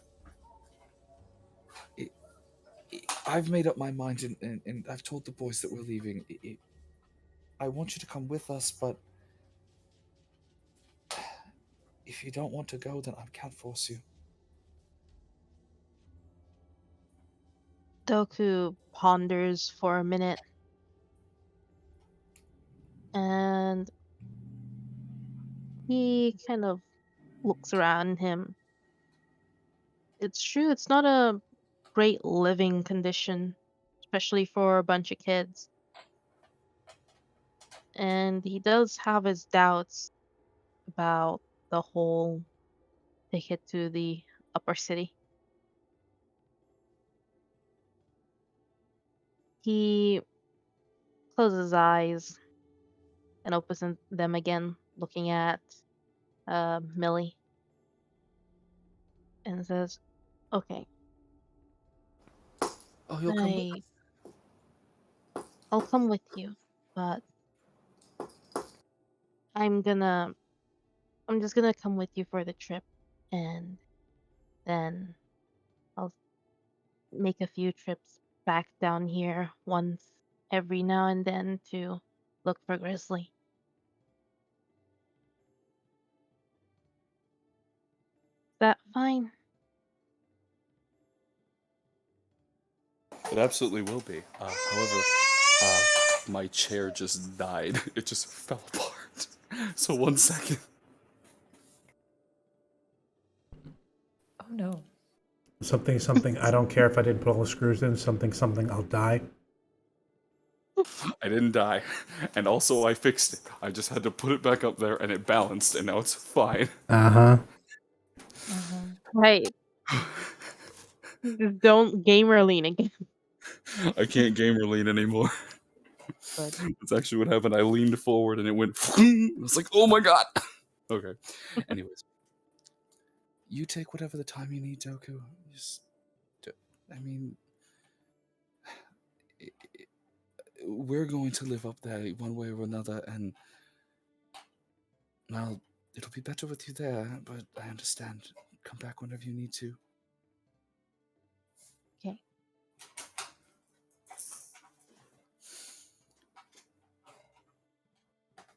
I've made up my mind, and I've told the boys that we're leaving. I want you to come with us, but if you don't want to go, then I can't force you. Doku ponders for a minute, and he kind of looks around him. It's true, it's not a great living condition, especially for a bunch of kids. And he does have his doubts about the whole ticket to the upper city. He closes his eyes and opens them again, looking at Millie, and says, "Okay, Oh, you'll come with. I'll come with you, but I'm just gonna come with you for the trip, and then I'll make a few trips back down here once every now and then to look for Grizzly." Is that fine? It absolutely will be. However, my chair just died. It just fell apart. So 1 second. Oh no. Something, I don't care if I didn't put all the screws in. Something, I'll die. I didn't die. And also I fixed it. I just had to put it back up there and it balanced and now it's fine. Uh-huh. Right. Just don't gamer lean again. I can't gamer lean anymore. But That's actually what happened. I leaned forward and it went. I was like, oh my god. Okay. Anyways, you take whatever the time you need, Doku. I mean, we're going to live up there one way or another, and well, it'll be better with you there. But I understand. Come back whenever you need to. okay.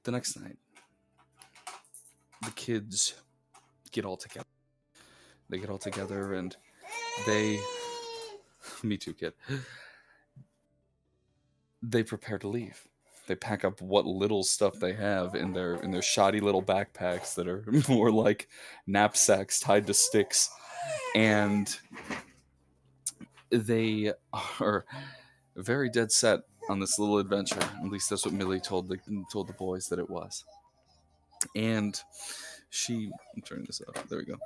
The next night, the kids get all together. They get all together and they. Me too, kid. They prepare to leave. They pack up what little stuff they have in their shoddy little backpacks that are more like knapsacks tied to sticks, and they are very dead set on this little adventure. At least that's what Millie told the boys that it was. And I'm turning this up. There we go.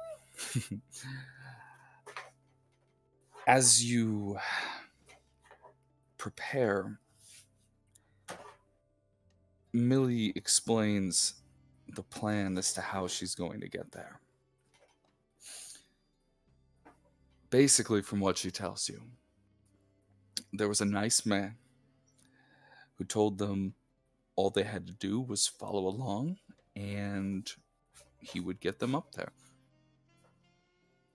As you prepare, Millie explains the plan as to how she's going to get there. Basically, from what she tells you, there was a nice man who told them all they had to do was follow along and he would get them up there.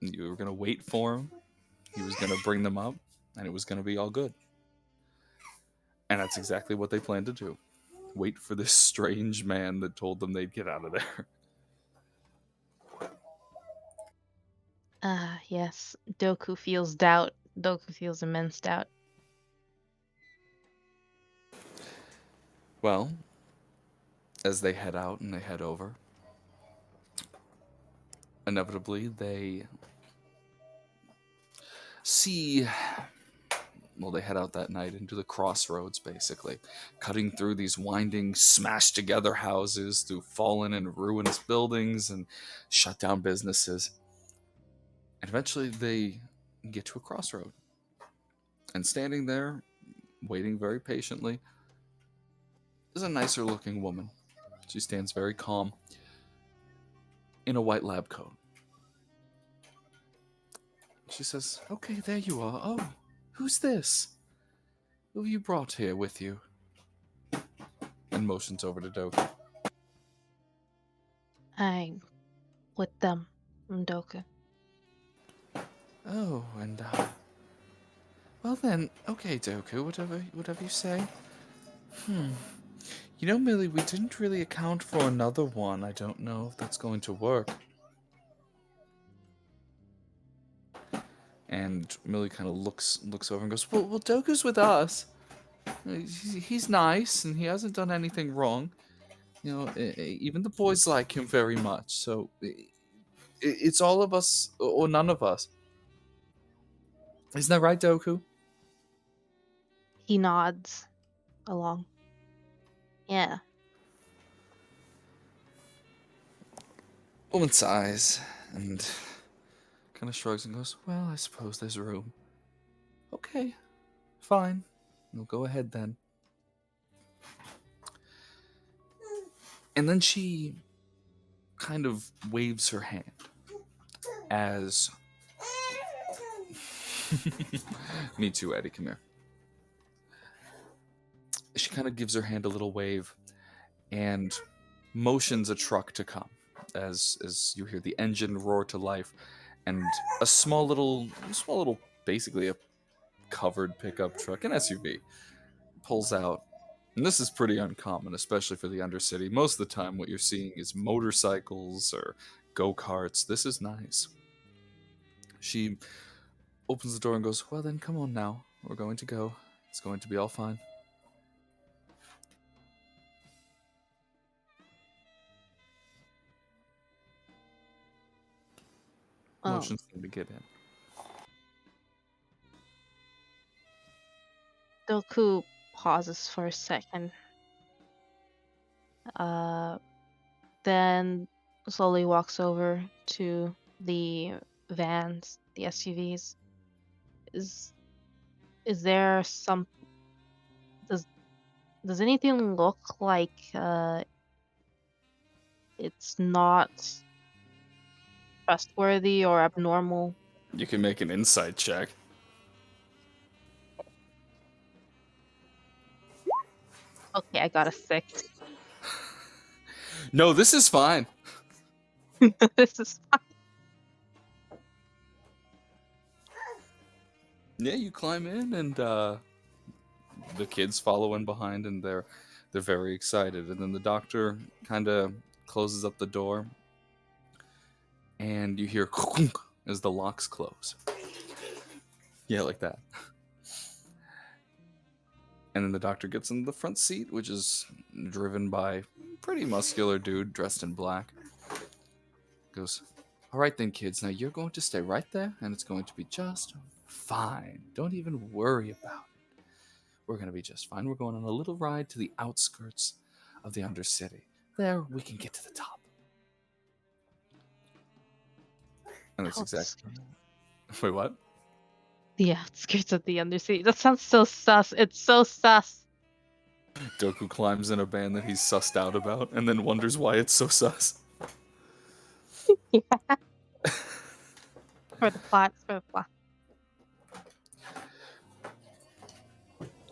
You were going to wait for him. He was going to bring them up and it was going to be all good. And that's exactly what they planned to do. Wait for this strange man that told them they'd get out of there. Yes. Doku feels doubt. Doku feels immense doubt. Well, as they head out and they head over, inevitably they see. Well, they head out that night into the crossroads, basically, cutting through these winding, smashed together houses, through fallen and ruinous buildings and shut down businesses. And eventually they get to a crossroad. And standing there, waiting very patiently, is a nicer looking woman. She stands very calm in a white lab coat. She says, "Okay, there you are. Oh, who's this? Who have you brought here with you?" And motions over to Doku. I'm with them, Doku. Oh, and well then, okay, Doku, whatever you say. You know, Millie, we didn't really account for another one. I don't know if that's going to work. And Millie kind of looks over and goes, well, Doku's with us. He's nice, and he hasn't done anything wrong. You know, even the boys like him very much. So it's all of us or none of us. Isn't that right, Doku? He nods along. Yeah. Woman sighs and kind of shrugs and goes, well, I suppose there's room. Okay, fine. We'll go ahead then. And then she kind of waves her hand as... Me too, Eddie, come here. She kind of gives her hand a little wave and motions a truck to come as you hear the engine roar to life and a small little, basically a covered pickup truck, an SUV, pulls out. And this is pretty uncommon, especially for the Undercity. Most of the time what you're seeing is motorcycles or go-karts. This is nice. She opens the door and goes, well then, come on now. We're going to go. It's going to be all fine. Motion's going to get in. Doku pauses for a second. Then slowly walks over to the vans, the SUVs. Is there some... Does anything look like it's not trustworthy or abnormal? You can make an insight check. Okay, I got a 6. No, this is fine. This is fine. Yeah, you climb in, and the kids follow in behind, and they're very excited. And then the doctor kind of closes up the door, and you hear as the locks close. Yeah, like that. And then the doctor gets in the front seat, which is driven by a pretty muscular dude dressed in black. Goes, all right then, kids, now you're going to stay right there, and it's going to be just fine. Don't even worry about it. We're going to be just fine. We're going on a little ride to the outskirts of the Undercity. There, we can get to the top. And that's exactly... Wait, what? The outskirts of the Undercity. That sounds so sus. It's so sus. Doku climbs in a band that he's sussed out about, and then wonders why it's so sus. Yeah. For the plot.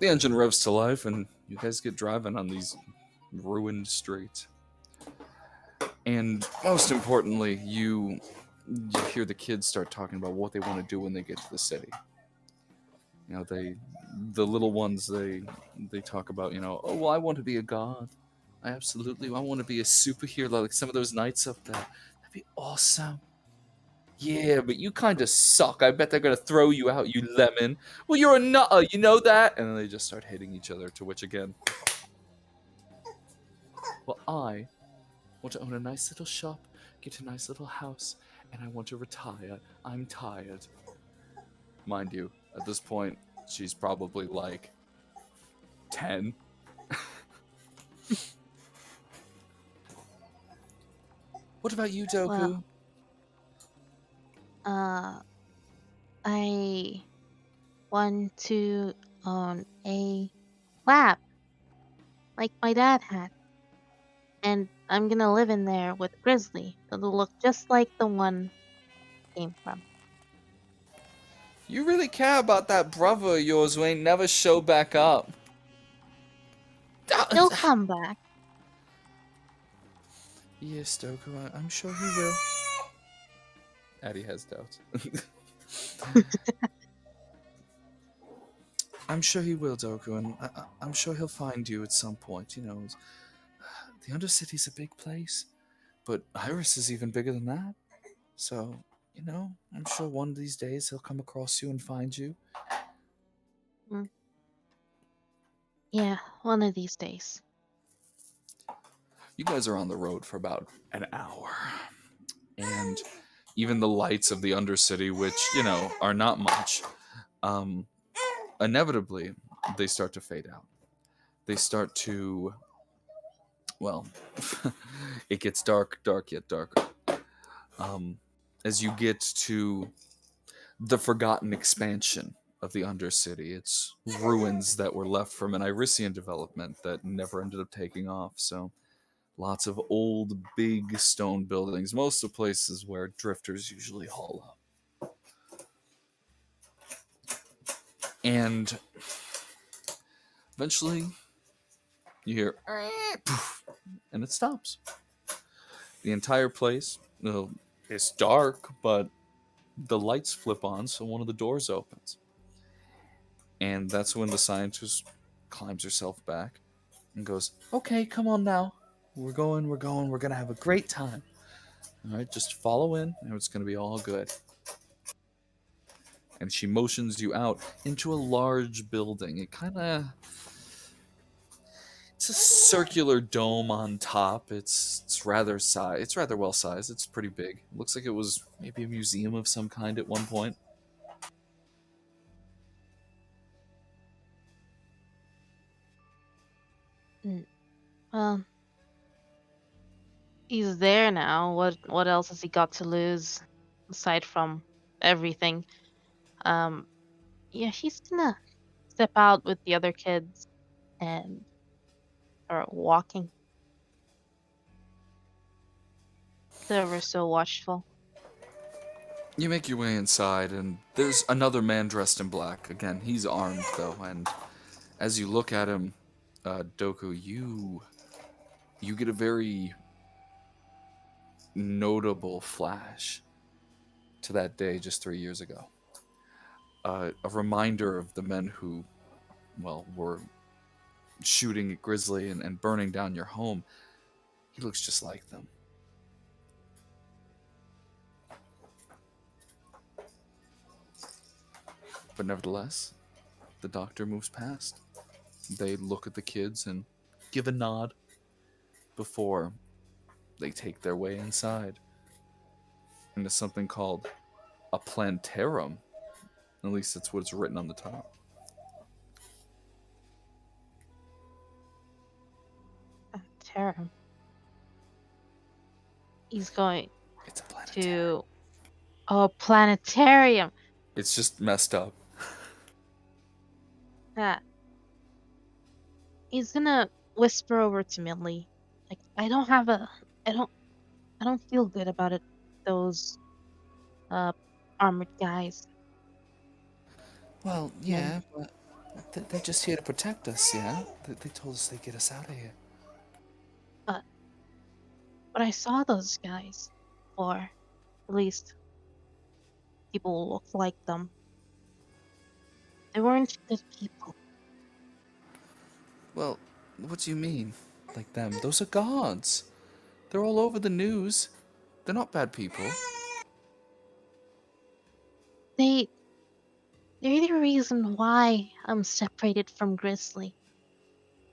The engine revs to life, and you guys get driving on these ruined streets. And most importantly, you hear the kids start talking about what they want to do when they get to the city. You know, the little ones, they talk about, you know, oh, well, I want to be a god. I want to be a superhero like some of those knights up there. That'd be awesome. Yeah, but you kind of suck. I bet they're going to throw you out, you lemon. Well, you're a nutter, you know that? And then they just start hitting each other, to which again, well, I want to own a nice little shop, get a nice little house, and I want to retire. I'm tired. Mind you, at this point, she's probably like 10. What about you, Doku? Well, I want to own a lab, like my dad had. And I'm gonna live in there with Grizzly. It'll look just like the one I came from. You really care about that brother of yours who ain't never show back up. He'll come back. Yes, Doku, I'm sure he will. Addie has doubts. I'm sure he will, Doku, and I'm sure he'll find you at some point. You know, the Undercity's a big place, but Iris is even bigger than that. So, you know, I'm sure one of these days he'll come across you and find you. Yeah, one of these days. You guys are on the road for about an hour. And even the lights of the Undercity, which, you know, are not much, inevitably, they start to fade out. They start to, well, it gets dark, dark yet darker. As you get to the forgotten expansion of the Undercity, it's ruins that were left from an Irisian development that never ended up taking off. So lots of old, big stone buildings, most of places where drifters usually haul up. And eventually, you hear, poof, and it stops. The entire place, it's dark, but the lights flip on, so one of the doors opens. And that's when the scientist climbs herself back and goes, "Okay, come on now. We're going, we're gonna have a great time. All right, just follow in, and it's gonna be all good." And she motions you out into a large building. It's a circular dome on top. It's rather well sized. It's pretty big. It looks like it was maybe a museum of some kind at one point. Well, he's there now. What else has he got to lose aside from everything? Yeah, he's gonna step out with the other kids and start walking. They're ever so watchful. You make your way inside, and there's another man dressed in black. Again, he's armed, though, and as you look at him, Doku, you get a very notable flash to that day just 3 years ago. A reminder of the men who, well, were shooting at Grizzly and burning down your home. He looks just like them. But nevertheless, the doctor moves past. They look at the kids and give a nod before they take their way inside into something called a plantarum. At least that's what's written on the top. Terror. He's going It's a planetarium. to a planetarium. It's just messed up. Yeah. He's gonna whisper over to Millie, like, I don't feel good about it. Those armored guys. Well, yeah, but they're just here to protect us, yeah? They told us they'd get us out of here. But I saw those guys, or at least people who looked like them. They weren't good people. Well, what do you mean? Like them? Those are gods. They're all over the news. They're not bad people. They're the reason why I'm separated from Grizzly.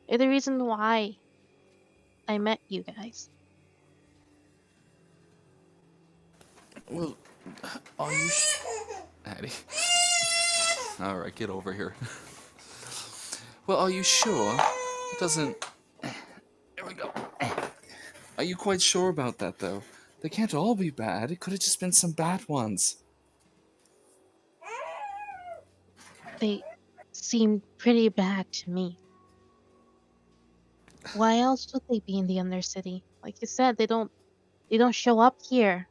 They're the reason why I met you guys. Well, are you Addie. Alright, get over here. Well, are you sure? It doesn't... There we go. Are you quite sure about that, though? They can't all be bad. It could have just been some bad ones. They seem pretty bad to me. Why else would they be in the Undercity? Like you said, they don't show up here.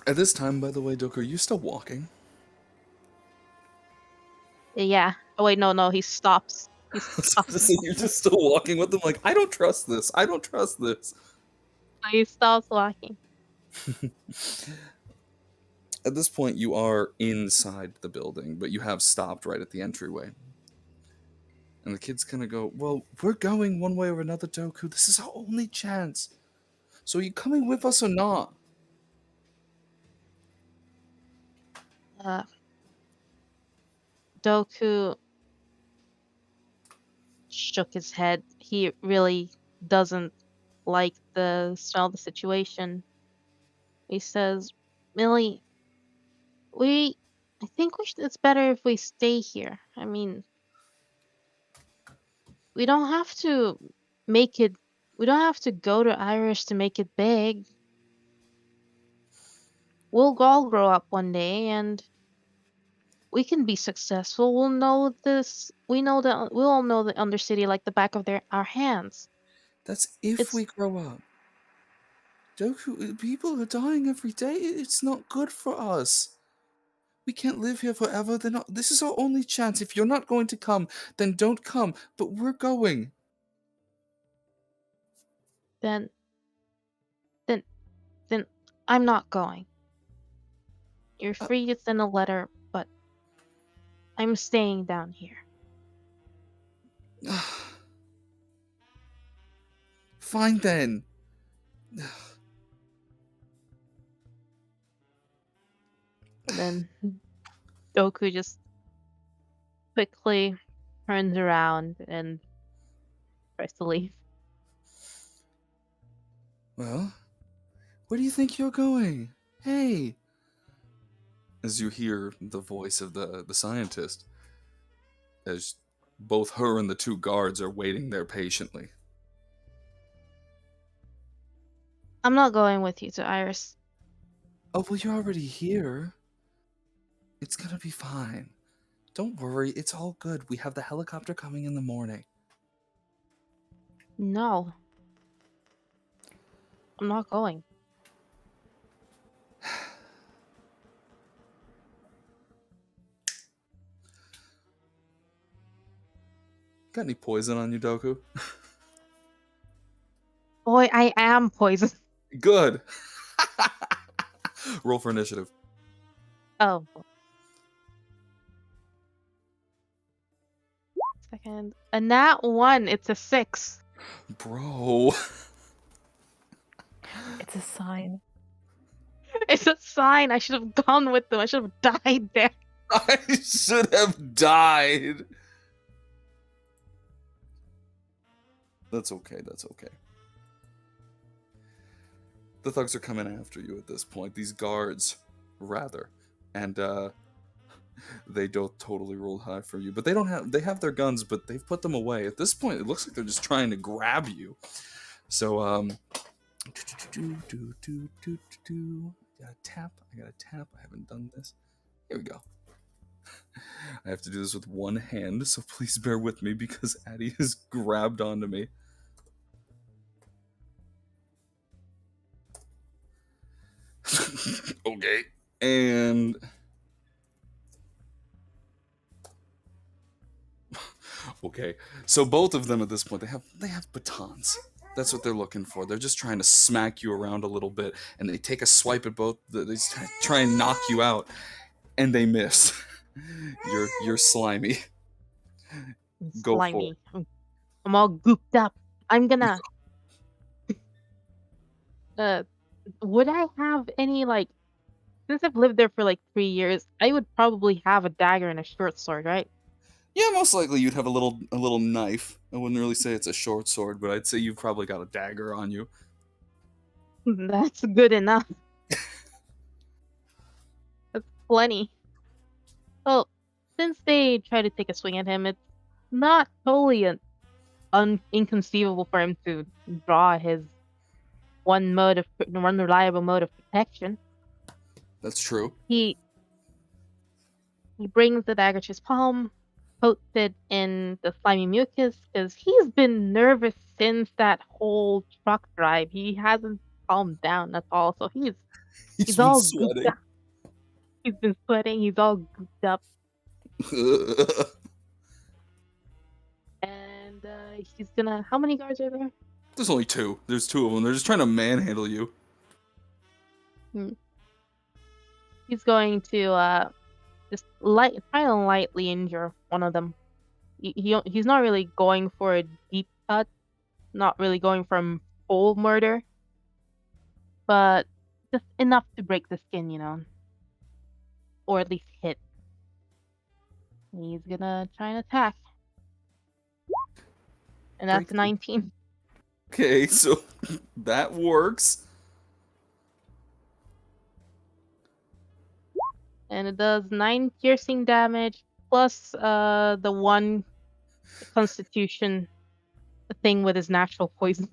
At this time, by the way, Doku, are you still walking? Yeah. Oh wait, no, he stops. He stops. You're just still walking with them, like, I don't trust this. I don't trust this. He stops walking. At this point, you are inside the building, but you have stopped right at the entryway. And the kid's gonna go, well, we're going one way or another, Doku. This is our only chance. So are you coming with us or not? Uh, Doku shook his head. He really doesn't like the smell of the situation. He says, Millie, I think it's better if we stay here. I mean, we don't have to we don't have to go to Irish to make it big. We'll all grow up one day and we can be successful. We'll know this. We'll all know the Undercity like the back of our hands. That's if It's- we grow up. Doku, people are dying every day. It's not good for us. We can't live here forever. This is our only chance. If you're not going to come, then don't come. But we're going. Then I'm not going. You're free to send a letter, but I'm staying down here. Fine then. And then Doku just quickly turns around and tries to leave. Well, where do you think you're going? Hey! As you hear the voice of the scientist, as both her and the two guards are waiting there patiently. I'm not going with you to Iris. Oh, well, you're already here. It's gonna be fine. Don't worry, it's all good. We have the helicopter coming in the morning. No. I'm not going. Got any poison on you, Doku? Boy, I am poisoned. Good! Roll for initiative. Oh. Second. A nat 1. It's a 6. Bro. It's a sign. It's a sign. I should have gone with them. I should have died there. I should have died. That's okay, that's okay. The thugs are coming after you at this point. These guards, rather. And, they don't totally roll high for you. But they have their guns, but they've put them away. At this point, it looks like they're just trying to grab you. So, I gotta tap. I haven't done this. Here we go. I have to do this with one hand, so please bear with me because Addie has grabbed onto me. Okay. And okay. So both of them at this point, they have batons. That's what they're looking for. They're just trying to smack you around a little bit, and they take a swipe at both. They try and knock you out, and they miss. You're slimy. Go for Slimy. I'm all gooped up. I'm gonna. Would I have any since I've lived there for 3 years, I would probably have a dagger and a short sword, right? Yeah, most likely you'd have a little knife. I wouldn't really say it's a short sword, but I'd say you've probably got a dagger on you. That's good enough. That's plenty. Well, since they try to take a swing at him, it's not totally inconceivable for him to draw his one reliable mode of protection. That's true. He brings the dagger to his palm, coats it in the slimy mucus, because he's been nervous since that whole truck drive. He hasn't calmed down, that's all. So he's He's all been gooped sweating. up. He's been sweating. He's all gooped up, he's gonna. How many guards are there? There's only two. There's two of them. They're just trying to manhandle you. He's going to just try to lightly injure one of them. He's not really going for a deep cut, not really going for full murder, but just enough to break the skin, you know, or at least hit. He's gonna try and attack, and that's Break 19. Okay, so that works. And it does 9 piercing damage plus the 1 constitution thing with his natural poison.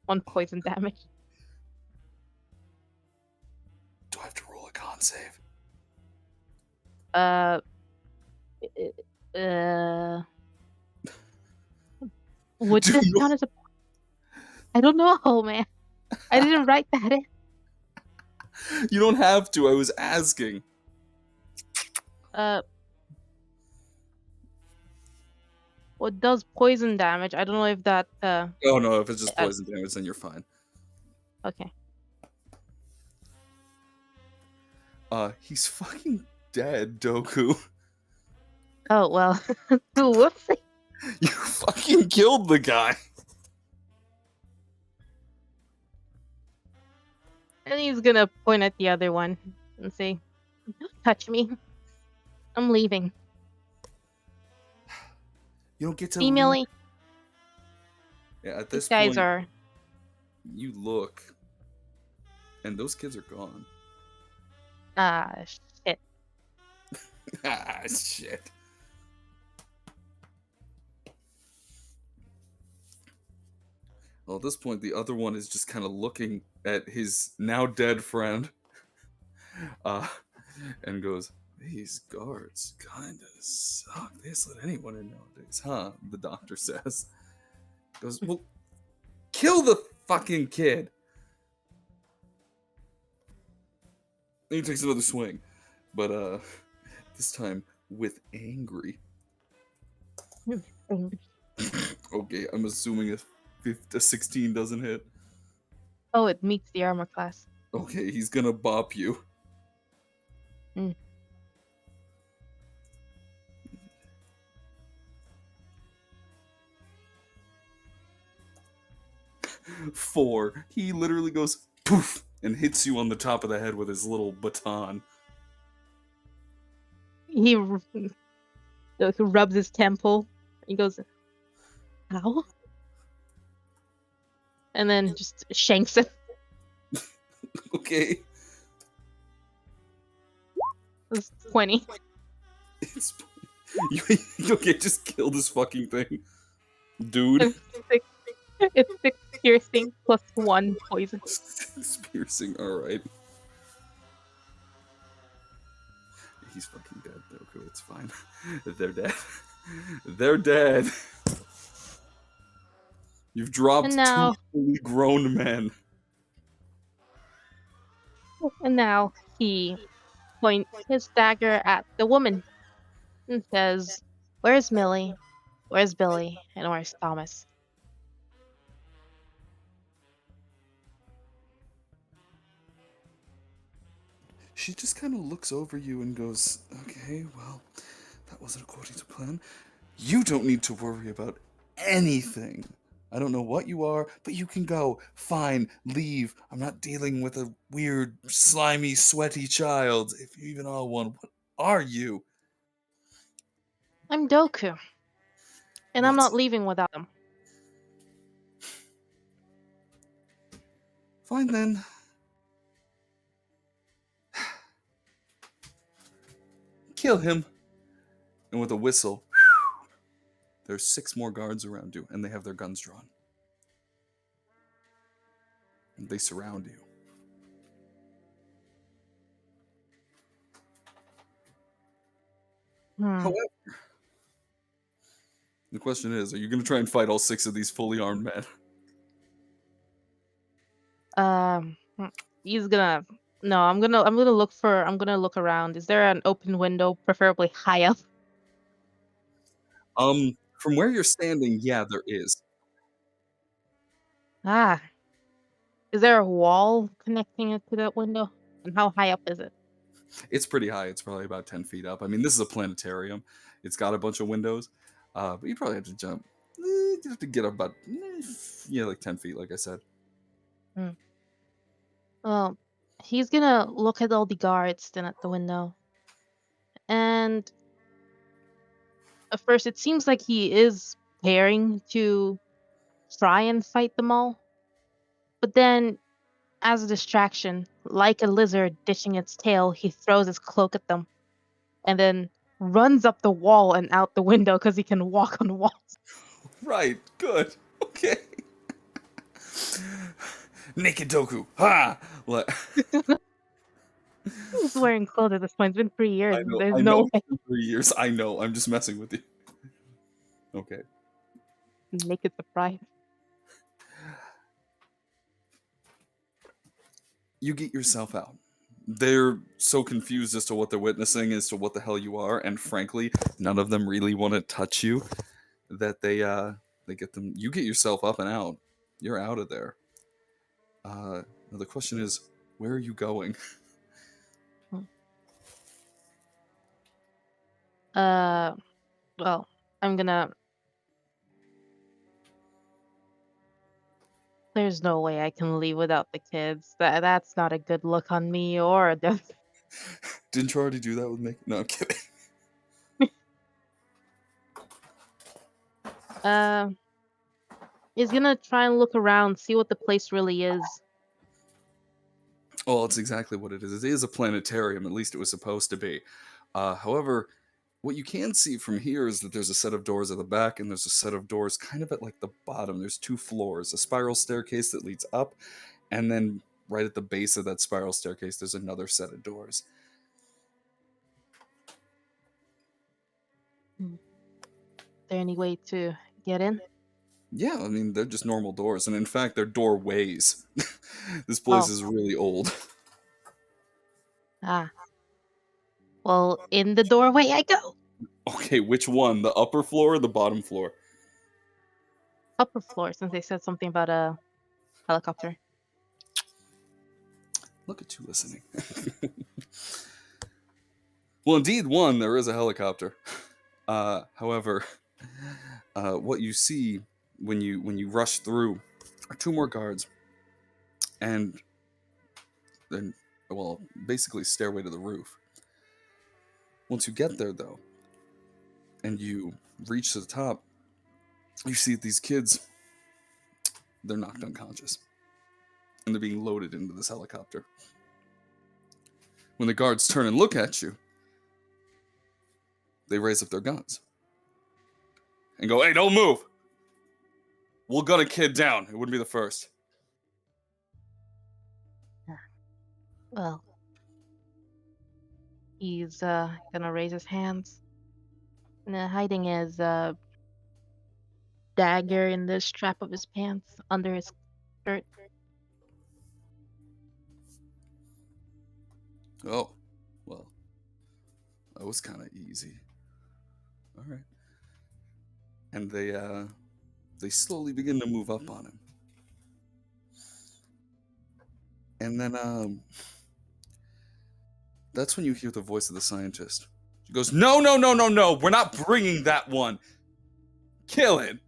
1 poison damage. Do I have to roll a con save? Would Do this you- count as a? I don't know, man. I didn't write that in. You don't have to. I was asking. What does poison damage? I don't know if that. Oh no, if it's just poison damage, then you're fine. Okay. He's fucking dead, Doku. Oh well. Whoopsie. You fucking killed the guy. And he's gonna point at the other one and say, "Don't touch me. I'm leaving." You don't get to. Female. Yeah, at These this guys point, are. you look, and those kids are gone. Shit. Ah, shit. Well, at this point, the other one is just kind of looking at his now dead friend, and goes, "These guards kind of suck. They just let anyone in nowadays, huh?" The doctor says. Goes, "Well, kill the fucking kid." Then he takes another swing, but this time with angry. Okay, I'm assuming a 16 doesn't hit. Oh, it meets the armor class. Okay, he's gonna bop you. Mm. Four. He literally goes poof and hits you on the top of the head with his little baton. He rubs his temple. He goes, "Ow," and then just shanks him. Okay. It's 20. It's okay, just kill this fucking thing. Dude. It's 6 piercing plus 1 poison. It's piercing, alright. He's fucking dead, Doku. It's fine. They're dead. They're dead. You've dropped And now- 2 fully grown men. And now he points his dagger at the woman and says, "Where's Millie? Where's Billy? And where's Thomas?" She just kind of looks over you and goes, "Okay, well, that wasn't according to plan. You don't need to worry about anything. I don't know what you are, but you can go. Fine, leave. I'm not dealing with a weird, slimy, sweaty child. If you even are one, what are you?" I'm Doku. And I'm What? not leaving without him. Fine then. Kill him. And with a whistle, there's 6 more guards around you, and they have their guns drawn. And they surround you. However, the question is, are you going to try and fight all 6 of these fully armed men? He's gonna. No, I'm gonna look around. Is there an open window, preferably high up? From where you're standing, yeah, there is. Ah, is there a wall connecting it to that window? And how high up is it? It's pretty high. It's probably about 10 feet up. I mean, this is a planetarium. It's got a bunch of windows, but you probably have to jump. You have to get up about, yeah, like 10 feet, like I said. Hmm. Well, he's gonna look at all the guards then at the window. And at first, it seems like he is preparing to try and fight them all. But then, as a distraction, like a lizard dishing its tail, he throws his cloak at them and then runs up the wall and out the window because he can walk on walls. Right, good. Okay. Naked Doku. Ha! What? He's wearing clothes at this point. It's been 3 years. There's I no know. way. It's been 3 years. I know. I'm just messing with you. Okay. Naked surprise. You get yourself out. They're so confused as to what they're witnessing, as to what the hell you are, and frankly, none of them really want to touch you. That they get them. You get yourself up and out. You're out of there. Now the question is, where are you going? Well, I'm gonna. There's no way I can leave without the kids. That's not a good look on me or a death. Didn't you already do that with me? No, I'm kidding. Uh, he's gonna try and look around, see what the place really is. Well, it's exactly what it is. It is a planetarium, at least it was supposed to be. However, what you can see from here is that there's a set of doors at the back, and there's a set of doors kind of at like the bottom. There's 2 floors, a spiral staircase that leads up, and then right at the base of that spiral staircase, there's another set of doors. Is there any way to get in? Yeah, I mean, they're just normal doors, and in fact, they're doorways. This place Oh. is really old. Ah. Well, in the doorway I go. Okay, which one? The upper floor or the bottom floor? Upper floor, since they said something about a helicopter. Look at you listening. Well, indeed, one, there is a helicopter. However, what you see when you rush through are 2 more guards, and then, well, basically stairway to the roof. Once you get there, though, and you reach to the top, you see these kids. They're knocked unconscious, and they're being loaded into this helicopter. When the guards turn and look at you, they raise up their guns and go, "Hey, don't move! We'll gun a kid down. It wouldn't be the first." Well, he's gonna raise his hands. And hiding his dagger in the strap of his pants under his shirt. Oh, well, that was kind of easy. All right. And they slowly begin to move up on him. And then that's when you hear the voice of the scientist. She goes, "No, no, no, no, no. We're not bringing that one. Kill it."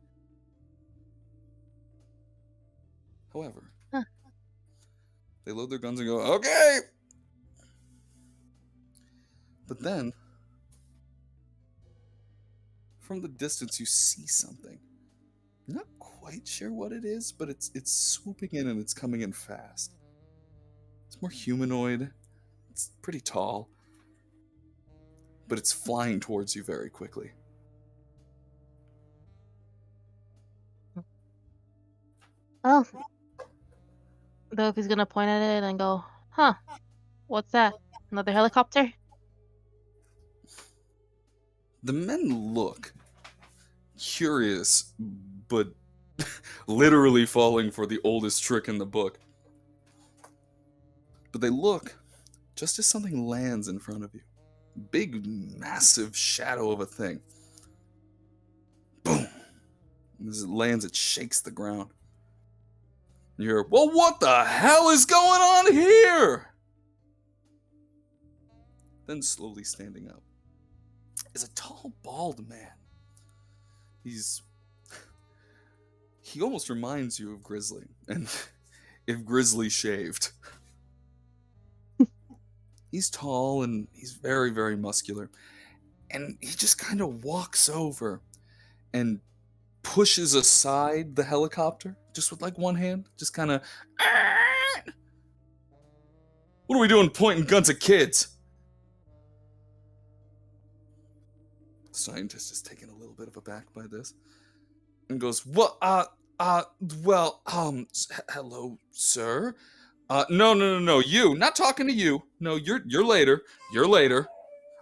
However, Huh. they load their guns and go, "Okay." But then, from the distance, you see something. You're not quite sure what it is, but it's swooping in and it's coming in fast. It's more humanoid. It's pretty tall. But it's flying towards you very quickly. Oh. Doug is gonna point at it and go, "Huh, what's that? Another helicopter?" The men look curious, but literally falling for the oldest trick in the book. But they look just as something lands in front of you. Big, massive shadow of a thing. boom. And as it lands, it shakes the ground. You hear, well, what the hell is going on here? Then slowly standing up is a tall, bald man. He almost reminds you of Grizzly, and if Grizzly shaved. He's tall and he's very, very muscular. And he just kind of walks over and pushes aside the helicopter, just with like one hand, just kind of. What are we doing pointing guns at kids? The scientist is taken a little bit of aback by this and goes, "What? Hello, sir. No, you. Not talking to you. No, you're later. You're later.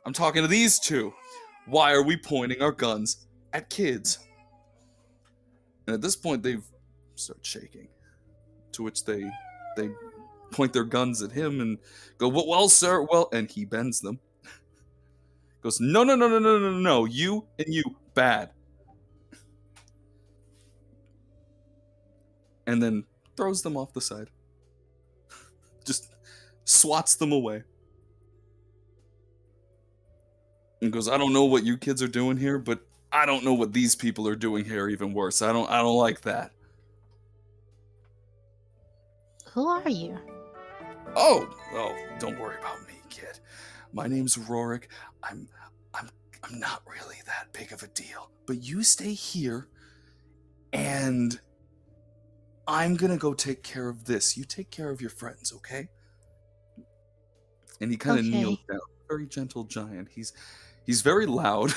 I'm talking to these two. Why are we pointing our guns at kids?" And at this point, they've started shaking. To which they point their guns at him and go, well, sir, well, and he bends them. Goes, no, you and you, bad. And then throws them off the side. Just swats them away. And goes, I don't know what you kids are doing here, but I don't know what these people are doing here even worse. I don't like that. Who are you? Oh, don't worry about me, kid. My name's Rorik. I'm not really that big of a deal. But you stay here, and I'm gonna go take care of this. You take care of your friends, okay? And he kind of kneels down. Very gentle giant. He's very loud,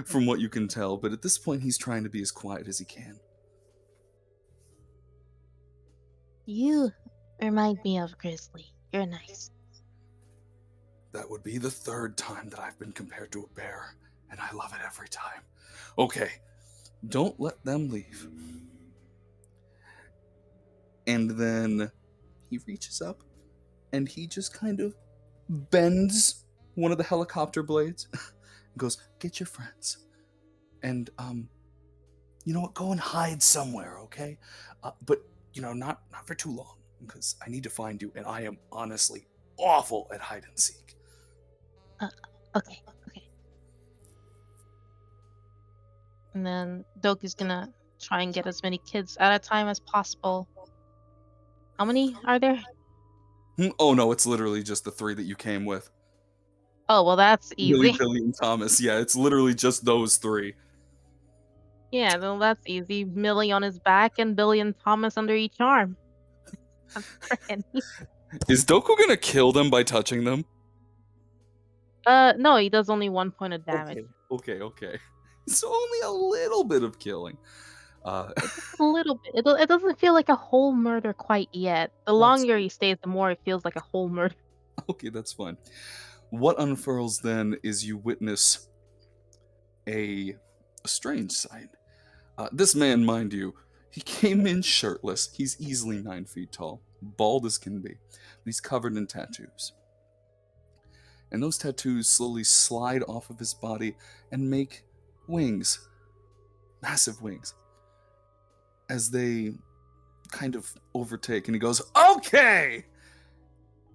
from what you can tell. But at this point, he's trying to be as quiet as he can. You remind me of Grizzly. You're nice. That would be the third time that I've been compared to a bear, and I love it every time. Okay, don't let them leave. And then he reaches up, and he just kind of bends one of the helicopter blades, and goes, get your friends. And, you know what, go and hide somewhere, okay? But, not for too long, because I need to find you, and I am honestly awful at hide and seek. Okay. And then Doki's gonna try and get as many kids at a time as possible. How many are there? Oh no, it's literally just the 3 that you came with. Oh, well, that's easy. Billy, and Thomas. Yeah, it's literally just those 3. Yeah, well, that's easy. Millie on his back and Billy and Thomas under each arm. That's freaking Is Doku gonna kill them by touching them? No, he does only 1 point of damage. Okay. So only a little bit of killing. A little bit. It doesn't feel like a whole murder quite yet. The longer he stays, the more it feels like a whole murder. Okay, that's fine. What unfurls then is you witness a strange sight. This man, mind you, he came in shirtless. He's easily 9 feet tall, bald as can be, but he's covered in tattoos. And those tattoos slowly slide off of his body and make wings, massive wings, as they kind of overtake. And he goes, okay!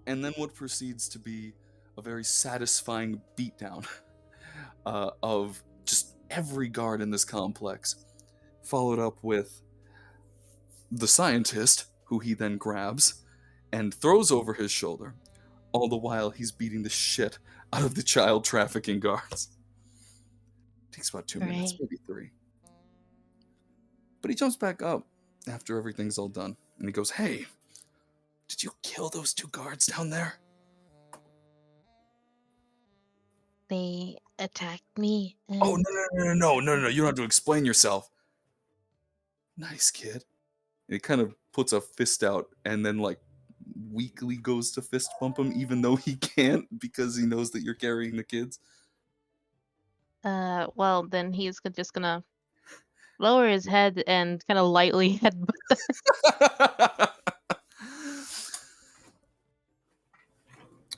And then what proceeds to be a very satisfying beatdown of just every guard in this complex, followed up with the scientist, who he then grabs and throws over his shoulder. All the while, he's beating the shit out of the child trafficking guards. Takes about 2 minutes, maybe 3. But he jumps back up after everything's all done, and he goes, hey, did you kill those 2 guards down there? They attacked me. Oh, no, you don't have to explain yourself. Nice, kid. And he kind of puts a fist out and then, weakly goes to fist bump him, even though he can't, because he knows that you're carrying the kids. Well, then he's just gonna lower his head and kind of lightly headbutt.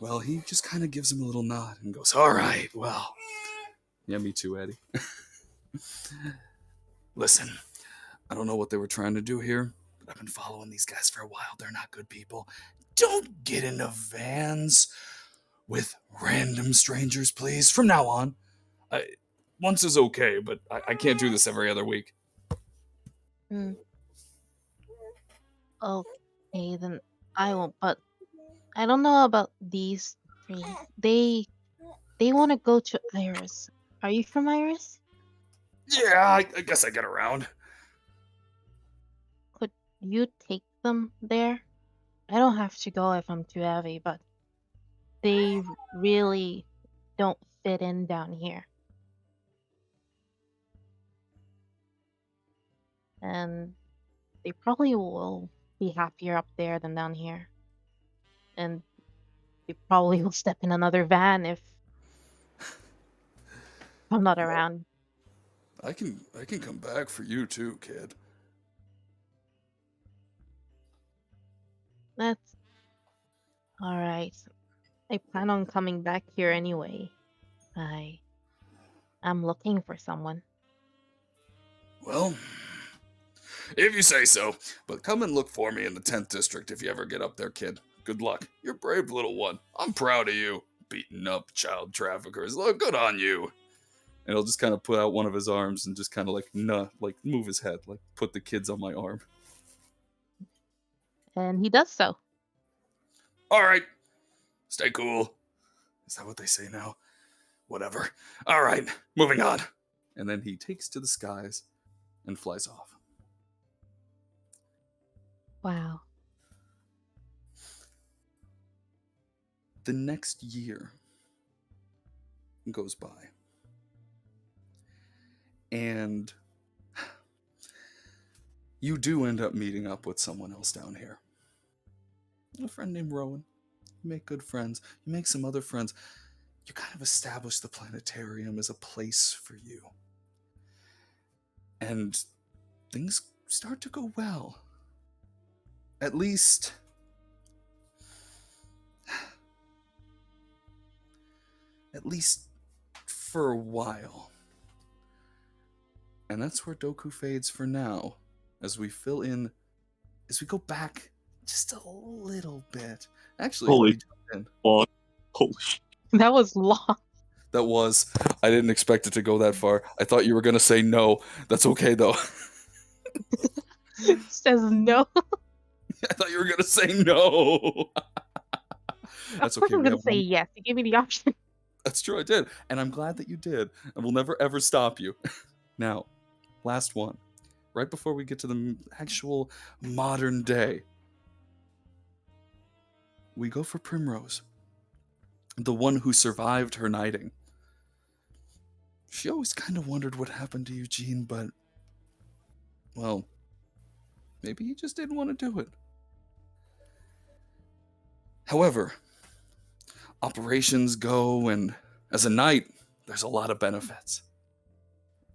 Well, he just kind of gives him a little nod and goes, all right, well. Yeah, me too, Eddie. Listen, I don't know what they were trying to do here, but I've been following these guys for a while. They're not good people. Don't get into vans with random strangers, please. From now on. Once is okay, but I can't do this every other week. Okay, then I won't. But I don't know about these three. They want to go to Iris. Are you from Iris? Yeah, I guess I get around. Could you take them there? I don't have to go if I'm too heavy, but they really don't fit in down here. And they probably will be happier up there than down here. And they probably will step in another van if I'm not around. I can come back for you too, kid. That's alright. I plan on coming back here anyway. I'm looking for someone. Well, if you say so. But come and look for me in the 10th district if you ever get up there, kid. Good luck. You're a brave little one. I'm proud of you. Beating up child traffickers. Look, good on you. And he'll just kind of put out one of his arms and just kind of like move his head, like put the kids on my arm. And he does so. All right. Stay cool. Is that what they say now? Whatever. All right. Moving on. And then he takes to the skies and flies off. Wow. The next year goes by. And you do end up meeting up with someone else down here. A friend named Rowan. You make good friends. You make some other friends. You kind of establish the planetarium as a place for you. And things start to go well. At least for a while. And that's where Doku fades for now, as we go back just a little bit. Actually, Holy we jump in. Holy shit. That was long. I didn't expect it to go that far. I thought you were going to say no. That's okay, though. Says no. I thought you were going to say no. That's Of course okay. I'm gonna say yes. You gave me the option. That's true, I did. And I'm glad that you did. And we'll never, ever stop you. Now, last one. Right before we get to the actual modern day, we go for Primrose. The one who survived her knighting. She always kind of wondered what happened to Eugene, but, well, maybe he just didn't want to do it. However, operations go, and as a knight, there's a lot of benefits.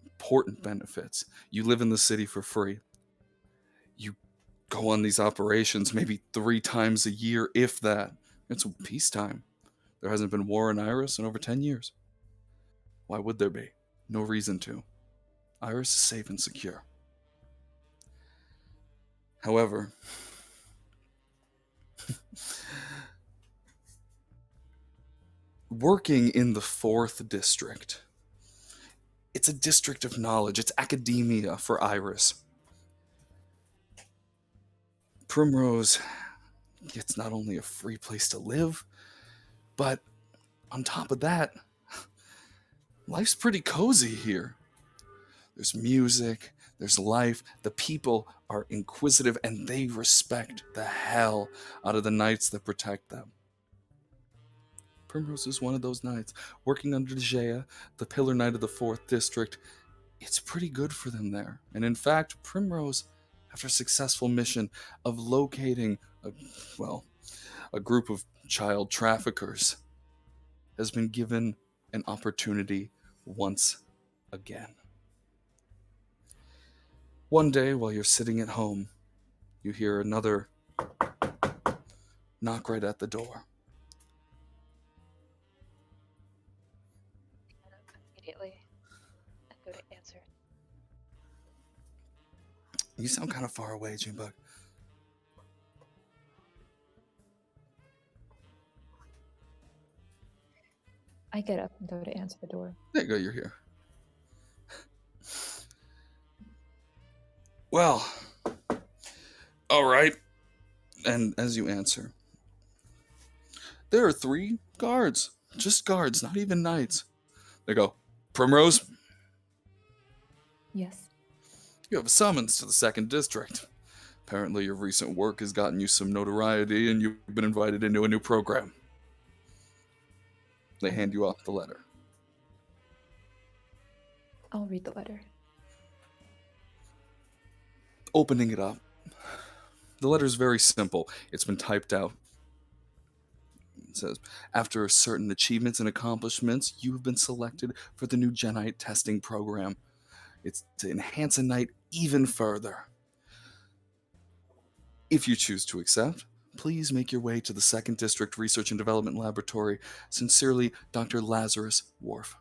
Important benefits. You live in the city for free. You go on these operations maybe 3 times a year, if that. It's peacetime. There hasn't been war in Iris in over 10 years. Why would there be? No reason to. Iris is safe and secure. However, working in the 4th district, it's a district of knowledge. It's academia for Iris. Primrose gets not only a free place to live, but on top of that, life's pretty cozy here. There's music, there's life, the people are inquisitive, and they respect the hell out of the knights that protect them. Primrose is one of those knights. Working under Dejea, the Pillar Knight of the 4th District, it's pretty good for them there. And in fact, Primrose, after a successful mission of locating a group of child traffickers, has been given an opportunity once again. One day, while you're sitting at home, you hear another knock right at the door. Immediately, I go to answer. You sound kind of far away, Junebug. I get up and go to answer the door. There you go, you're here. Well, all right. And as you answer, there are 3 guards. Just guards, not even knights. They go, Primrose, Yes. you have a summons to the 2nd District. Apparently your recent work has gotten you some notoriety and you've been invited into a new program. They hand you off the letter. I'll read the letter. Opening it up. The letter's very simple. It's been typed out. It says, after certain achievements and accomplishments, you have been selected for the new Genite testing program. It's to enhance a knight even further. If you choose to accept, please make your way to the 2nd District Research and Development Laboratory. Sincerely, Dr. Lazarus Worf.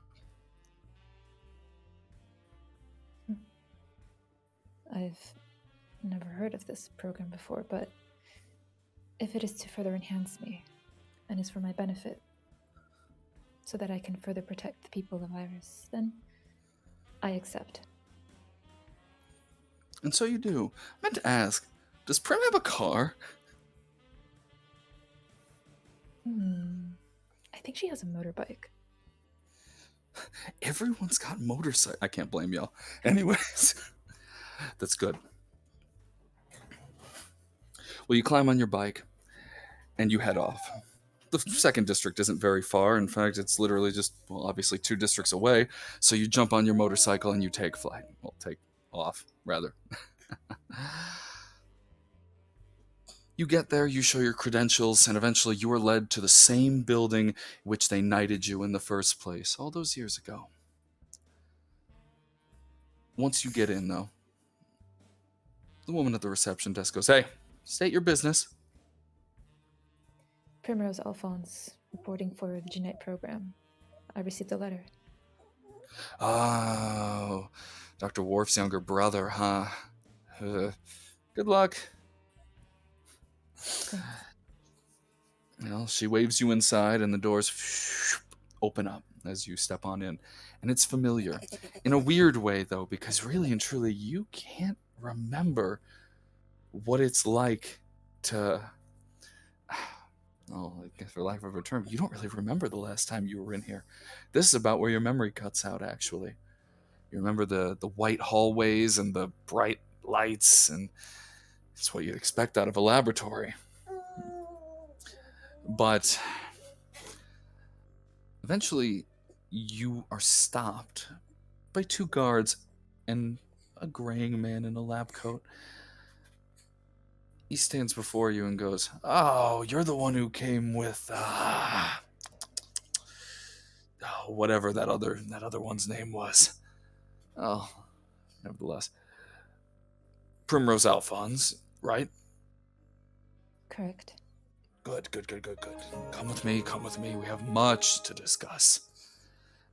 I've never heard of this program before, but if it is to further enhance me and is for my benefit, so that I can further protect the people of Iris, then I accept. And so you do. I meant to ask, does Prim have a car? I think she has a motorbike. Everyone's got motorcycle. I can't blame y'all. Anyways, that's good. Well, you climb on your bike and you head off. The 2nd District isn't very far. In fact, it's literally just, well, obviously 2 districts away. So you jump on your motorcycle and you take flight. Well, take off, rather. You get there, you show your credentials, and eventually you are led to the same building which they knighted you in the first place, all those years ago. Once you get in, though, the woman at the reception desk goes, hey, state your business. Primrose Alphonse, reporting for the Genite program. I received a letter. Oh, Dr. Worf's younger brother, huh? Good luck. Thanks. Well, she waves you inside, and the doors open up as you step on in. And it's familiar. In a weird way, though, because really and truly, you can't remember what it's like to... Oh, I guess for lack of a term, you don't really remember the last time you were in here. This is about where your memory cuts out, actually. You remember the white hallways and the bright lights, and it's what you'd expect out of a laboratory. But eventually, you are stopped by 2 guards and a graying man in a lab coat. He stands before you and goes, oh, you're the one who came with, whatever that other one's name was. Oh, nevertheless. Primrose Alphonse, right? Correct. Good. Come with me. We have much to discuss.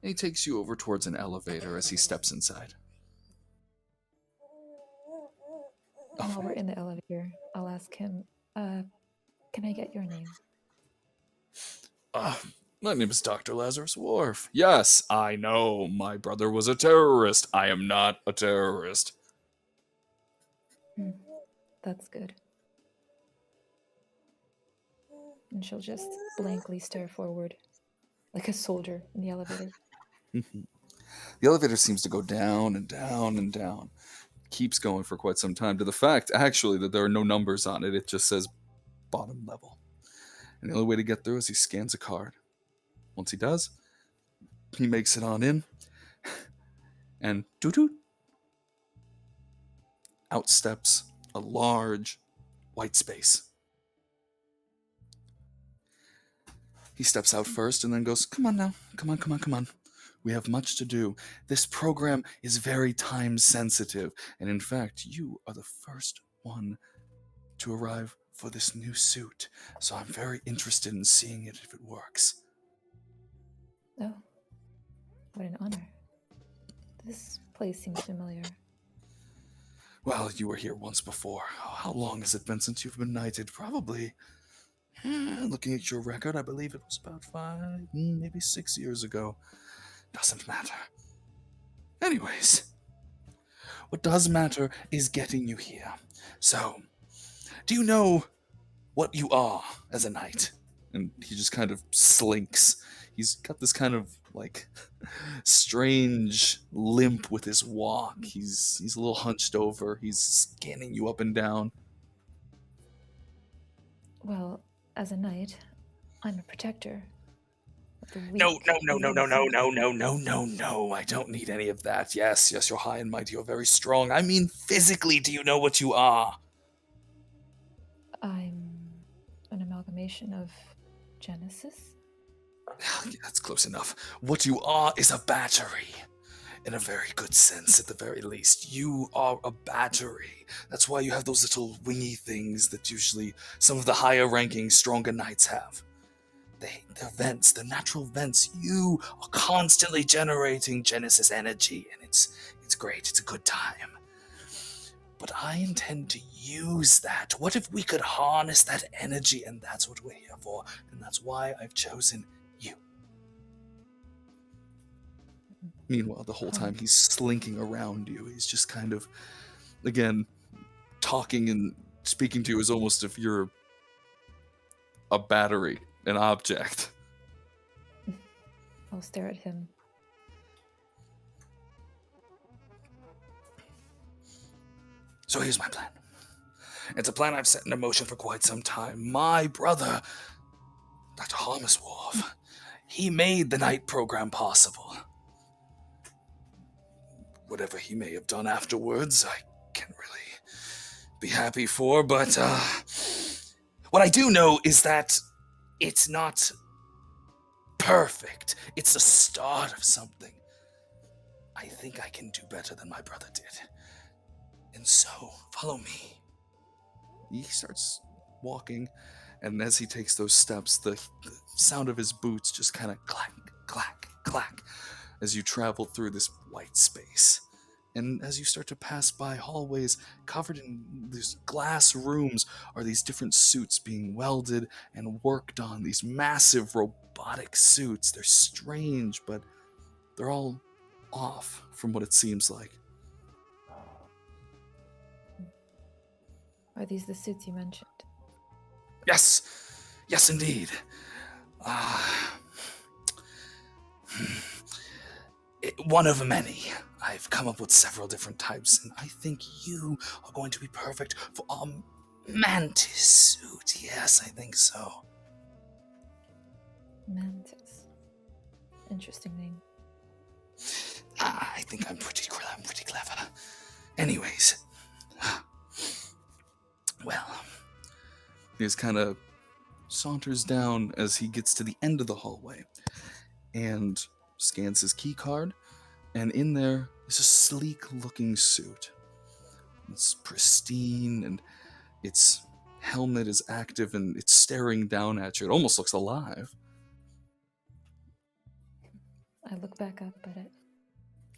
And he takes you over towards an elevator as he steps inside. While we're in the elevator, I'll ask him, can I get your name? My name is Dr. Lazarus Worf. Yes, I know. My brother was a terrorist. I am not a terrorist. That's good. And she'll just blankly stare forward, like a soldier in the elevator. The elevator seems to go down and down and down. Keeps going for quite some time, to the fact, actually, that there are no numbers on it. It just says bottom level. And the only way to get through is he scans a card. Once he does, he makes it on in, and doo-doo, out steps a large white space. He steps out first and then goes, come on now, come on. We have much to do. This program is very time sensitive, and in fact, you are the first one to arrive for this new suit, so I'm very interested in seeing it if it works. Oh, what an honor. This place seems familiar. Well, you were here once before. How long has it been since you've been knighted? Probably. Looking at your record, I believe it was about 5, maybe 6 years ago. Doesn't matter. Anyways, what does matter is getting you here. So, do you know what you are as a knight? And he just kind of slinks. He's got this kind of like strange limp with his walk. He's a little hunched over. He's scanning you up and down. Well, as a knight, I'm a protector of the weak. No. I don't need any of that. Yes, you're high and mighty. You're very strong. I mean, physically, do you know what you are? I'm an amalgamation of Genesis. Yeah, that's close enough. What you are is a battery. In a very good sense, at the very least. You are a battery. That's why you have those little wingy things that usually some of the higher ranking, stronger knights have. They're vents, they're natural vents. You are constantly generating Genesis energy, and it's great, it's a good time. But I intend to use that. What if we could harness that energy? And that's what we're here for, and that's why I've chosen you. Meanwhile, the whole time he's slinking around you. He's just kind of, again, talking and speaking to you as almost if you're a battery, an object. I'll stare at him. So here's my plan. It's a plan I've set into motion for quite some time. My brother, Dr. Harmsworth, he made the night program possible. Whatever he may have done afterwards, I can't really be happy for, but what I do know is that it's not perfect. It's the start of something. I think I can do better than my brother did. And so, follow me. He starts walking, and as he takes those steps, the sound of his boots just kind of clack, clack, clack as you travel through this white space. And as you start to pass by hallways covered in these glass rooms are these different suits being welded and worked on, these massive robotic suits. They're strange, but they're all off from what it seems like. Are these the suits you mentioned? Yes, indeed. One of many. I've come up with several different types, and I think you are going to be perfect for a mantis suit. Yes, I think so. Mantis. Interesting name. I think I'm pretty clever. Anyways, well, he just kind of saunters down as he gets to the end of the hallway and scans his key card, and in there is a sleek-looking suit. It's pristine, and its helmet is active, and it's staring down at you. It almost looks alive. I look back up at it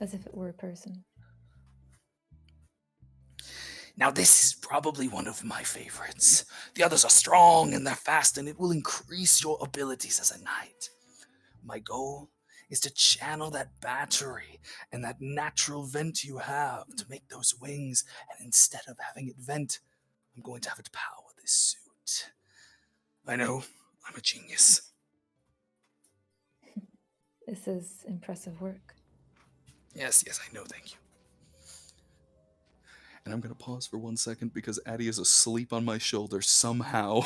as if it were a person. Now, this is probably one of my favorites. The others are strong and they're fast, and it will increase your abilities as a knight. My goal is to channel that battery and that natural vent you have to make those wings, and instead of having it vent, I'm going to have it power this suit. I know, I'm a genius. This is impressive work. Yes, I know, thank you. And I'm going to pause for 1 second because Addie is asleep on my shoulder somehow.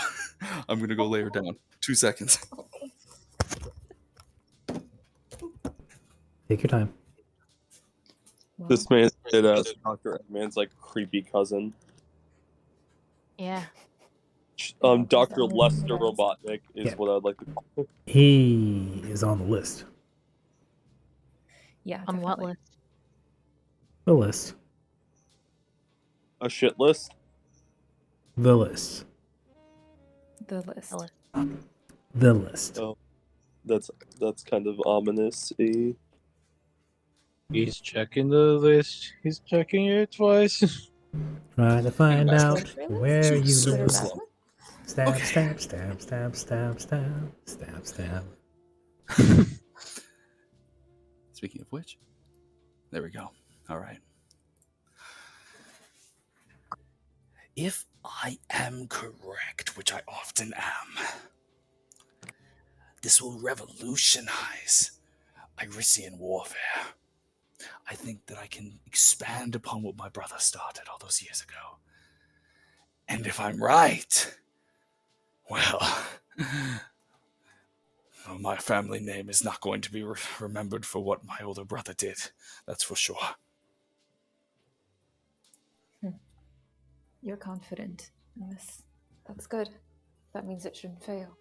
I'm going to go lay her down. 2 seconds. Take your time. Well, This man did Dr. Eggman's like creepy cousin. Yeah. Dr. Lester Robotnik is Yeah. what I'd like to call him. He is on the list. yeah. On what definitely. list? The list. A shit list? The list. The list. The list. The list. Oh, that's kind of ominous. He's checking the list. He's checking it twice. Try to find Imagine out French really? where you super Good or live. bad? slow. Stab, Okay. stab, stab, stab, stab, stab, stab, stab. Speaking of which, there we go. All right. If I am correct, which I often am, this will revolutionize Irisian warfare. I think that I can expand upon what my brother started all those years ago. And if I'm right, well, my family name is not going to be remembered for what my older brother did. That's for sure. You're confident in this. That's good. That means it shouldn't fail.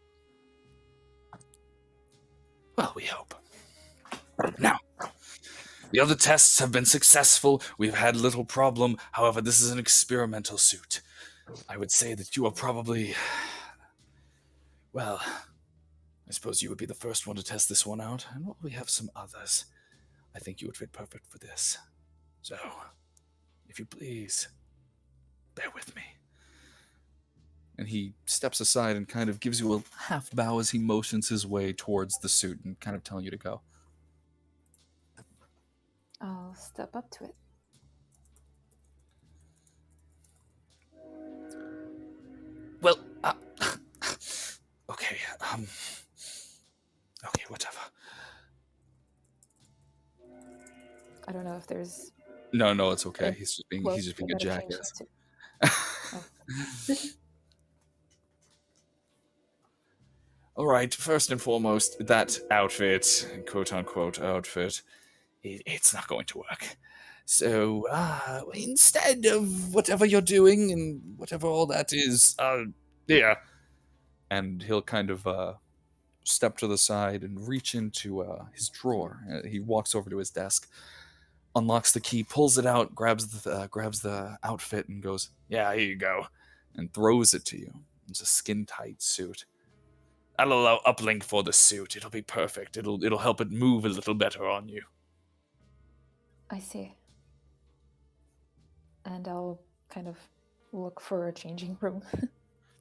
Well, we hope. Now, the other tests have been successful. We've had little problem. However, this is an experimental suit. I would say that you are probably... Well, I suppose you would be the first one to test this one out, and we'll probably have some others. I think you would fit perfect for this. So, if you please, bear with me. And he steps aside and kind of gives you a half bow as he motions his way towards the suit and kind of telling you to go. I'll step up to it. Well, okay, okay, whatever. I don't know if there's No, it's okay. a He's just being close a thing that I've changed jackass. it to. All right, first and foremost, that outfit, quote unquote outfit, it's not going to work. So, instead of whatever you're doing and whatever all that is, yeah. And he'll kind of step to the side and reach into his drawer. He walks over to his desk, unlocks the key, pulls it out, grabs the outfit, and goes, "Yeah, here you go," and throws it to you. It's a skin-tight suit. I'll allow uplink for the suit. It'll be perfect. It'll help it move a little better on you. I see. And I'll kind of look for a changing room.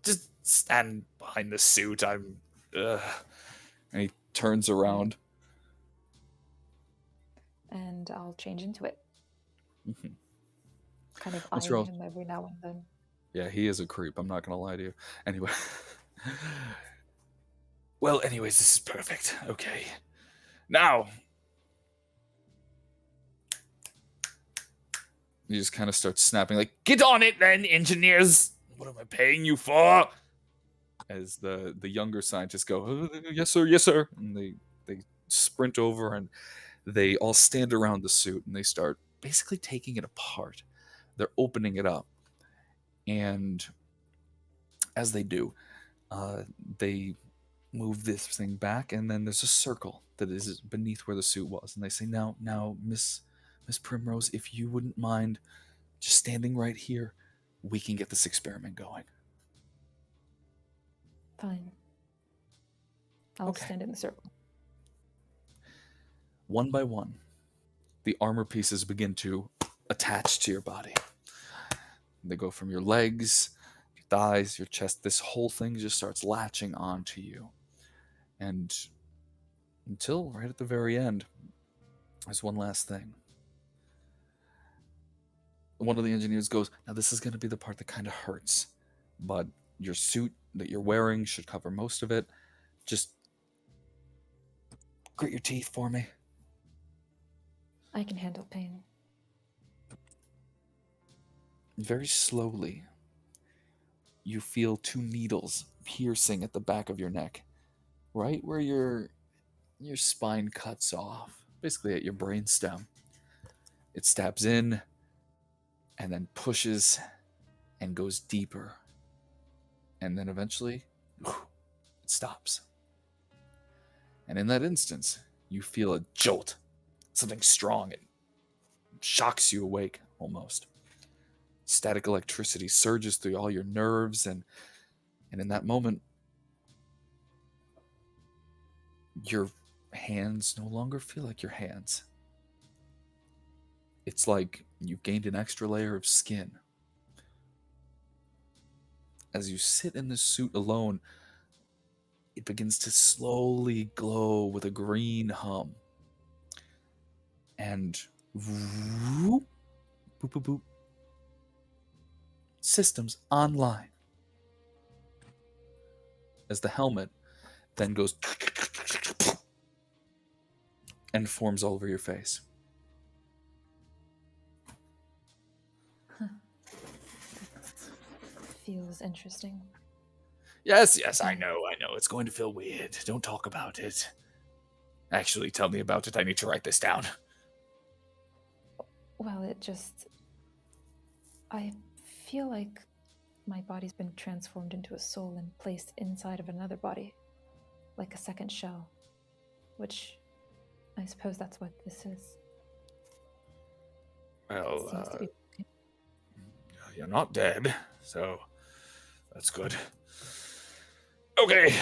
Just stand behind the suit. And he turns around. And I'll change into it. Mhm. Kind of What's eyeing wrong? him every now and then. Yeah, he is a creep. I'm not gonna lie to you. Anyway. Well, anyways, this is perfect. Okay. Now. He just kind of starts snapping, like, "Get on it then, engineers! What am I paying you for?" As the younger scientists go, "Yes, sir, yes, sir." And they sprint over and they all stand around the suit and they start basically taking it apart. They're opening it up. And as they do, they move this thing back, and then there's a circle that is beneath where the suit was. And they say, now, Miss Primrose, if you wouldn't mind just standing right here, we can get this experiment going. Fine. I'll Okay. stand in the circle. One by one, the armor pieces begin to attach to your body. They go from your legs, your thighs, your chest. This whole thing just starts latching onto you. And until right at the very end, there's one last thing. One of the engineers goes, "Now this is going to be the part that kind of hurts, but your suit that you're wearing should cover most of it. Just grit your teeth for me." I can handle pain. Very slowly, you feel two needles piercing at the back of your neck, right where your spine cuts off, basically at your brainstem. It stabs in and then pushes and goes deeper. And then eventually, it stops. And in that instance, you feel a jolt, something strong. It shocks you awake almost. Static electricity surges through all your nerves, and in that moment, your hands no longer feel like your hands. It's like you've gained an extra layer of skin as you sit in the suit alone, it begins to slowly glow with a green hum. And whoop, boop, boop, boop. Systems online. As the helmet then goes and forms all over your face. Feels interesting. Yes, I know. It's going to feel weird. Don't talk about it. Actually, tell me about it. I need to write this down. Well, I feel like my body's been transformed into a soul and placed inside of another body, like a second shell, which I suppose that's what this is. Well, Seems to be you're not dead, so that's good. Okay,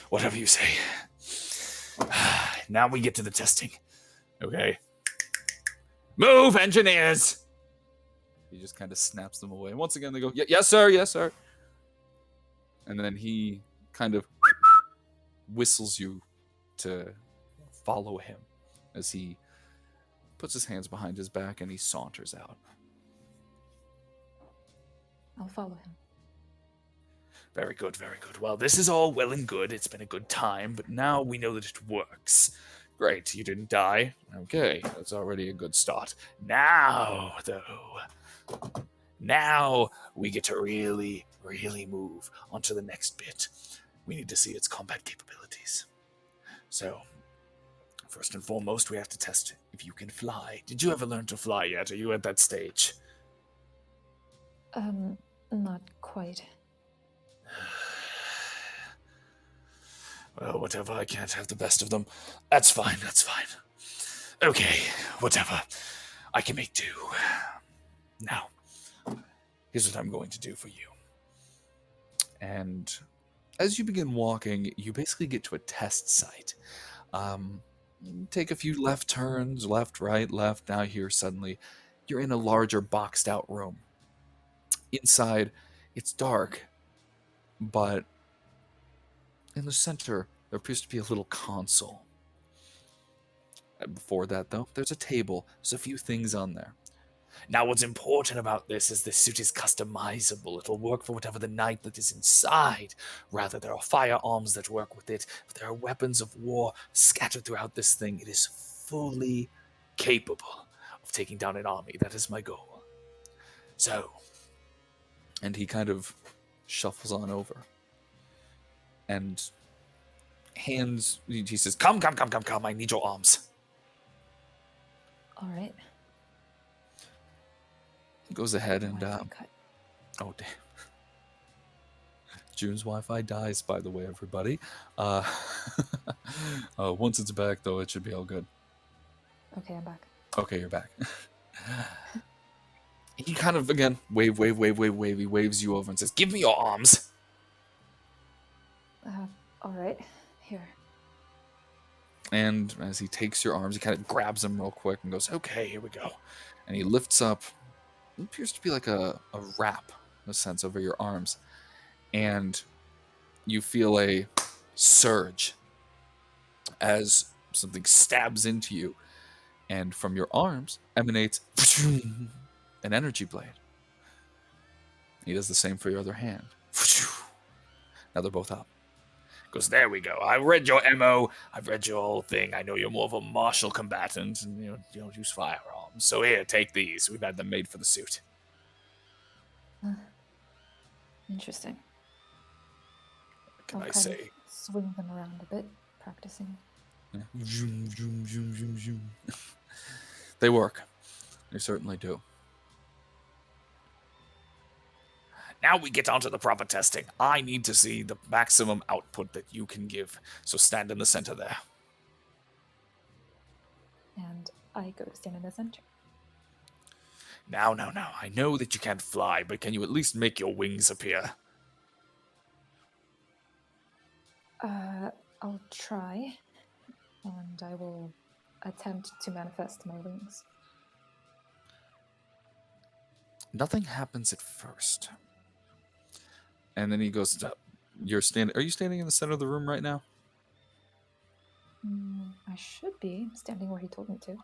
whatever you say. Now we get to the testing. Okay. Move, engineers! He just kind of snaps them away. And once again, they go, yes, sir, yes, sir. And then he kind of whistles you to follow him as he puts his hands behind his back and he saunters out. I'll follow him. Very good, very good. Well, this is all well and good. It's been a good time, but now we know that it works. Great, you didn't die. Okay, that's already a good start. Now, though, we get to really, really move onto the next bit. We need to see its combat capabilities. So, first and foremost, we have to test if you can fly. Did you ever learn to fly yet? Are you at that stage? Not quite. Well, whatever, I can't have the best of them. That's fine. Okay, whatever. I can make do. Now, here's what I'm going to do for you. And as you begin walking, you basically get to a test site. Take a few left turns, left, right, left. Now here, suddenly, you're in a larger boxed out room. Inside, it's dark, but in the center, there appears to be a little console. Before that, though, there's a table. There's a few things on there. Now, what's important about this is suit is customizable. It'll work for whatever the knight that is inside. Rather, there are firearms that work with it, but there are weapons of war scattered throughout this thing. It is fully capable of taking down an army. That is my goal. So, and he kind of shuffles on over and hands, he says, come, I need your arms. All right. He goes ahead and, Wi-Fi cut. oh, damn. June's Wi-Fi dies, by the way, everybody. Once it's back, though, it should be all good. Okay, I'm back. Okay, you're back. He kind of, again, wave. He waves you over and says, give me your arms. All right. Here. And as he takes your arms, he kind of grabs them real quick and goes, okay, here we go. And he lifts up what appears to be like a wrap, in a sense, over your arms. And you feel a surge as something stabs into you. And from your arms emanates an energy blade. He does the same for your other hand. Now they're both up. Goes, there we go. I read your MO. I've read your whole thing. I know you're more of a martial combatant and you don't use firearms. So here, take these. We've had them made for the suit. Interesting. What can I'll I kind say? of swing them around a bit, practicing. Zoom, zoom, zoom, zoom, zoom. They work. They certainly do. Now we get on to the proper testing. I need to see the maximum output that you can give. So stand in the center there. And I go to stand in the center. Now. I know that you can't fly, but can you at least make your wings appear? I'll try, and I will attempt to manifest my wings. Nothing happens at first. And then he goes, "You're standing. Are you standing in the center of the room right now?" I should be standing where he told me to.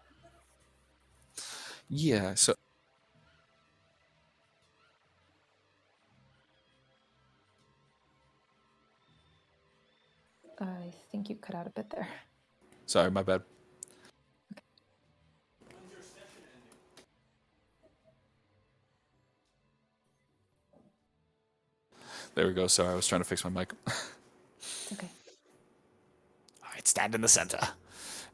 Yeah. So I think you cut out a bit there. sorry, my bad. There we go. Sorry, I was trying to fix my mic. It's okay. All right, stand in the center.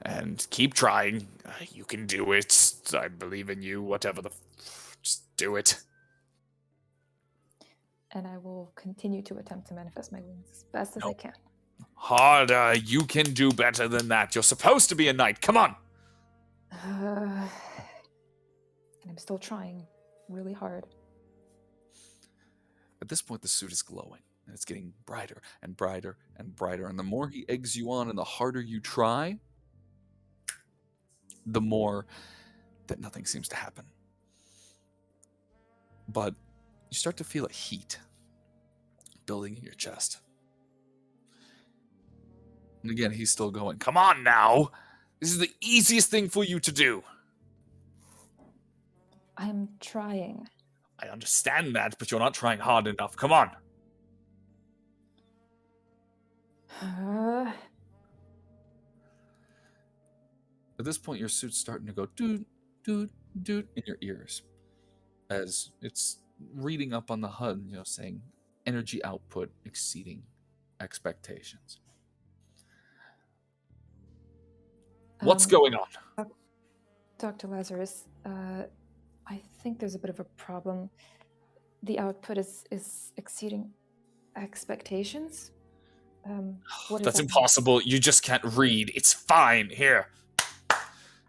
And keep trying. You can do it. I believe in you. Whatever the... Just do it. And I will continue to attempt to manifest my wings as best as I can. Harder. You can do better than that. You're supposed to be a knight. Come on. And I'm still trying really hard. At this point, the suit is glowing, and it's getting brighter and brighter and brighter. And the more he eggs you on and the harder you try, the more that nothing seems to happen. But you start to feel a heat building in your chest. And again, he's still going, Come on now. This is the easiest thing for you to do. I'm trying. I understand that, but you're not trying hard enough. Come on. At this point, your suit's starting to go doot, doot, doot in your ears as it's reading up on the HUD, saying energy output exceeding expectations. What's going on? Dr. Lazarus, I think there's a bit of a problem. The output is exceeding expectations. What does That's that mean? impossible. You just can't read. It's fine. Here.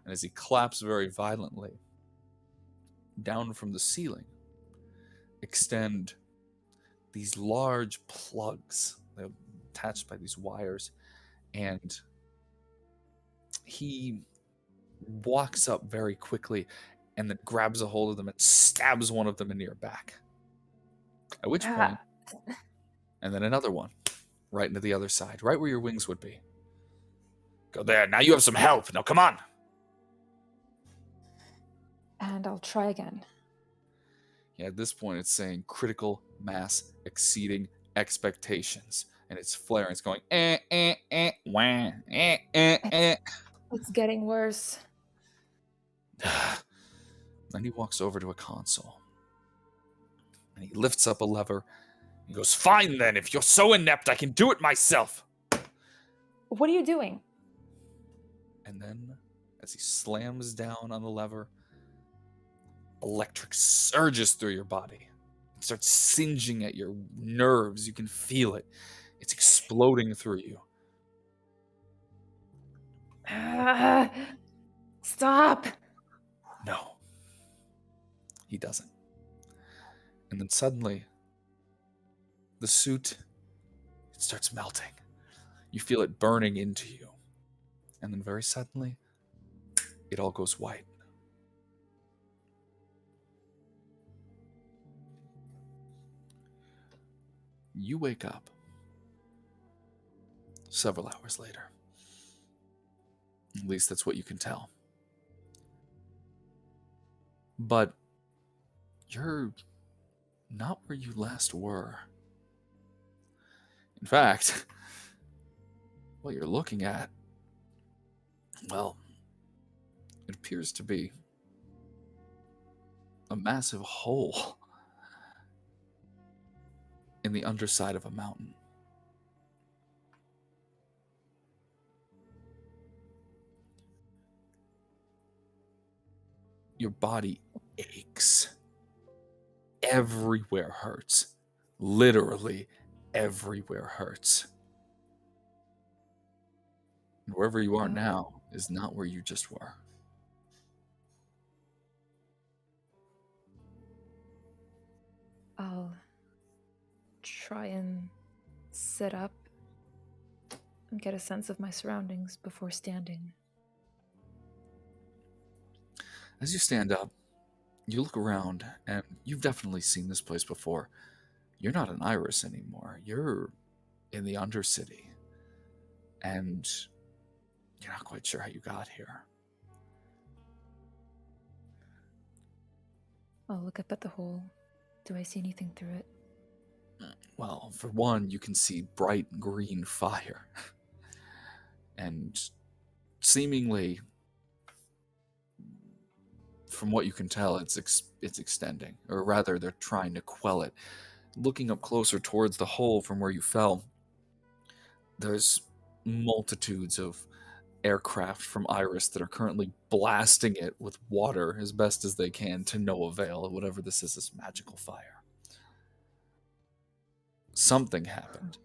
And as he claps very violently, down from the ceiling extend these large plugs. They're attached by these wires, and he walks up very quickly and then grabs a hold of them and stabs one of them into your back. At which point, and then another one right into the other side, right where your wings would be. Go there. Now you have some help. Now come on. And I'll try again. Yeah, at this point, it's saying critical mass exceeding expectations. And it's flaring. It's going, wah, It's getting worse. Then he walks over to a console. And he lifts up a lever. He goes, fine then. If you're so inept, I can do it myself. What are you doing? And then, as he slams down on the lever, electric surges through your body. It starts singeing at your nerves. You can feel it. It's exploding through you. Stop! No. He doesn't. And then suddenly, the suit, it starts melting. You feel it burning into you. And then very suddenly, it all goes white. You wake up several hours later. At least that's what you can tell. But you're not where you last were. In fact, what you're looking at, well, it appears to be a massive hole in the underside of a mountain. Your body aches. Everywhere hurts. Literally everywhere hurts. And wherever you are now is not where you just were. I'll try and sit up and get a sense of my surroundings before standing. As you stand up, you look around, and you've definitely seen this place before. you're not an Iris anymore. You're in the Undercity. And you're not quite sure how you got here. I'll look up at the hole. Do I see anything through it? Well, for one, you can see bright green fire. And seemingly, from what you can tell, it's extending. Or rather, they're trying to quell it. Looking up closer towards the hole from where you fell, there's multitudes of aircraft from Iris that are currently blasting it with water as best as they can to no avail. Whatever this is magical fire. Something happened.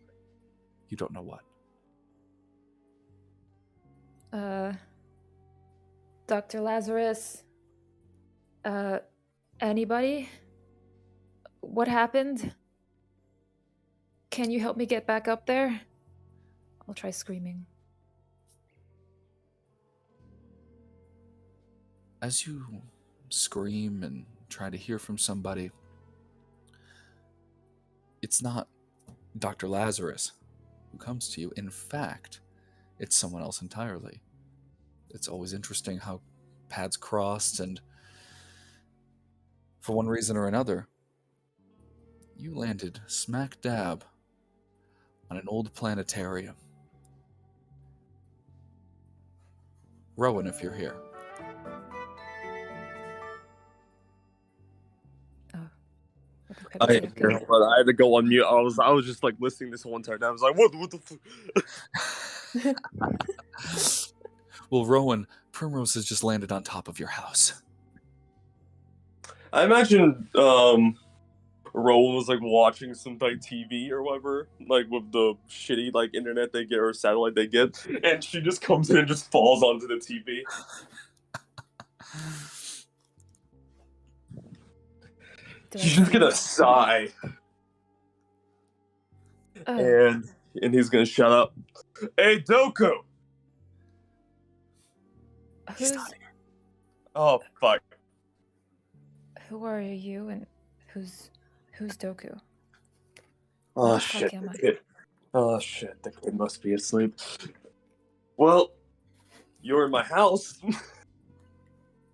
You don't know what. Dr. Lazarus? Anybody? What happened? Can you help me get back up there? I'll try screaming. As you scream and try to hear from somebody, it's not Dr. Lazarus who comes to you. In fact, it's someone else entirely. It's always interesting how paths crossed, and for one reason or another, you landed smack dab on an old planetarium. Rowan, if you're here. I am here, but I had to go on mute. I was just like listening this whole entire time. I was like, what the fuck? Well, Rowan, Primrose has just landed on top of your house. I imagine Rowan was like watching some like TV or whatever, like with the shitty like internet they get or satellite they get, and she just comes in and just falls onto the TV. She's just gonna sigh, and he's gonna shut up. Hey, Doku. Who's, oh fuck. who are you and who's Doku? Oh What the fuck shit. am I? Oh shit, the kid must be asleep. Well, you're in my house.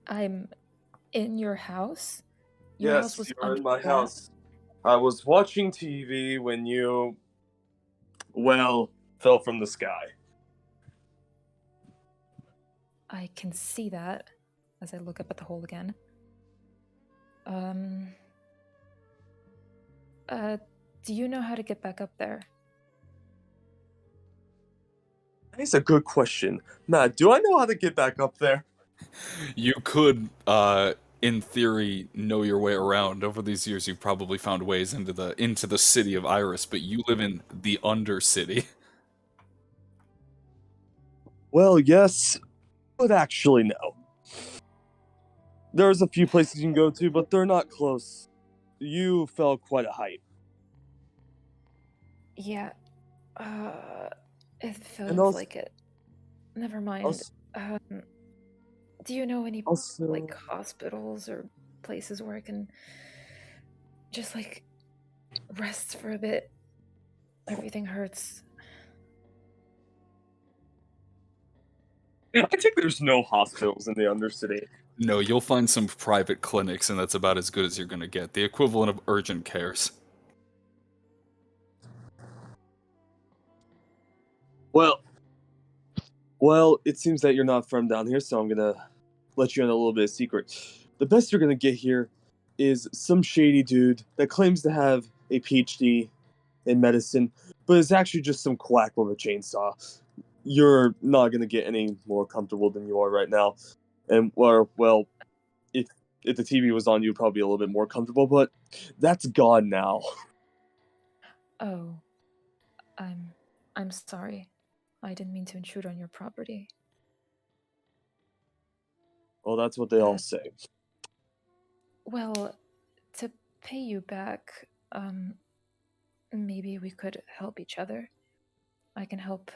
I'm in your house? Your house Yes, was you're in my underground? house. I was watching TV when you, well, fell from the sky. I can see that as I look up at the hole again. Do you know how to get back up there? That's a good question. Matt, do I know how to get back up there? You could, in theory, know your way around. Over these years, you've probably found ways into the city of Iris, but you live in the Undercity. Well, yes, but actually no. There's a few places you can go to, but they're not close. You fell quite a height. Yeah. It feels And also- like it. Never mind. Also- Do you know any Also, like hospitals or places where I can just like rest for a bit? Everything hurts. I think there's no hospitals in the Undercity. No, you'll find some private clinics, and that's about as good as you're going to get. The equivalent of urgent cares. Well, it seems that you're not from down here, so I'm gonna let you in a little bit of secret. The best you're gonna get here is some shady dude that claims to have a PhD in medicine, but is actually just some quack with a chainsaw. You're not gonna get any more comfortable than you are right now. And well, if the TV was on, you'd probably be a little bit more comfortable, but that's gone now. Oh. I'm sorry. I didn't mean to intrude on your property. Well, that's what they all say. Well, to pay you back, maybe we could help each other. I can help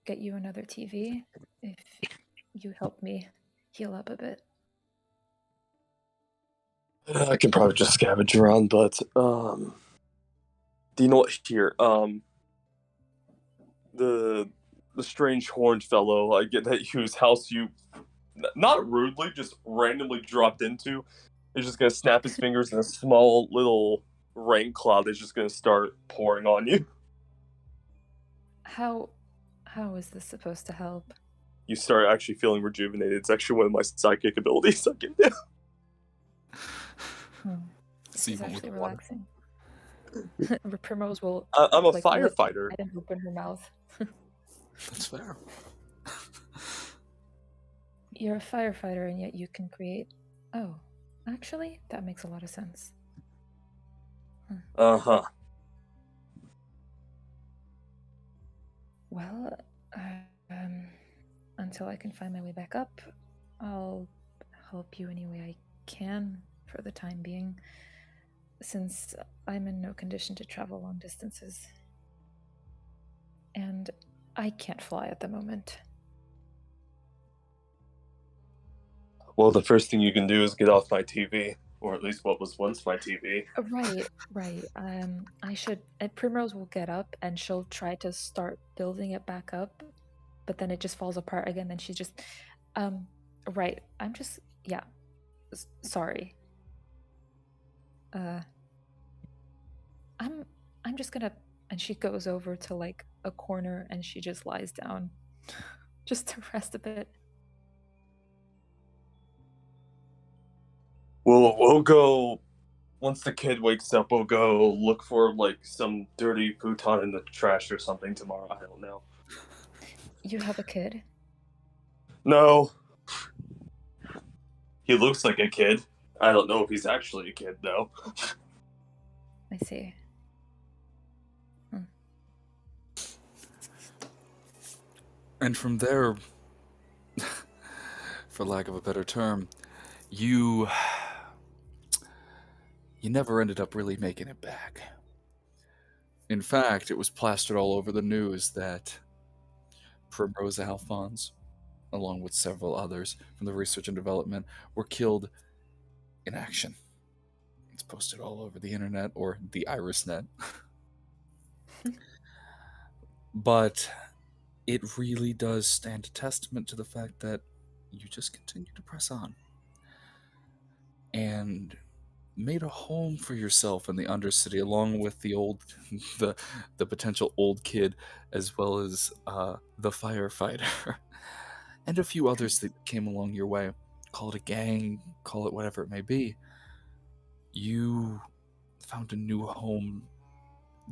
get you another TV if you help me heal up a bit. I can probably just scavenge around, but Do you know what? Here, the strange horned fellow, I get that whose house you not rudely, just randomly dropped into, is just gonna snap his fingers and a small little rain cloud is just gonna start pouring on you. How is this supposed to help? You start actually feeling rejuvenated. It's actually one of my psychic abilities I can do. This See is one with actually water. relaxing. Primrose will I'm a like lift her firefighter. head and open her mouth. That's fair. You're a firefighter and yet you can create. Oh, actually, that makes a lot of sense. Uh-huh. Well, until I can find my way back up, I'll help you any way I can for the time being, since I'm in no condition to travel long distances. And I can't fly at the moment. Well, the first thing you can do is get off my TV, or at least what was once my TV. Right. I should. Primrose will get up and she'll try to start building it back up, but then it just falls apart again. Then she's just, right. I'm just, yeah. Sorry. I'm just gonna. And she goes over to like a corner and she just lies down, just to rest a bit. We'll go once the kid wakes up. We'll go look for like some dirty futon in the trash or something tomorrow. I don't know. You have a kid? No, he looks like a kid. I don't know if he's actually a kid though. I see. And from there, for lack of a better term, you never ended up really making it back. In fact, it was plastered all over the news that Primrose Alphonse, along with several others from the research and development, were killed in action. It's posted all over the internet, or the IrisNet. But it really does stand a testament to the fact that you just continue to press on. And made a home for yourself in the Undercity, along with the potential old kid, as well as the firefighter, and a few others that came along your way. Call it a gang, call it whatever it may be. You found a new home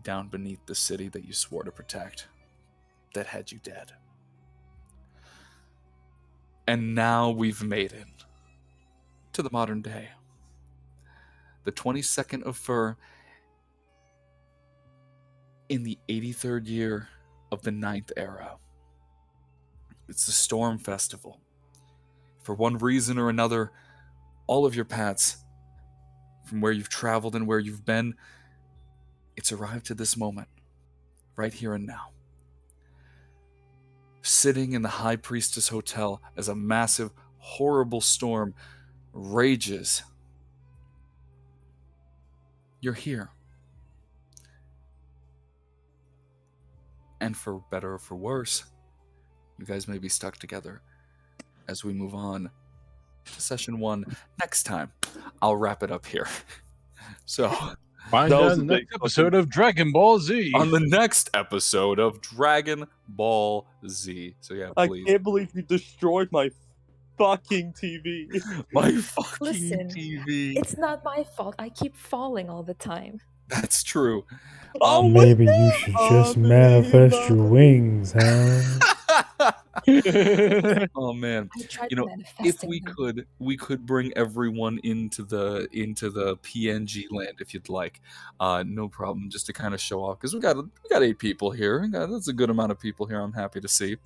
down beneath the city that you swore to protect, that had you dead. And now we've made it to the modern day. The 22nd of Fur, in the 83rd year of the 9th era. It's the Storm Festival. For one reason or another, all of your paths, from where you've traveled and where you've been, it's arrived to this moment, right here and now. Sitting in the High Priestess Hotel as a massive, horrible storm rages. You're here. And for better or for worse, you guys may be stuck together as we move on to session 1 next time. I'll wrap it up here. So, Find That out was in a the big next episode of Dragon Ball Z. on the next episode of Dragon Ball Z. So yeah, I please. can't believe you destroyed my fucking TV. My fucking Listen, TV. It's not my fault. I keep falling all the time. That's true. Oh, Maybe you should just manifest your wings, huh? Oh man. I tried You know, manifesting if we them. could bring everyone into the PNG land if you'd like. No problem, just to kind of show off, because we got 8 people here. That's a good amount of people here. I'm happy to see.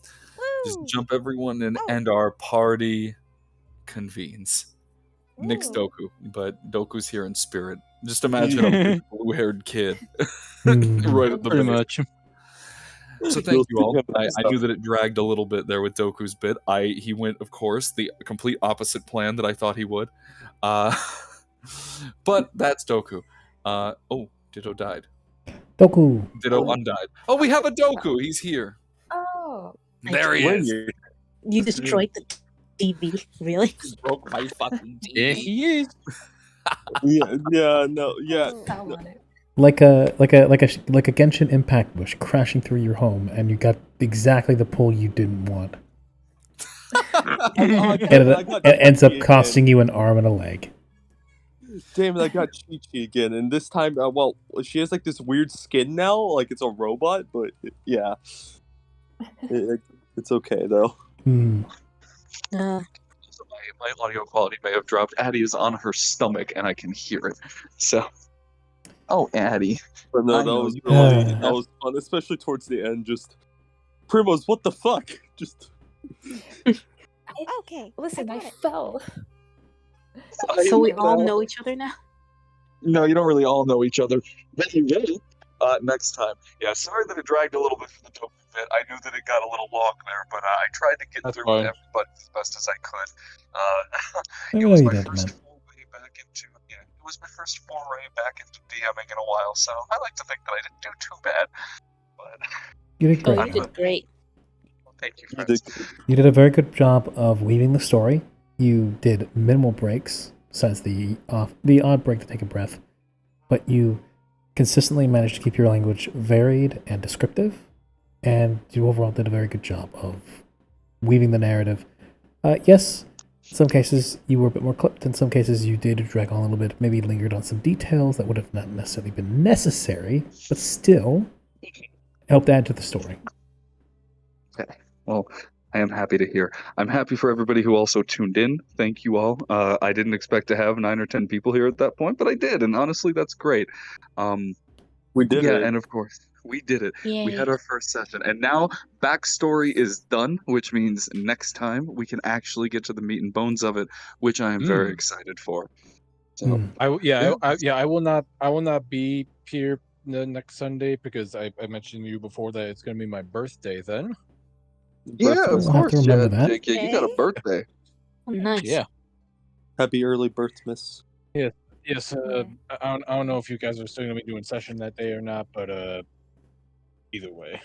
Just jump everyone in, and our party convenes. Nix Doku, but Doku's here in spirit. Just imagine a big blue-haired kid right at the Pretty base. much. So thank you all. I knew that it dragged a little bit there with Doku's bit. He went, of course, the complete opposite plan that I thought he would. But that's Doku. Oh, Ditto died. Doku. Ditto undied. Oh, we have a Doku. He's here. Oh, There he is. You destroyed the TV, really? Broke my fucking There TV. he is. Yeah. fell on it. Like a Genshin Impact bush crashing through your home, and you got exactly the pull you didn't want. And it ends up costing you an arm and a leg. Damn it, I got Chi-Chi again, and this time, well, she has like this weird skin now, like it's a robot, but yeah. It's okay, though. Hmm. Uh, So my audio quality may have dropped. Addie is on her stomach, and I can hear it. So, oh, Addie. But no, I that know was you really, are. that was fun, especially towards the end, just... Primos, what the fuck? Just... okay. Listen, I got it. fell. So we all know each other now? No, you don't really all know each other. But you will next time. Yeah, sorry that it dragged a little bit for the Doku bit. I knew that it got a little long there, but I tried to get That's through fine. with everybody as best as I could. I It know was you my did, first man. foray back into it was my first foray back into DMing in a while, so I like to think that I didn't do too bad. But You did Oh, great. you did great. thank you, You friends. did- You did a very good job of weaving the story. You did minimal breaks, besides the odd break to take a breath, but you consistently managed to keep your language varied and descriptive, and you overall did a very good job of weaving the narrative. Yes, in some cases you were a bit more clipped. In some cases you did drag on a little bit, maybe lingered on some details that would have not necessarily been necessary, but still helped add to the story. Well, I am happy to hear. I'm happy for everybody who also tuned in. Thank you all. I didn't expect to have 9 or 10 people here at that point, but I did, and honestly, that's great. We did Yeah, it. and of course, we did it. We Yay. had our first session, and now backstory is done, which means next time we can actually get to the meat and bones of it, which I am very excited for. So, Hmm. I will not be here the next Sunday because I mentioned to you before that it's going to be my birthday then. yeah, of We'll have to course, remember that. Jake. Yeah, you got a Okay. birthday. Oh, nice. Yeah. Happy early birth, miss. Yes. Yeah. I don't know if you guys are still going to be doing session that day or not, but either way.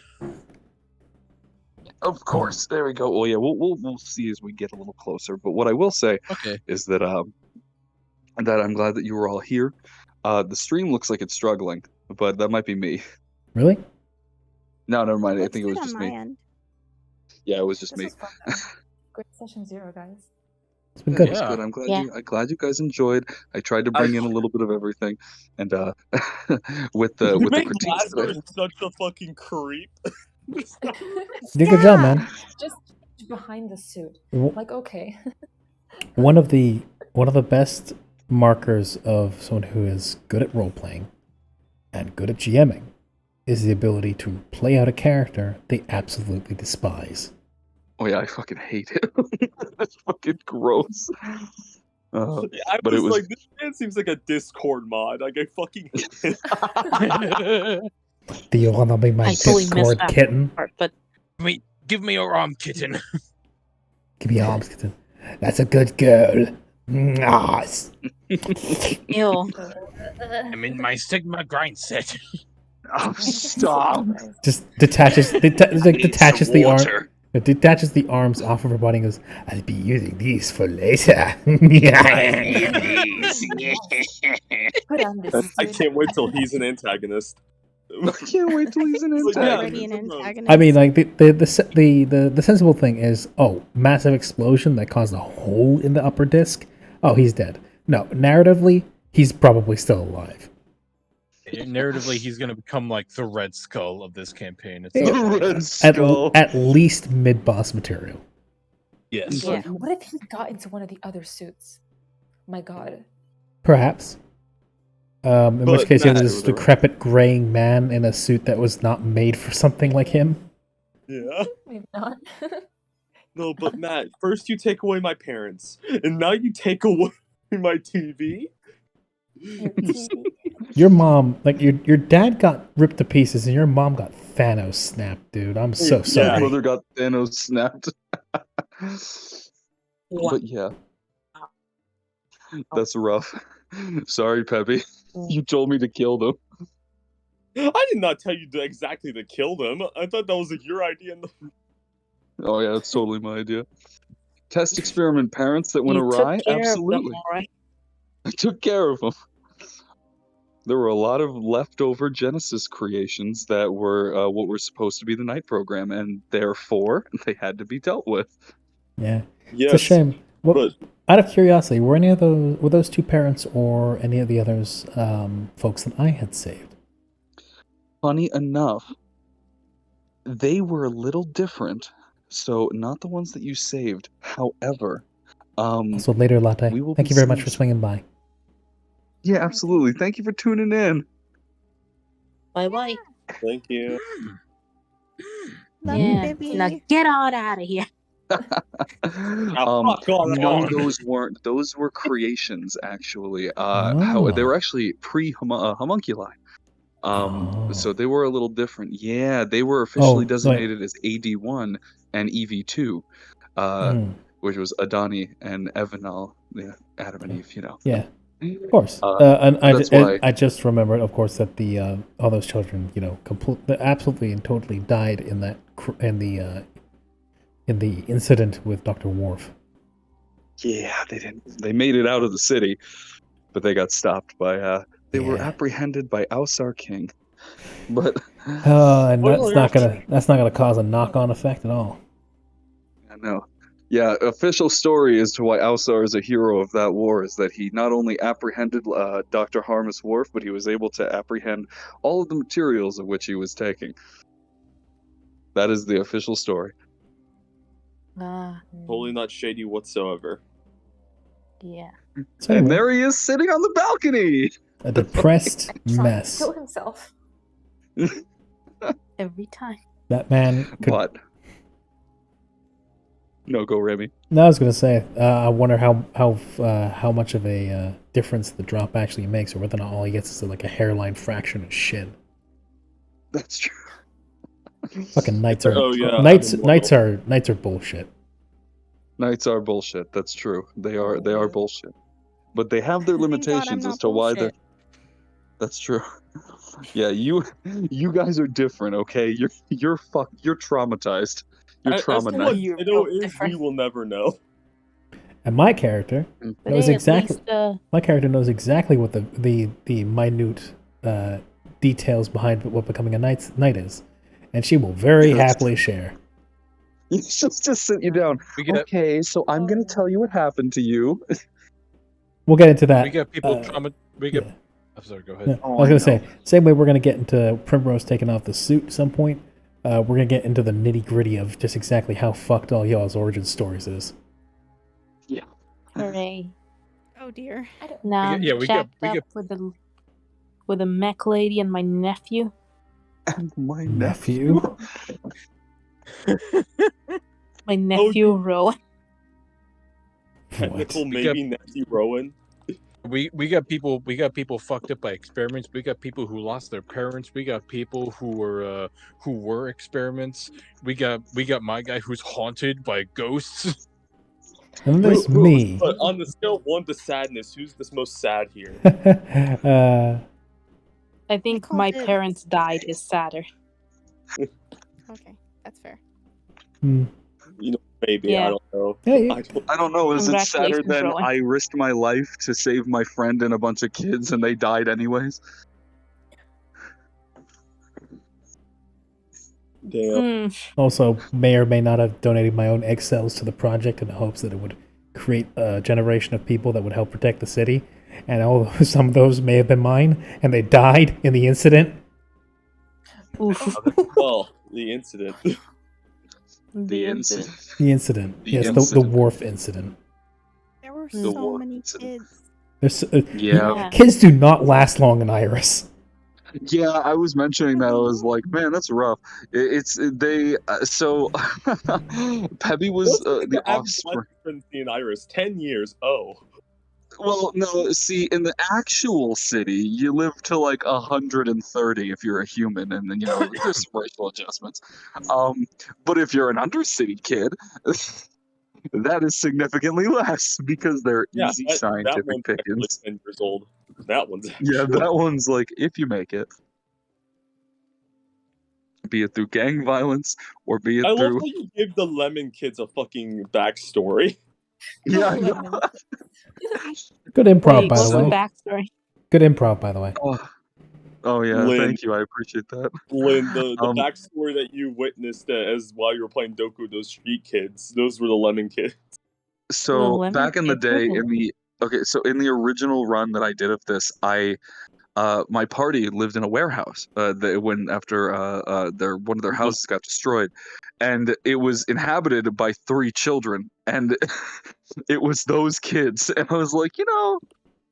Of course. There we go. Well, yeah, we'll see as we get a little closer. But what I will say Okay. is that that I'm glad that you were all here. The stream looks like it's struggling, but that might be me. Really? No, never mind. I Looks think it was good just on my me. end. Yeah, it was just This me. was fun. Though. Great session 0, guys. It's been Yeah, good. it was Yeah. good. I'm Yeah. glad you guys enjoyed. I tried to bring in a little bit of everything, and with the You with the make critiques today. Lazarus such a fucking creep. You did a good job, man. Just behind the suit. W- Like, okay. One of the best markers of someone who is good at role playing and good at GMing is the ability to play out a character they absolutely despise. Oh yeah, I fucking hate it. That's fucking gross. I But it was was- like, this man seems like a Discord mod. Like, I fucking hate it. Do you want to be my I totally missed Discord that kitten? part, but Give me your arm, kitten. Give me arms, kitten. That's a good girl. Nice. ew. I'm in my Sigma grind set. Oh, stop. Just detaches detaches the arm. Water. It detaches the arms off of her body and goes, I'll be using these for later. Put on this And I suit. can't wait till he's an antagonist. I can't wait till he's an Like, He's yeah, already an this is a- antagonist. I mean, like the sensible thing is, oh, massive explosion that caused a hole in the upper disc. Oh, he's dead. No, narratively, he's probably still alive. Narratively, he's going to become like the Red Skull of this campaign. It's Yeah. not- Red At, Skull. at least mid boss material. Yes. Yeah. What if he got into one of the other suits? My god. Perhaps. In which But case, you have Matt- this decrepit graying man in a suit that was not made for something like him. Yeah. Maybe not. No, but Matt, first you take away my parents, and now you take away my TV. Your TV. Your mom, like your dad got ripped to pieces, and your mom got Thanos snapped, dude. I'm so Yeah. sorry. My brother got Thanos snapped. Wow. But yeah, that's rough. Sorry, Peppy. You told me to kill them. I did not tell you exactly to kill them. I thought that was your idea. Oh yeah, it's totally my idea. Test experiment parents that went You awry? took care Absolutely. of them, all right? I took care of them. There were a lot of leftover Genesis creations that were what were supposed to be the night program, and therefore they had to be dealt with. Yeah. Yes, It's a shame. What, but out of curiosity, were any of those two parents or any of the others folks that I had saved? Funny enough, they were a little different, so not the ones that you saved. However, Also, later, Latte. we will Thank be you very much seeing- for swinging by. Yeah, absolutely. Thank you for tuning in. Bye-bye. thank you. Love Yeah. you, baby. Now get on out of here. fuck on No, on. those weren't. Those were creations, actually. How they were actually pre-homunculi. So they were a little different. Yeah, they were officially Oh, designated as AD1 and EV2, which was Adani and Evanal, yeah, Adam and Eve. You know. Yeah, of course. And I just remembered, of course, that the all those children, absolutely and totally died in that in the incident with Dr. Worf. Yeah, they didn't. They made it out of the city, but they got stopped by. They were apprehended by Ausar King, but and that's not gonna cause a knock-on effect at all. I know. Yeah, official story as to why Ausar is a hero of that war is that he not only apprehended Dr. Harmus Worf, but he was able to apprehend all of the materials of which he was taking. That is the official story. Totally not shady whatsoever. Yeah. So And anyway, there he is sitting on the balcony. a depressed Trying to mess. kill himself. Every time. That man could. But no, go Remy. No, I was gonna say. I wonder how much of a difference the drop actually makes, or whether or not all he gets is like a hairline fraction of shin. That's true. Fucking knights are Oh, yeah, knights I'm knights are bullshit. Knights are bullshit. That's true. They are bullshit. But they have their Thank God I'm limitations not as to why they're. bullshit. That's true. Yeah, you guys are different. Okay, you're traumatized. You're As to what traumatized. You're Ditto both is, we different. will never know. And my character But knows hey, exactly. at least, My character knows exactly what the minute details behind what becoming a knight is, and she will very Yes. happily share. It's just to sit you down. We get Okay, so I'm gonna tell you what happened to you. We'll get into that. we get people trauma. We get. yeah. I'm sorry. Go Yeah. ahead. I was gonna say, same way we're gonna get into Primrose taking off the suit at some point. We're gonna get into the nitty gritty of just exactly how fucked all y'all's origin stories is. hooray. Oh dear. I don't Now yeah, I'm we get- jacked we up get- with a mech lady and my nephew. And my Nephew? My nephew Rowan. Technical, We maybe Nephew Rowan. We got people fucked up by experiments. We got people who lost their parents. We got people who were experiments. We got my guy who's haunted by ghosts. And then there's me. But on the scale of 1 to sadness, who's the most sad here? I think called my it- parents died is sadder. Okay, that's fair. Maybe, Yeah. I don't know. Yeah, yeah. I don't know. Is it sadder Congratulations, than Rowan. I risked my life to save my friend and a bunch of kids and they died anyways? Damn. Also, may or may not have donated my own egg cells to the project in the hopes that it would create a generation of people that would help protect the city. And although some of those may have been mine, and they died in the incident. Oof. Well, the incident. The incident. The incident. The Yes, the incident. Worf incident. There were The so war many incident. kids. There's, Yeah. kids do not last long in Iris. Yeah, I was mentioning that. I was like, man, that's rough. So Pebby was What's the average offspring. life expectancy in Iris? 10 years. Oh. Well, no, see, in the actual city, you live to like 130 if you're a human, and then there's some racial adjustments. But if you're an undercity kid, that is significantly less because they're Yeah, easy that scientific one's actually pickings. 10 years old. That one's Yeah, actually- that one's like if you make it. be it through gang violence or be it I love through. how you give the lemon kids a fucking backstory. Yeah, I know. Lemon. Good improv, Wait, by the what's the way. backstory? Good improv, by the way. Oh yeah, Lynn. thank you. I appreciate that. Lynn, the Um, backstory that you witnessed as while you were playing Doku, those street kids, those were the lemon kids. So lemon back in the kids, day, mhm. so in the original run that I did of this, my party lived in a warehouse. When after one of their houses got destroyed, and it was inhabited by 3 children, and it was those kids, and I was like,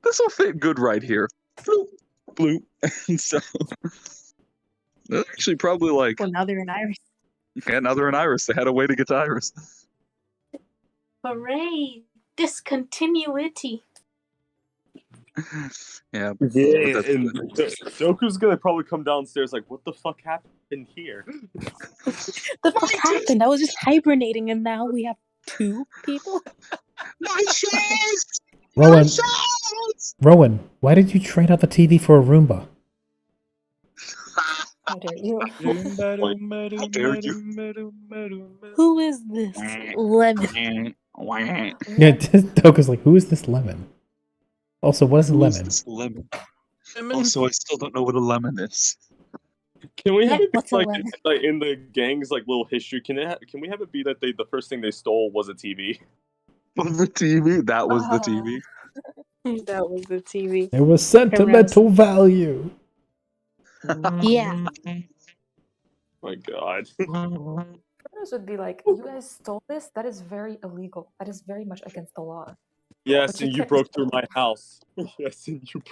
this will fit good right here. Bloop, bloop. And so actually probably like, Well, now they're in Iris. yeah, now they're in Iris. They had a way to get to Iris. Hooray! Discontinuity. Yeah. Yeah, that's- and Doku's gonna probably come downstairs like, what the fuck happened here? The fuck happened? I was just hibernating, and now we have 2 people. My chest! Rowan, Rowan, why did you trade out the TV for a Roomba? How dare you? How dare you? Who is this lemon? Yeah, Doku's like, who is this lemon? Also, what is a Who is lemon? this lemon? Also, I still don't know what a lemon is. Can we have Yeah, it be what's a like, lemon? like in the gang's like little history? Can we have it be that the first thing they stole was a TV? Was the TV? That was the TV. That was the TV. There was sentimental value. Yeah. My God. Criminals would be like, you guys stole this? That is very illegal. That is very much against the law. Yes, But you and you can't broke just- through my house. Yes, and you.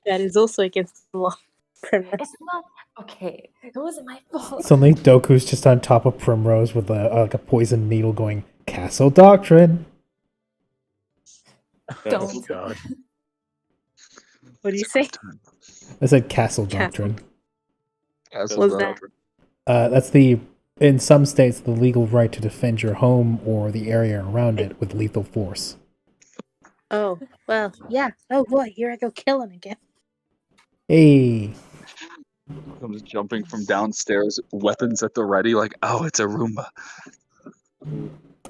That is also against the law. It's not okay. It wasn't my fault. Suddenly, Doku's just on top of Primrose with like a poison needle going, Castle Doctrine. Don't. God. What do you say? I said Castle Castle. Doctrine. What's that? That's in some states, the legal right to defend your home or the area around it with lethal force. Oh, well, yeah. Oh boy, here I go killing again. Hey, I'm just jumping from downstairs, weapons at the ready, like, oh, it's a Roomba.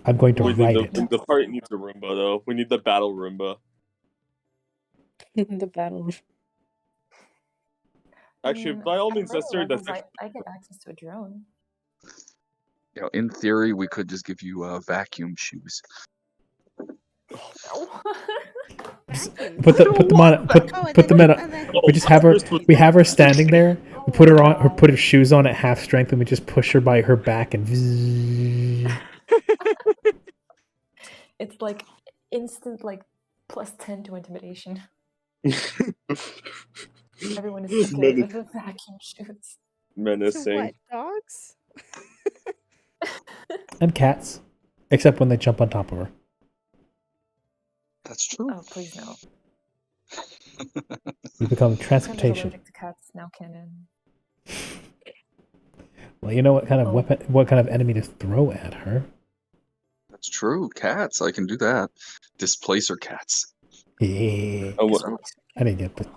I'm going to We write need it. the part needs a Roomba though. We need the battle Roomba. The battle. Actually, by all means, at necessary. lower That's levels, I get access to a drone. In theory, we could just give you vacuum shoes. Put them on. Put them in. We just have her. We have her standing there. We put her on. Or put her shoes on at half strength, and we just push her by her back and. It's like instant, like +10 to intimidation. Everyone is scared of the vacuum shoes. menacing. Dogs? And cats, except when they jump on top of her. That's true. Oh, please no. You become I'm transportation. allergic to cats now, canon. Well, you know what kind of Oh. weapon, what kind of enemy to throw at her. That's true. Cats, I can do that. Displacer cats. Yeah. Oh, what? I didn't get that.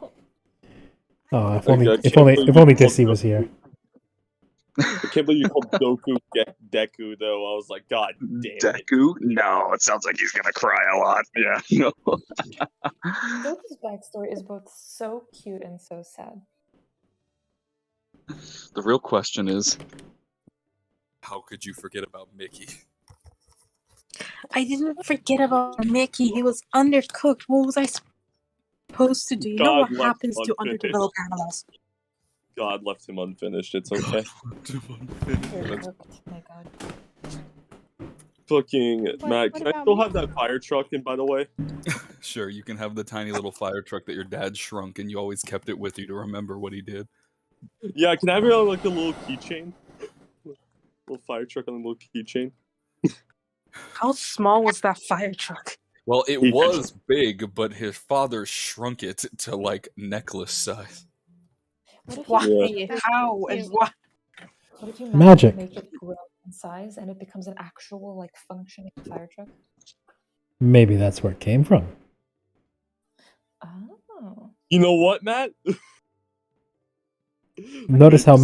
Oh, if Okay, only, I if can't only, believe if you only called Dissy was here. I can't believe you called Doku Deku though. I was like, God damn it. Deku? No, it sounds like he's gonna cry a lot. Yeah, no. Doku's backstory is both so cute and so sad. The real question is, How could you forget about Mickey? I didn't forget about Mickey. He was undercooked. What was I supposed to do? You know God what left happens to unfinished. underdeveloped animals? God left him unfinished. It's okay. You're cooked, my god. Fucking Matt, what can I about still me? have that fire truck? And by the way, Sure, you can have the tiny little fire truck that your dad shrunk and you always kept it with you to remember what he did. yeah, can I have it on like a little keychain? Little fire truck on a little keychain. How small was that fire truck? Well, it He- was big, but his father shrunk it to like necklace size. What if Why? you, That's How? And cute. why? what if you Magic. make it grow in size and it becomes an actual like functioning fire truck? Maybe that's where it came from. Oh. You know what, Matt? Notice how Some-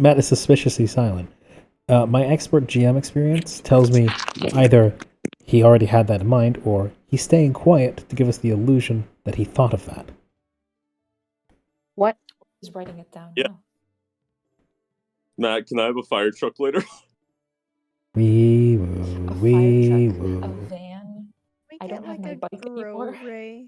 Matt is suspiciously silent. My expert GM experience tells me either he already had that in mind, or he's staying quiet to give us the illusion that he thought of that. What? He's writing it down Yeah. now. Matt, can I have a fire truck later? Wee A woo, fire wee truck, a woo. van. Make I it don't have my a bike grow anymore. ray.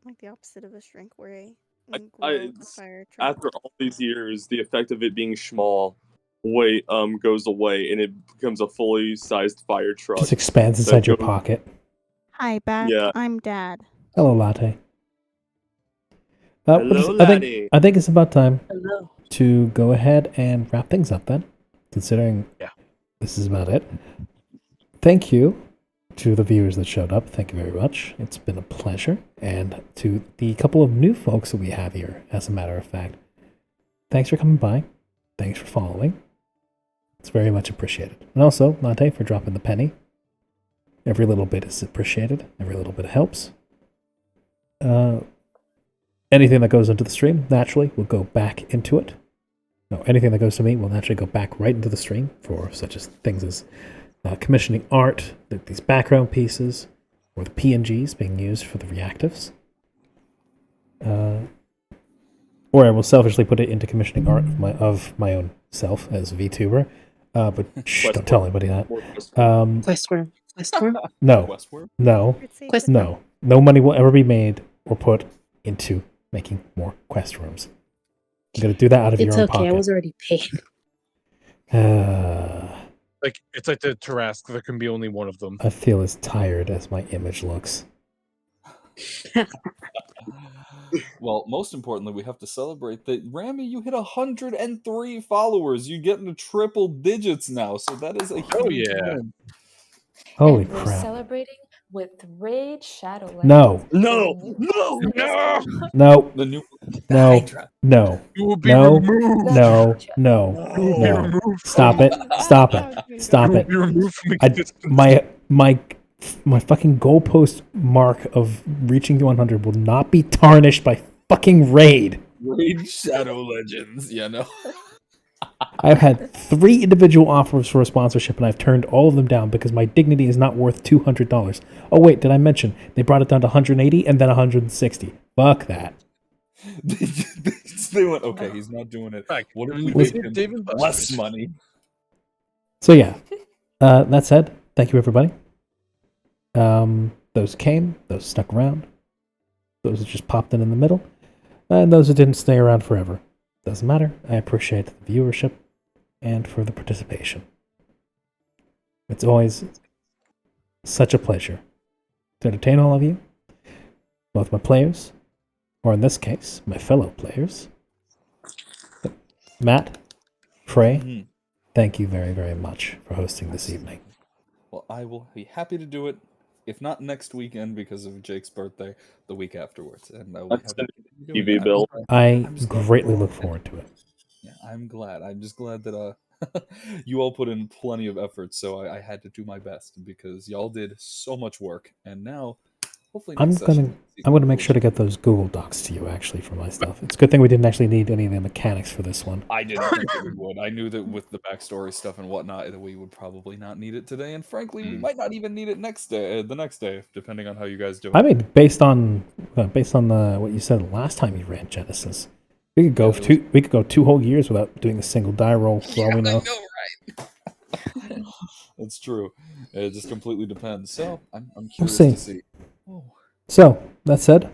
Like the opposite of a shrink ray. I- And grow the it's- fire truck. After all these years, the effect of it being small goes away, and it becomes a fully sized fire truck. Just expands inside your goes- pocket. Hi, Beth. Yeah. I'm Dad. Hello, Latte. Hello, I laddie. think it's about time Hello. to go ahead and wrap things up then, considering Yeah. this is about it. Thank you to the viewers that showed up. Thank you very much. It's been a pleasure. And to the couple of new folks that we have here, as a matter of fact, thanks for coming by. Thanks for following. It's very much appreciated. And also, Latte, for dropping the penny. Every little bit is appreciated. Every little bit helps. Anything that goes into the stream, naturally, will go back into it. No, anything that goes to me will naturally go back right into the stream for such as things as commissioning art, these background pieces, or the PNGs being used for the reactives. Or I will selfishly put it into commissioning art of my own self as VTuber. But shh, don't tell anybody that. Questworm. Questworm. No, Westworld? no, It's safe Quest- to- no. No money will ever be made or put into making more quest rooms. You gotta do that out of It's your own okay. I pocket. was already paid. Like it's like the Tarask. There can be only one of them. I feel as tired as my image looks. Well, most importantly, we have to celebrate that Rami, you hit 103 followers. You get into triple digits now, so that is a huge Oh, yeah. win. Holy And we're crap. celebrating with Raid Shadow No. No, Legends. no, No! No, The new no, Hydra. no, You will be no, removed. no, no, You will be no. removed. Stop it. Stop it. Stop You will it. be removed from I, existence. my fucking goalpost mark of reaching the 100 will not be tarnished by fucking Raid. Raid Shadow Legends. Yeah, no. I've had 3 individual offers for a sponsorship, and I've turned all of them down because my dignity is not worth $200. Oh wait, did I mention they brought it down to 180 and then 160? Fuck that. They went, okay, he's not doing it. Like, What if we was- give him David less Buster's. money? So yeah, that said, thank you everybody. Those came, those stuck around, those that just popped in the middle, and those that didn't stay around forever. Doesn't matter. I appreciate the viewership and for the participation. It's always such a pleasure to entertain all of you, both my players, or in this case, my fellow players. Matt, Frey, Mhm. thank you very, very much for hosting this evening. Well, I will be happy to do it. If not next weekend because of Jake's birthday, the week afterwards, and I will be That's happy an to continue doing TV that. bill. I I'm just glad greatly we're all look there. forward to it. Yeah, I'm glad. I'm just glad that you all put in plenty of effort, so I had to do my best because y'all did so much work, and now hopefully I'm next gonna session, we see I'm gonna some make sure to cool get those Google Docs to you actually for my stuff. It's a good thing we didn't actually need any of the mechanics for this one. I didn't think that we would. I knew that with the backstory stuff and whatnot, that we would probably not need it today, and frankly, we might not even need it the next day, depending on how you guys do it. I mean, based on what you said last time you ran Genesis, we could go Yeah, there we could go 2 whole years without doing a single die roll for all we know. right? That's true. It just completely depends. So I'm We'll curious see. to see. Oh. So that said,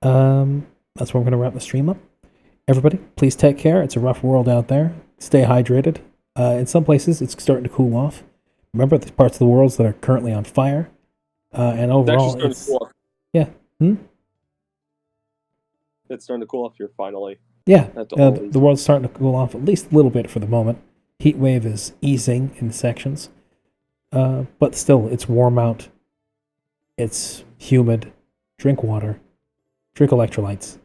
that's where I'm gonna wrap the stream up. Everybody, please take care. It's a rough world out there. Stay hydrated. In some places, it's starting to cool off. Remember, there's parts of the world that are currently on fire. And It's overall, actually starting to it's cool off. yeah. It's starting to cool off here finally. Yeah, That's always- the world's starting to cool off at least a little bit for the moment. Heat wave is easing in sections, but still, it's warm out. It's humid. Drink water. Drink electrolytes.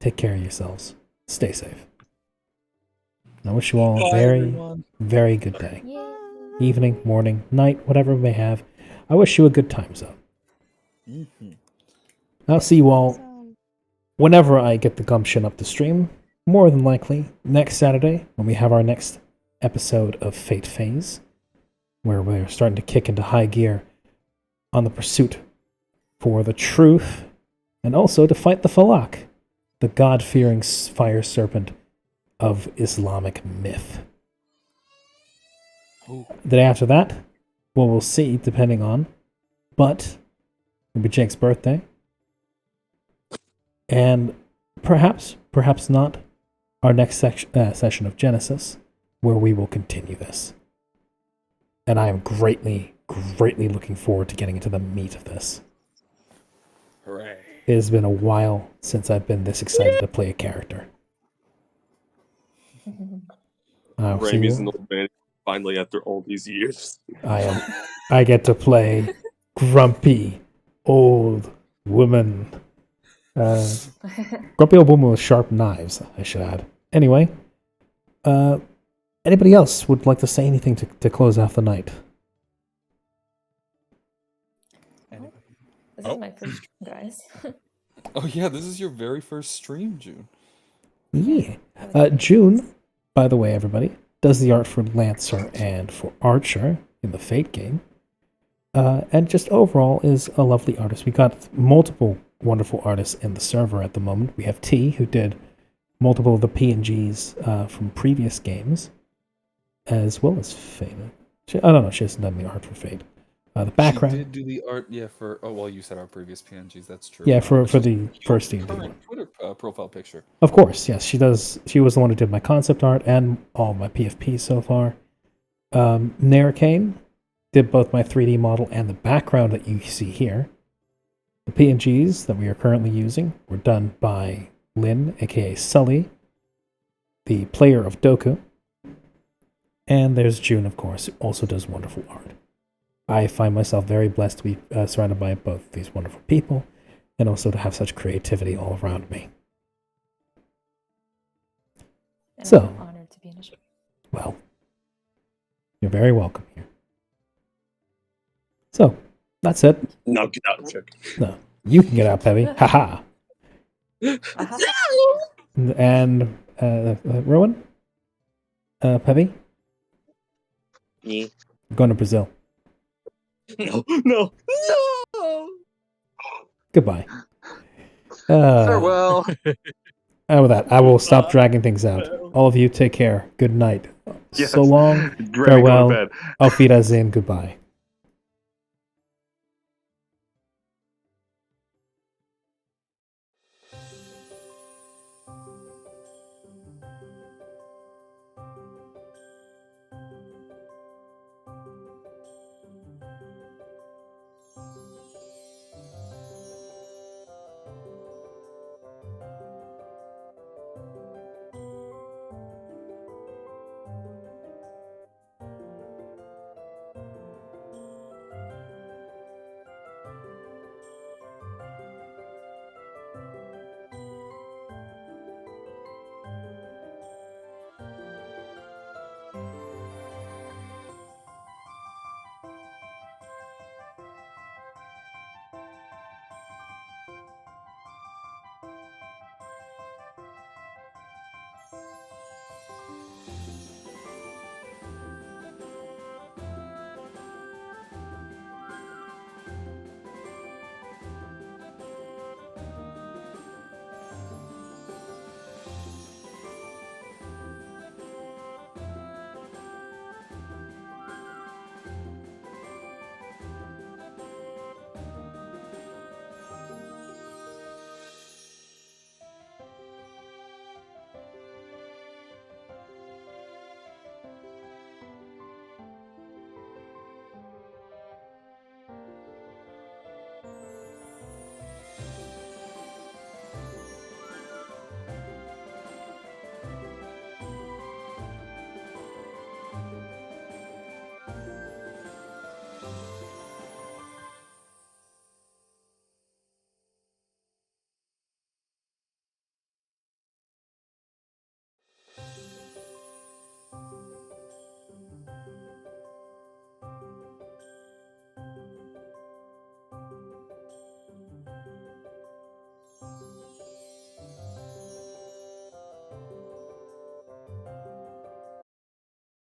Take care of yourselves. Stay safe. I wish you all a Bye, very, everyone. very good day. Yeah. Evening, morning, night, whatever we may have. I wish you a good time zone. Mhm. I'll see you all So, whenever I get the gumption up the stream. more than likely, next Saturday, when we have our next episode of Fate Phase, where we're starting to kick into high gear on the pursuit for the truth, and also to fight the Falak, the God-fearing fire serpent of Islamic myth. Oh. The day after that, well, we'll see, depending on, but it'll be Jake's birthday. And perhaps not, our next session of Genesis, where we will continue this. And I am greatly looking forward to getting into the meat of this. Hooray. It has been a while since I've been this excited to play a character. Ramey's an old man finally after all these years. I get to play grumpy old woman. Grumpy old woman with sharp knives, I should add. Anyway, anybody else would like to say anything to close off the night? This is my first stream, guys. Oh yeah, this is your very first stream, June. Yeah. June, by the way, everybody, does the art for Lancer and for Archer in the Fate game. And just overall is a lovely artist. We got multiple wonderful artists in the server at the moment. We have T, who did multiple of the PNGs from previous games, as well as Fate. I don't know, she hasn't done the art for Fate. The background. She did do the art, yeah, for... Oh, well, you said our previous PNGs, that's true. Yeah, for It's just the first your D&D one. current Twitter profile picture. Of course, yes, she does. She was the one who did my concept art and all my PFP so far. Narracane did both my 3D model and the background that you see here. The PNGs that we are currently using were done by Lynn, aka Sully, the player of Doku. And there's June, of course, who also does wonderful art. I find myself very blessed to be surrounded by both these wonderful people and also to have such creativity all around me. And So, I'm honored to be in a stream. well, you're very welcome here. So, that's it. No, get out, Chuck. No, you can get out, Peppy. Haha. And Rowan? Peppy? Yeah. Going to Brazil. No. Goodbye. Farewell. And with that, I will stop dragging things out. All of you, take care. Good night. Yes. So long. Drag on Farewell. bed. Auf Wiedersehen. Goodbye.